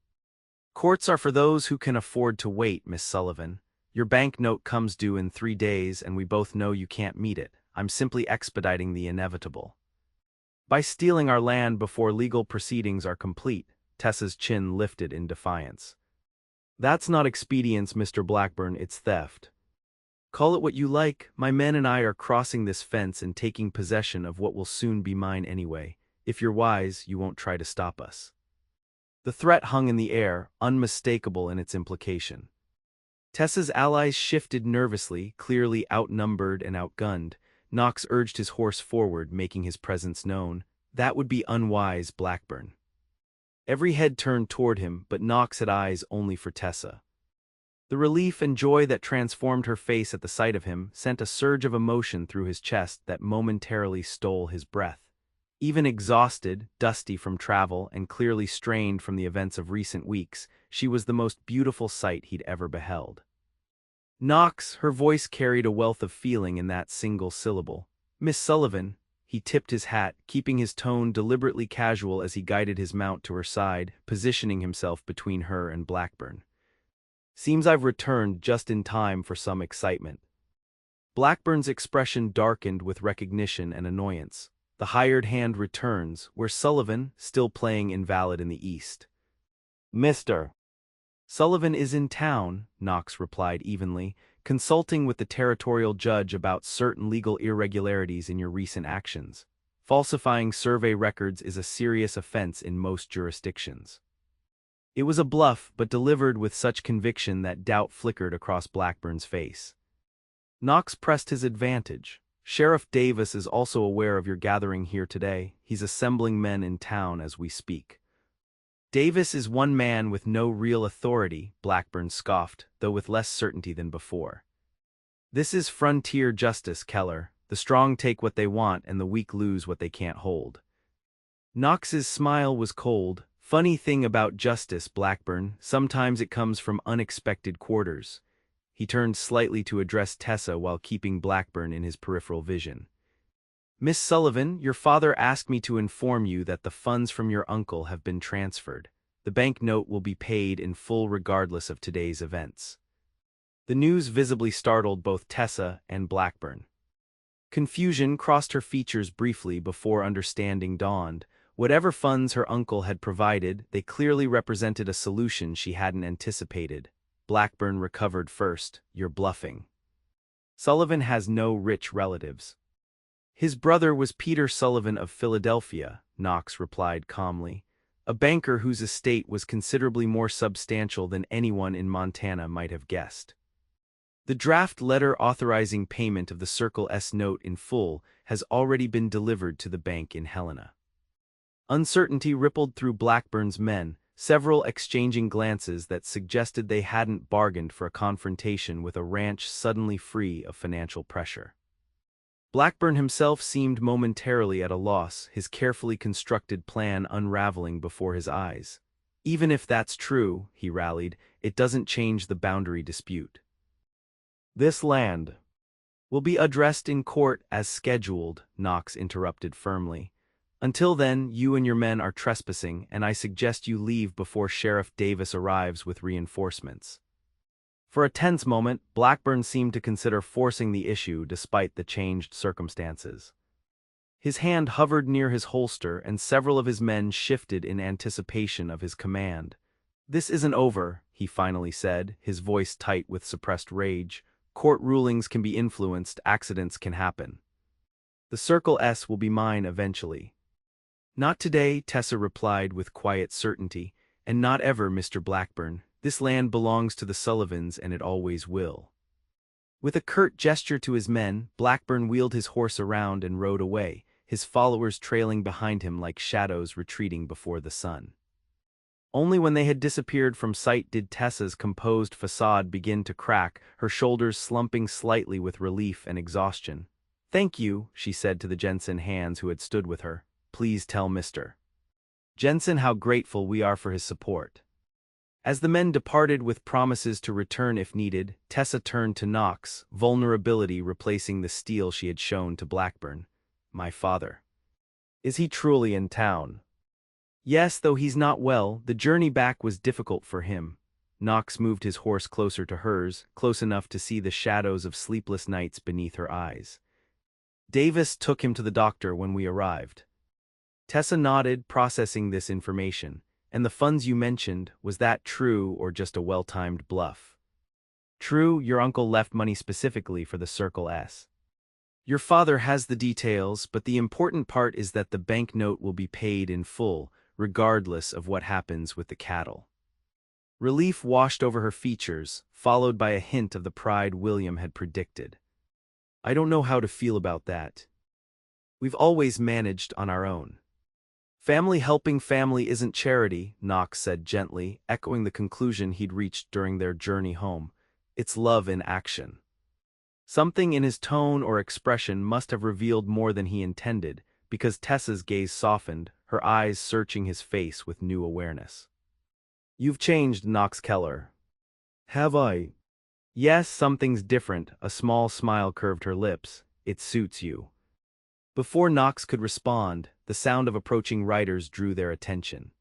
Speaker 1: Courts are for those who can afford to wait, Miss Sullivan. Your bank note comes due in 3 days and we both know you can't meet it. I'm simply expediting the inevitable. By stealing our land before legal proceedings are complete, Tessa's chin lifted in defiance. That's not expedience, Mr. Blackburn, it's theft. Call it what you like, my men and I are crossing this fence and taking possession of what will soon be mine anyway. If you're wise, you won't try to stop us. The threat hung in the air, unmistakable in its implication. Tessa's allies shifted nervously, clearly outnumbered and outgunned. Knox urged his horse forward, making his presence known. That would be unwise, Blackburn. Every head turned toward him, but Knox had eyes only for Tessa. The relief and joy that transformed her face at the sight of him sent a surge of emotion through his chest that momentarily stole his breath. Even exhausted, dusty from travel, and clearly strained from the events of recent weeks, she was the most beautiful sight he'd ever beheld. Knox, her voice carried a wealth of feeling in that single syllable. Miss Sullivan, he tipped his hat, keeping his tone deliberately casual as he guided his mount to her side, positioning himself between her and Blackburn. Seems I've returned just in time for some excitement. Blackburn's expression darkened with recognition and annoyance. The hired hand returns, where Sullivan, still playing invalid in the east. Mr. Sullivan is in town, Knox replied evenly, consulting with the territorial judge about certain legal irregularities in your recent actions. Falsifying survey records is a serious offense in most jurisdictions. It was a bluff, but delivered with such conviction that doubt flickered across Blackburn's face. Knox pressed his advantage. Sheriff Davis is also aware of your gathering here today. He's assembling men in town as we speak. Davis is one man with no real authority, Blackburn scoffed, though with less certainty than before. This is frontier justice, Keller. The strong take what they want and the weak lose what they can't hold. Knox's smile was cold. Funny thing about justice, Blackburn, sometimes it comes from unexpected quarters. He turned slightly to address Tessa while keeping Blackburn in his peripheral vision. Miss Sullivan, your father asked me to inform you that the funds from your uncle have been transferred. The bank note will be paid in full regardless of today's events. The news visibly startled both Tessa and Blackburn. Confusion crossed her features briefly before understanding dawned. Whatever funds her uncle had provided, they clearly represented a solution she hadn't anticipated. Blackburn recovered first. You're bluffing. Sullivan has no rich relatives. His brother was Peter Sullivan of Philadelphia, Knox replied calmly, a banker whose estate was considerably more substantial than anyone in Montana might have guessed. The draft letter authorizing payment of the Circle S note in full has already been delivered to the bank in Helena. Uncertainty rippled through Blackburn's men, several exchanging glances that suggested they hadn't bargained for a confrontation with a ranch suddenly free of financial pressure. Blackburn himself seemed momentarily at a loss, his carefully constructed plan unraveling before his eyes. Even if that's true, he rallied, it doesn't change the boundary dispute. This land will be addressed in court as scheduled, Knox interrupted firmly. Until then, you and your men are trespassing, and I suggest you leave before Sheriff Davis arrives with reinforcements. For a tense moment, Blackburn seemed to consider forcing the issue despite the changed circumstances. His hand hovered near his holster and several of his men shifted in anticipation of his command. This isn't over, he finally said, his voice tight with suppressed rage. Court rulings can be influenced, accidents can happen. The Circle S will be mine eventually. Not today, Tessa replied with quiet certainty, and not ever, Mr. Blackburn. This land belongs to the Sullivans and it always will. With a curt gesture to his men, Blackburn wheeled his horse around and rode away, his followers trailing behind him like shadows retreating before the sun. Only when they had disappeared from sight did Tessa's composed facade begin to crack, her shoulders slumping slightly with relief and exhaustion. Thank you, she said to the Jensen hands who had stood with her. Please tell Mr. Jensen how grateful we are for his support. As the men departed with promises to return if needed, Tessa turned to Knox, vulnerability replacing the steel she had shown to Blackburn. My father. Is he truly in town? Yes, though he's not well, the journey back was difficult for him. Knox moved his horse closer to hers, close enough to see the shadows of sleepless nights beneath her eyes. Davis took him to the doctor when we arrived. Tessa nodded, processing this information. And the funds you mentioned, was that true or just a well-timed bluff? True, your uncle left money specifically for the Circle S. Your father has the details, but the important part is that the bank note will be paid in full, regardless of what happens with the cattle. Relief washed over her features, followed by a hint of the pride William had predicted. I don't know how to feel about that. We've always managed on our own. Family helping family isn't charity, Knox said gently, echoing the conclusion he'd reached during their journey home. It's love in action. Something in his tone or expression must have revealed more than he intended, because Tessa's gaze softened, her eyes searching his face with new awareness. You've changed, Knox Keller. Have I? Yes, something's different, a small smile curved her lips. It suits you. Before Knox could respond, the sound of approaching riders drew their attention.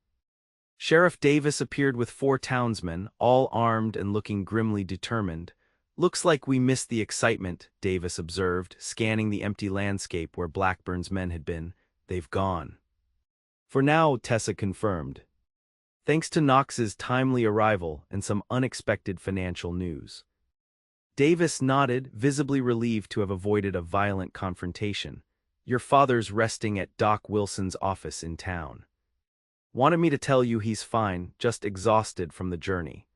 Speaker 1: Sheriff Davis appeared with 4 townsmen, all armed and looking grimly determined. Looks like we missed the excitement, Davis observed, scanning the empty landscape where Blackburn's men had been. They've gone. For now, Tessa confirmed. Thanks to Knox's timely arrival and some unexpected financial news. Davis nodded, visibly relieved to have avoided a violent confrontation. Your father's resting at Doc Wilson's office in town. Wanted me to tell you he's fine, just exhausted from the journey.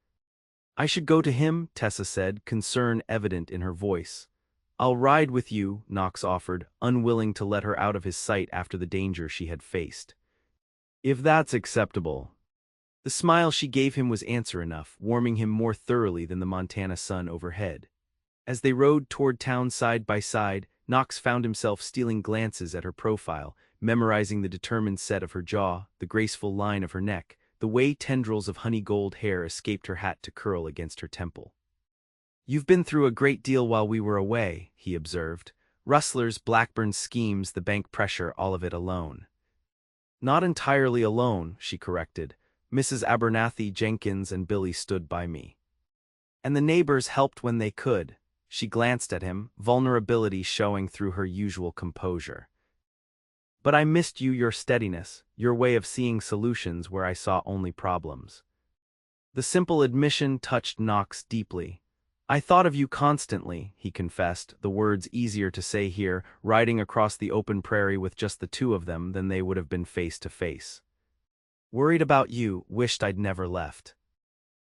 Speaker 1: I should go to him, Tessa said, concern evident in her voice. I'll ride with you, Knox offered, unwilling to let her out of his sight after the danger she had faced. If that's acceptable. The smile she gave him was answer enough, warming him more thoroughly than the Montana sun overhead. As they rode toward town side by side, Knox found himself stealing glances at her profile, memorizing the determined set of her jaw, the graceful line of her neck, the way tendrils of honey-gold hair escaped her hat to curl against her temple. "You've been through a great deal while we were away," he observed. "Rustlers, Blackburn's schemes, the bank pressure, all of it alone." "Not entirely alone," she corrected. "Mrs. Abernathy, Jenkins, and Billy stood by me. And the neighbors helped when they could." She glanced at him, vulnerability showing through her usual composure. "But I missed you, your steadiness, your way of seeing solutions where I saw only problems." The simple admission touched Knox deeply. "I thought of you constantly," he confessed, the words easier to say here, riding across the open prairie with just the two of them than they would have been face to face. "Worried about you, wished I'd never left.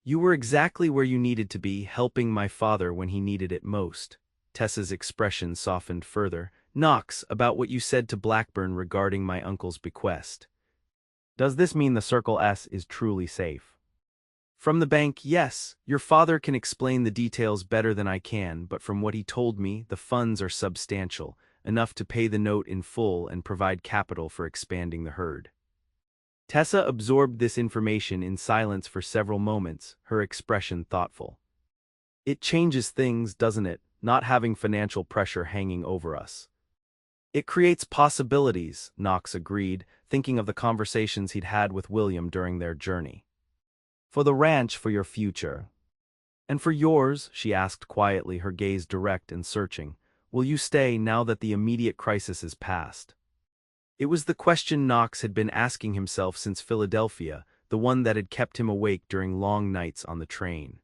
Speaker 1: You were exactly where you needed to be, helping my father when he needed it most." Tessa's expression softened further. "Knox, about what you said to Blackburn regarding my uncle's bequest. Does this mean the Circle S is truly safe?" "From the bank, yes. Your father can explain the details better than I can, but from what he told me, the funds are substantial, enough to pay the note in full and provide capital for expanding the herd." Tessa absorbed this information in silence for several moments, her expression thoughtful. "It changes things, doesn't it, not having financial pressure hanging over us?" "It creates possibilities," Knox agreed, thinking of the conversations he'd had with William during their journey. "For the ranch, for your future." "And for yours?" she asked quietly, her gaze direct and searching. "Will you stay now that the immediate crisis is past?" It was the question Knox had been asking himself since Philadelphia, the one that had kept him awake during long nights on the train.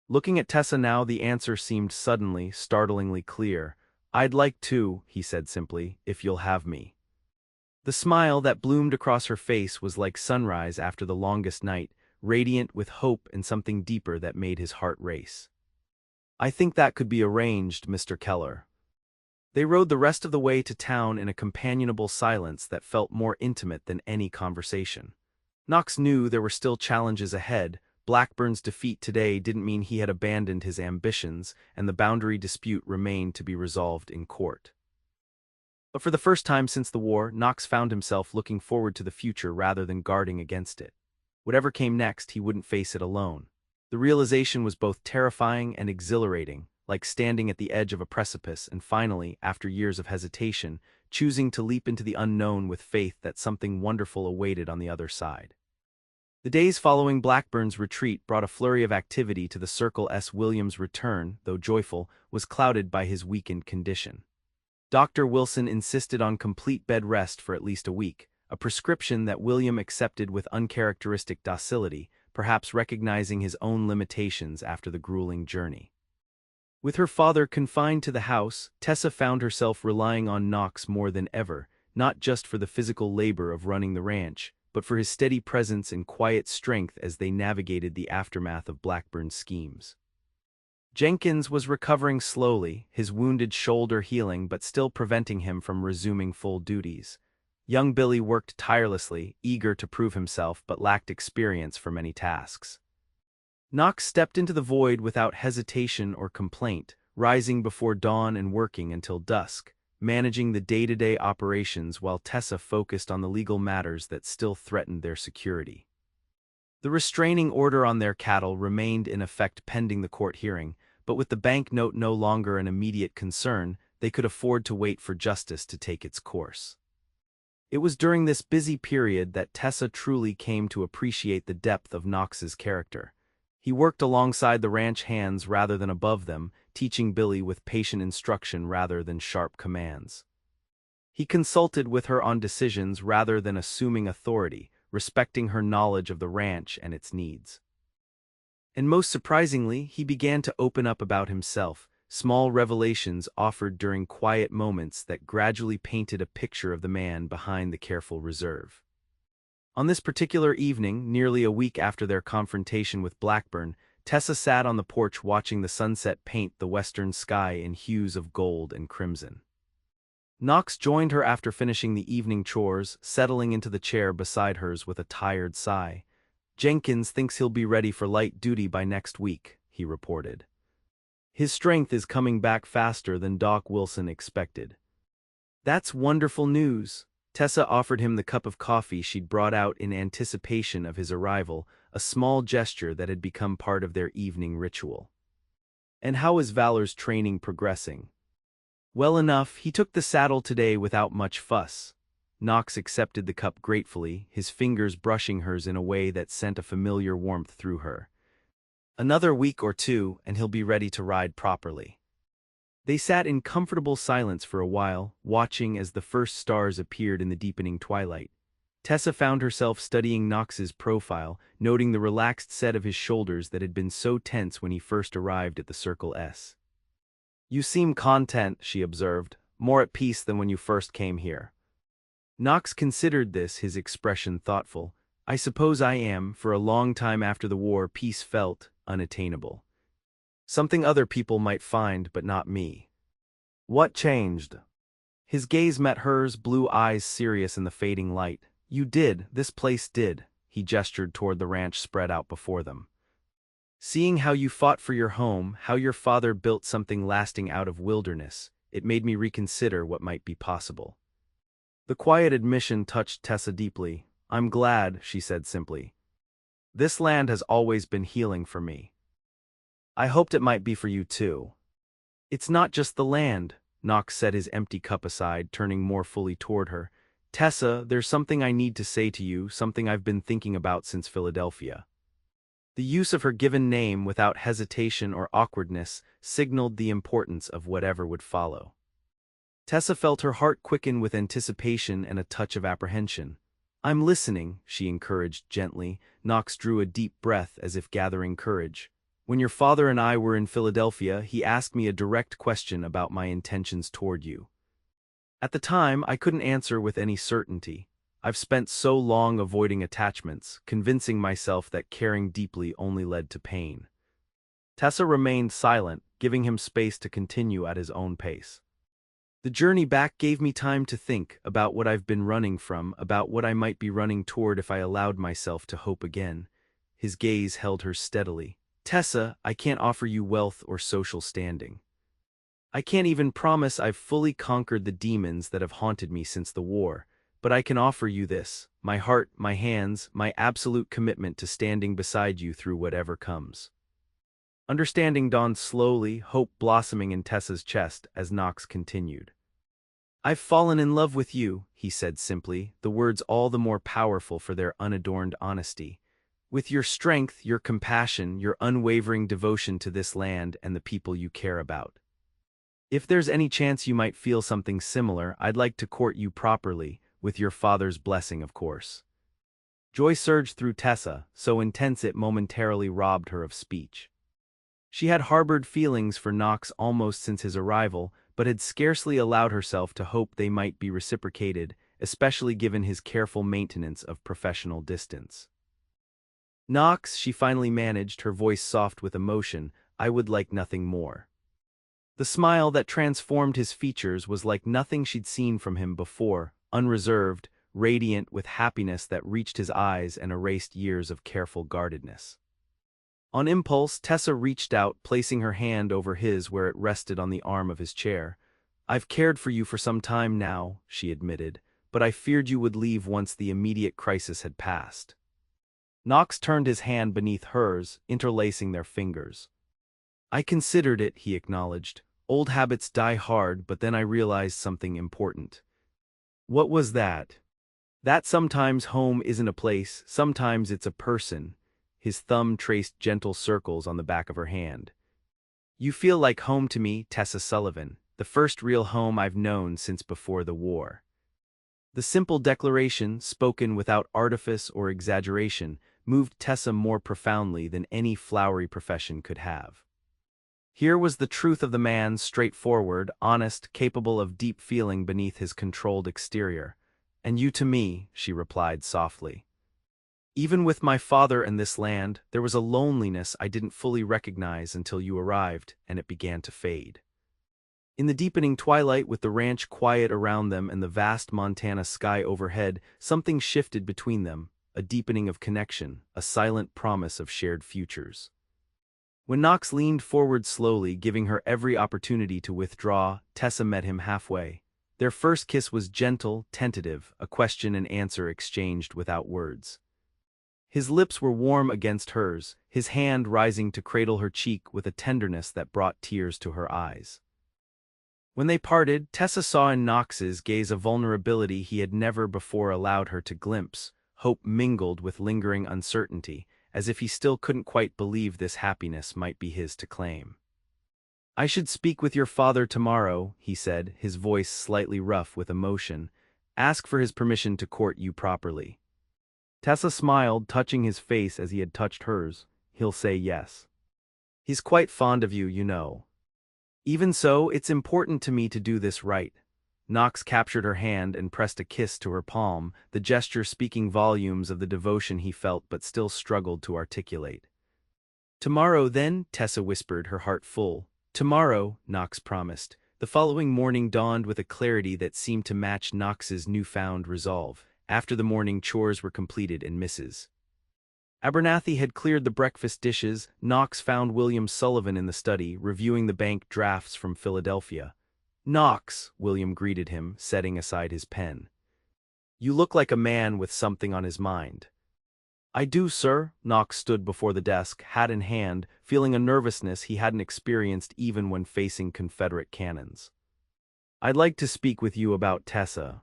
Speaker 1: Looking at Tessa now, the answer seemed suddenly, startlingly clear. "I'd like to," he said simply, "if you'll have me." The smile that bloomed across her face was like sunrise after the longest night, radiant with hope and something deeper that made his heart race. "I think that could be arranged, Mr. Keller." They rode the rest of the way to town in a companionable silence that felt more intimate than any conversation. Knox knew there were still challenges ahead. Blackburn's defeat today didn't mean he had abandoned his ambitions, and the boundary dispute remained to be resolved in court. But for the first time since the war, Knox found himself looking forward to the future rather than guarding against it. Whatever came next, he wouldn't face it alone. The realization was both terrifying and exhilarating, like standing at the edge of a precipice and finally, after years of hesitation, choosing to leap into the unknown with faith that something wonderful awaited on the other side. The days following Blackburn's retreat brought a flurry of activity to the Circle S. William's return, though joyful, was clouded by his weakened condition. Dr. Wilson insisted on complete bed rest for at least a week, a prescription that William accepted with uncharacteristic docility, perhaps recognizing his own limitations after the grueling journey. With her father confined to the house, Tessa found herself relying on Knox more than ever, not just for the physical labor of running the ranch, but for his steady presence and quiet strength as they navigated the aftermath of Blackburn's schemes. Jenkins was recovering slowly, his wounded shoulder healing but still preventing him from resuming full duties. Young Billy worked tirelessly, eager to prove himself but lacked experience for many tasks. Knox stepped into the void without hesitation or complaint, rising before dawn and working until dusk, managing the day-to-day operations while Tessa focused on the legal matters that still threatened their security. The restraining order on their cattle remained in effect pending the court hearing, but with the banknote no longer an immediate concern, they could afford to wait for justice to take its course. It was during this busy period that Tessa truly came to appreciate the depth of Knox's character. He worked alongside the ranch hands rather than above them, teaching Billy with patient instruction rather than sharp commands. He consulted with her on decisions rather than assuming authority, respecting her knowledge of the ranch and its needs. And most surprisingly, he began to open up about himself, small revelations offered during quiet moments that gradually painted a picture of the man behind the careful reserve. On this particular evening, nearly a week after their confrontation with Blackburn, Tessa sat on the porch watching the sunset paint the western sky in hues of gold and crimson. Knox joined her after finishing the evening chores, settling into the chair beside hers with a tired sigh. "Jenkins thinks he'll be ready for light duty by next week," he reported. His strength is coming back faster than Doc Wilson expected. That's wonderful news. Tessa offered him the cup of coffee she'd brought out in anticipation of his arrival, a small gesture that had become part of their evening ritual. And how is Valor's training progressing? Well enough, he took the saddle today without much fuss. Knox accepted the cup gratefully, his fingers brushing hers in a way that sent a familiar warmth through her. Another week or two, and he'll be ready to ride properly. They sat in comfortable silence for a while, watching as the first stars appeared in the deepening twilight. Tessa found herself studying Knox's profile, noting the relaxed set of his shoulders that had been so tense when he first arrived at the Circle S. "You seem content," she observed, "more at peace than when you first came here." Knox considered this, his expression thoughtful. "I suppose I am. For a long time after the war, peace felt unattainable. Something other people might find, but not me." "What changed?" His gaze met hers, blue eyes serious in the fading light. "You did, this place did." He gestured toward the ranch spread out before them. "Seeing how you fought for your home, how your father built something lasting out of wilderness, it made me reconsider what might be possible." The quiet admission touched Tessa deeply. "I'm glad," she said simply. "This land has always been healing for me. I hoped it might be for you too." "It's not just the land," Knox set his empty cup aside, turning more fully toward her. "Tessa, there's something I need to say to you, something I've been thinking about since Philadelphia." The use of her given name without hesitation or awkwardness signaled the importance of whatever would follow. Tessa felt her heart quicken with anticipation and a touch of apprehension. "I'm listening," she encouraged gently. Knox drew a deep breath as if gathering courage. "When your father and I were in Philadelphia, he asked me a direct question about my intentions toward you. At the time, I couldn't answer with any certainty. I've spent so long avoiding attachments, convincing myself that caring deeply only led to pain." Tessa remained silent, giving him space to continue at his own pace. "The journey back gave me time to think about what I've been running from, about what I might be running toward if I allowed myself to hope again." His gaze held her steadily. "Tessa, I can't offer you wealth or social standing. I can't even promise I've fully conquered the demons that have haunted me since the war, but I can offer you this: my heart, my hands, my absolute commitment to standing beside you through whatever comes." Understanding dawned slowly, hope blossoming in Tessa's chest as Knox continued. "I've fallen in love with you," he said simply, the words all the more powerful for their unadorned honesty. "With your strength, your compassion, your unwavering devotion to this land and the people you care about. If there's any chance you might feel something similar, I'd like to court you properly, with your father's blessing, of course." Joy surged through Tessa, so intense it momentarily robbed her of speech. She had harbored feelings for Knox almost since his arrival, but had scarcely allowed herself to hope they might be reciprocated, especially given his careful maintenance of professional distance. "Knox," she finally managed, her voice soft with emotion, "I would like nothing more." The smile that transformed his features was like nothing she'd seen from him before, unreserved, radiant with happiness that reached his eyes and erased years of careful guardedness. On impulse, Tessa reached out, placing her hand over his where it rested on the arm of his chair. "I've cared for you for some time now," she admitted, "but I feared you would leave once the immediate crisis had passed." Knox turned his hand beneath hers, interlacing their fingers. "I considered it," he acknowledged. "Old habits die hard, but then I realized something important." "What was that?" "That sometimes home isn't a place, sometimes it's a person." His thumb traced gentle circles on the back of her hand. "You feel like home to me, Tessa Sullivan, the first real home I've known since before the war." The simple declaration, spoken without artifice or exaggeration, moved Tessa more profoundly than any flowery profession could have. Here was the truth of the man, straightforward, honest, capable of deep feeling beneath his controlled exterior. "And you to me," she replied softly. "Even with my father and this land, there was a loneliness I didn't fully recognize until you arrived, and it began to fade." In the deepening twilight, with the ranch quiet around them and the vast Montana sky overhead, something shifted between them, a deepening of connection, a silent promise of shared futures. When Knox leaned forward slowly, giving her every opportunity to withdraw, Tessa met him halfway. Their first kiss was gentle, tentative, a question and answer exchanged without words. His lips were warm against hers, his hand rising to cradle her cheek with a tenderness that brought tears to her eyes. When they parted, Tessa saw in Knox's gaze a vulnerability he had never before allowed her to glimpse, hope mingled with lingering uncertainty, as if he still couldn't quite believe this happiness might be his to claim. "I should speak with your father tomorrow," he said, his voice slightly rough with emotion. "Ask for his permission to court you properly." Tessa smiled, touching his face as he had touched hers. "He'll say yes. He's quite fond of you, you know. Even so, it's important to me to do this right." Knox captured her hand and pressed a kiss to her palm, the gesture speaking volumes of the devotion he felt but still struggled to articulate. "Tomorrow, then," Tessa whispered, her heart full. "Tomorrow," Knox promised. The following morning dawned with a clarity that seemed to match Knox's newfound resolve. After the morning chores were completed and Mrs. Abernathy had cleared the breakfast dishes, Knox found William Sullivan in the study, reviewing the bank drafts from Philadelphia. "Knox," William greeted him, setting aside his pen. "You look like a man with something on his mind." "I do, sir." Knox stood before the desk, hat in hand, feeling a nervousness he hadn't experienced even when facing Confederate cannons. "I'd like to speak with you about Tessa."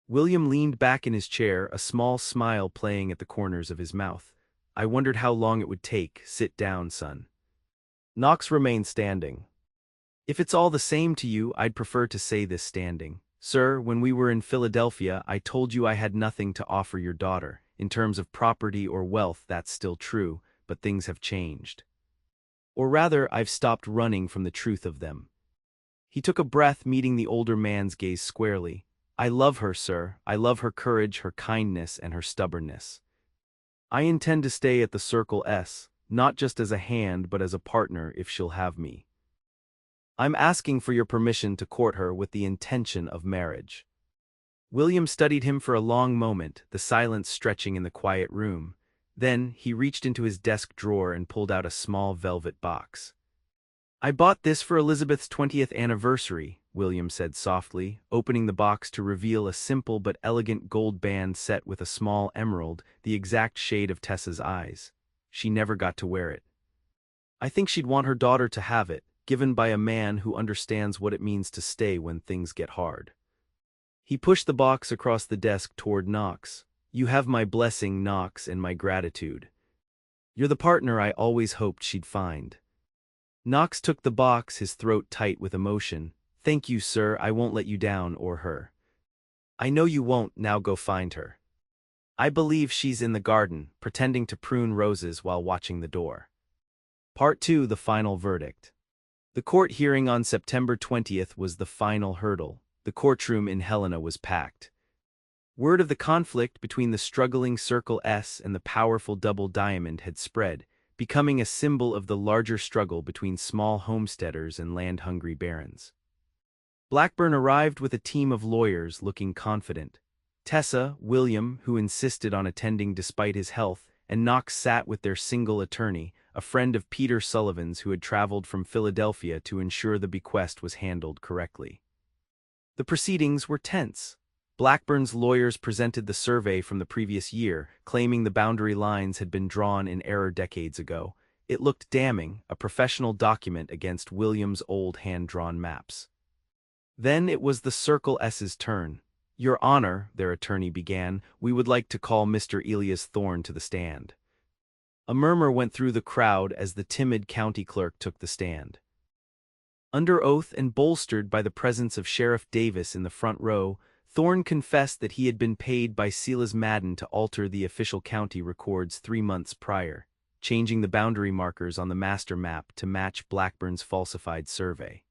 Speaker 1: William leaned back in his chair, a small smile playing at the corners of his mouth. "I wondered how long it would take. Sit down, son." Knox remained standing. "If it's all the same to you, I'd prefer to say this standing. Sir, when we were in Philadelphia, I told you I had nothing to offer your daughter. In terms of property or wealth, that's still true, but things have changed. Or rather, I've stopped running from the truth of them." He took a breath, meeting the older man's gaze squarely. "I love her, sir. I love her courage, her kindness, and her stubbornness. I intend to stay at the Circle S, not just as a hand but as a partner if she'll have me. I'm asking for your permission to court her with the intention of marriage." William studied him for a long moment, the silence stretching in the quiet room. Then, he reached into his desk drawer and pulled out a small velvet box. "I bought this for Elizabeth's 20th anniversary," William said softly, opening the box to reveal a simple but elegant gold band set with a small emerald, the exact shade of Tessa's eyes. She never got to wear it. "I think she'd want her daughter to have it, given by a man who understands what it means to stay when things get hard." He pushed the box across the desk toward Knox. "You have my blessing, Knox, and my gratitude. You're the partner I always hoped she'd find." Knox took the box, his throat tight with emotion. "Thank you, sir. I won't let you down or her." "I know you won't. Now go find her. I believe she's in the garden, pretending to prune roses while watching the door." Part 2: The Final Verdict. The court hearing on September 20th was the final hurdle. The courtroom in Helena was packed. Word of the conflict between the struggling Circle S and the powerful Double Diamond had spread, becoming a symbol of the larger struggle between small homesteaders and land-hungry barons. Blackburn arrived with a team of lawyers looking confident. Tessa, William, who insisted on attending despite his health, and Knox sat with their single attorney, a friend of Peter Sullivan's who had traveled from Philadelphia to ensure the bequest was handled correctly. The proceedings were tense. Blackburn's lawyers presented the survey from the previous year, claiming the boundary lines had been drawn in error decades ago. It looked damning, a professional document against William's old hand-drawn maps. Then it was the Circle S's turn. "Your Honor," their attorney began, "we would like to call Mr. Elias Thorne to the stand." A murmur went through the crowd as the timid county clerk took the stand. Under oath and bolstered by the presence of Sheriff Davis in the front row, Thorne confessed that he had been paid by Silas Madden to alter the official county records 3 months prior, changing the boundary markers on the master map to match Blackburn's falsified survey.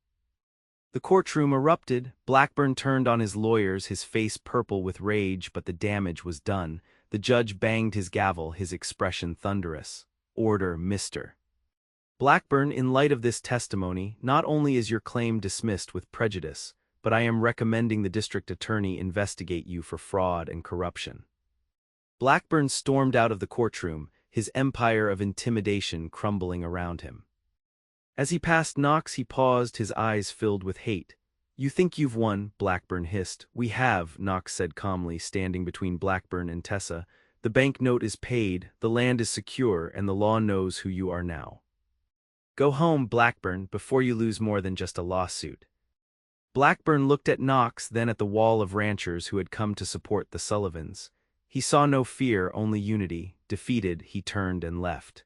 Speaker 1: The courtroom erupted. Blackburn turned on his lawyers, his face purple with rage, but the damage was done. The judge banged his gavel, his expression thunderous. "Order, Mr. Blackburn, in light of this testimony, not only is your claim dismissed with prejudice, but I am recommending the district attorney investigate you for fraud and corruption." Blackburn stormed out of the courtroom, his empire of intimidation crumbling around him. As he passed Knox, he paused, his eyes filled with hate. "You think you've won," Blackburn hissed. "We have," Knox said calmly, standing between Blackburn and Tessa. "The banknote is paid, the land is secure, and the law knows who you are now. Go home, Blackburn, before you lose more than just a lawsuit." Blackburn looked at Knox, then at the wall of ranchers who had come to support the Sullivans. He saw no fear, only unity. Defeated, he turned and left.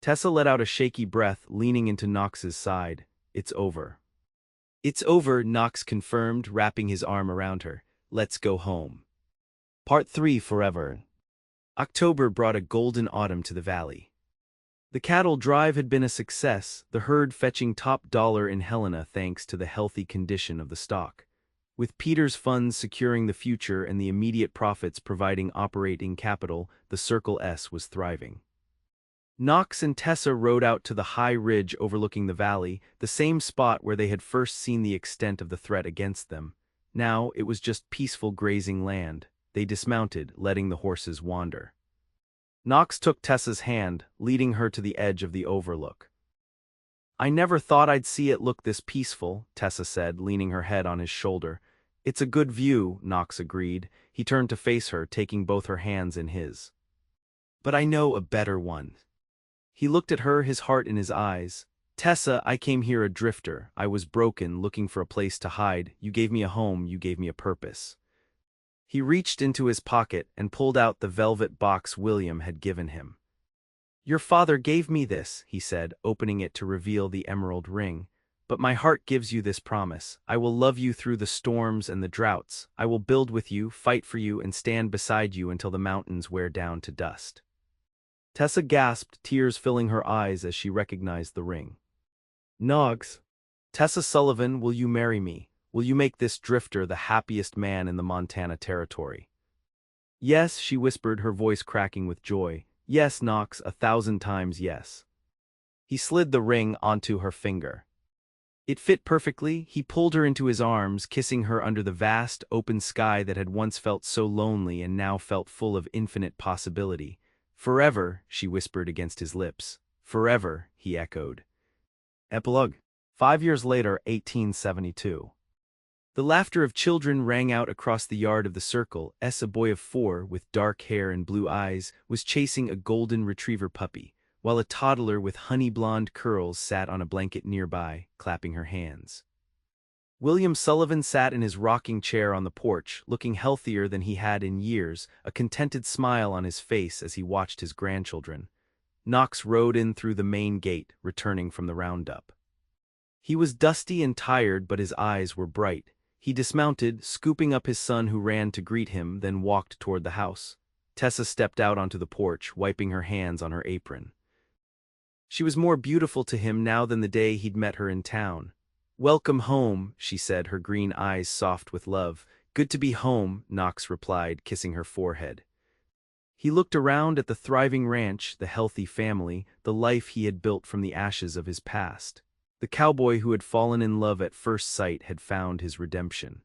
Speaker 1: Tessa let out a shaky breath, leaning into Knox's side. "It's over." "It's over," Knox confirmed, wrapping his arm around her. "Let's go home." Part 3 Forever. October brought a golden autumn to the valley. The cattle drive had been a success, the herd fetching top dollar in Helena thanks to the healthy condition of the stock. With Peter's funds securing the future and the immediate profits providing operating capital, the Circle S was thriving. Knox and Tessa rode out to the high ridge overlooking the valley, the same spot where they had first seen the extent of the threat against them. Now it was just peaceful grazing land. They dismounted, letting the horses wander. Knox took Tessa's hand, leading her to the edge of the overlook. "I never thought I'd see it look this peaceful," Tessa said, leaning her head on his shoulder. "It's a good view," Knox agreed. He turned to face her, taking both her hands in his. "But I know a better one." He looked at her, his heart in his eyes. "Tessa, I came here a drifter. I was broken, looking for a place to hide. You gave me a home, you gave me a purpose." He reached into his pocket and pulled out the velvet box William had given him. "Your father gave me this," he said, opening it to reveal the emerald ring. "But my heart gives you this promise. I will love you through the storms and the droughts. I will build with you, fight for you, and stand beside you until the mountains wear down to dust." Tessa gasped, tears filling her eyes as she recognized the ring. "Knox, Tessa Sullivan, will you marry me? Will you make this drifter the happiest man in the Montana Territory?" "Yes," she whispered, her voice cracking with joy. "Yes, Knox, 1,000 times yes." He slid the ring onto her finger. It fit perfectly. He pulled her into his arms, kissing her under the vast, open sky that had once felt so lonely and now felt full of infinite possibility. "Forever," she whispered against his lips. "Forever," he echoed. Epilogue. 5 years later, 1872. The laughter of children rang out across the yard of the Circle. A boy of 4, with dark hair and blue eyes, was chasing a golden retriever puppy, while a toddler with honey-blonde curls sat on a blanket nearby, clapping her hands. William Sullivan sat in his rocking chair on the porch, looking healthier than he had in years, a contented smile on his face as he watched his grandchildren. Knox rode in through the main gate, returning from the roundup. He was dusty and tired, but his eyes were bright. He dismounted, scooping up his son who ran to greet him, then walked toward the house. Tessa stepped out onto the porch, wiping her hands on her apron. She was more beautiful to him now than the day he'd met her in town. "Welcome home," she said, her green eyes soft with love. "Good to be home," Knox replied, kissing her forehead. He looked around at the thriving ranch, the healthy family, the life he had built from the ashes of his past. The cowboy who had fallen in love at first sight had found his redemption.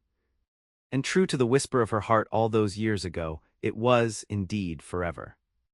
Speaker 1: And true to the whisper of her heart all those years ago, it was, indeed, forever.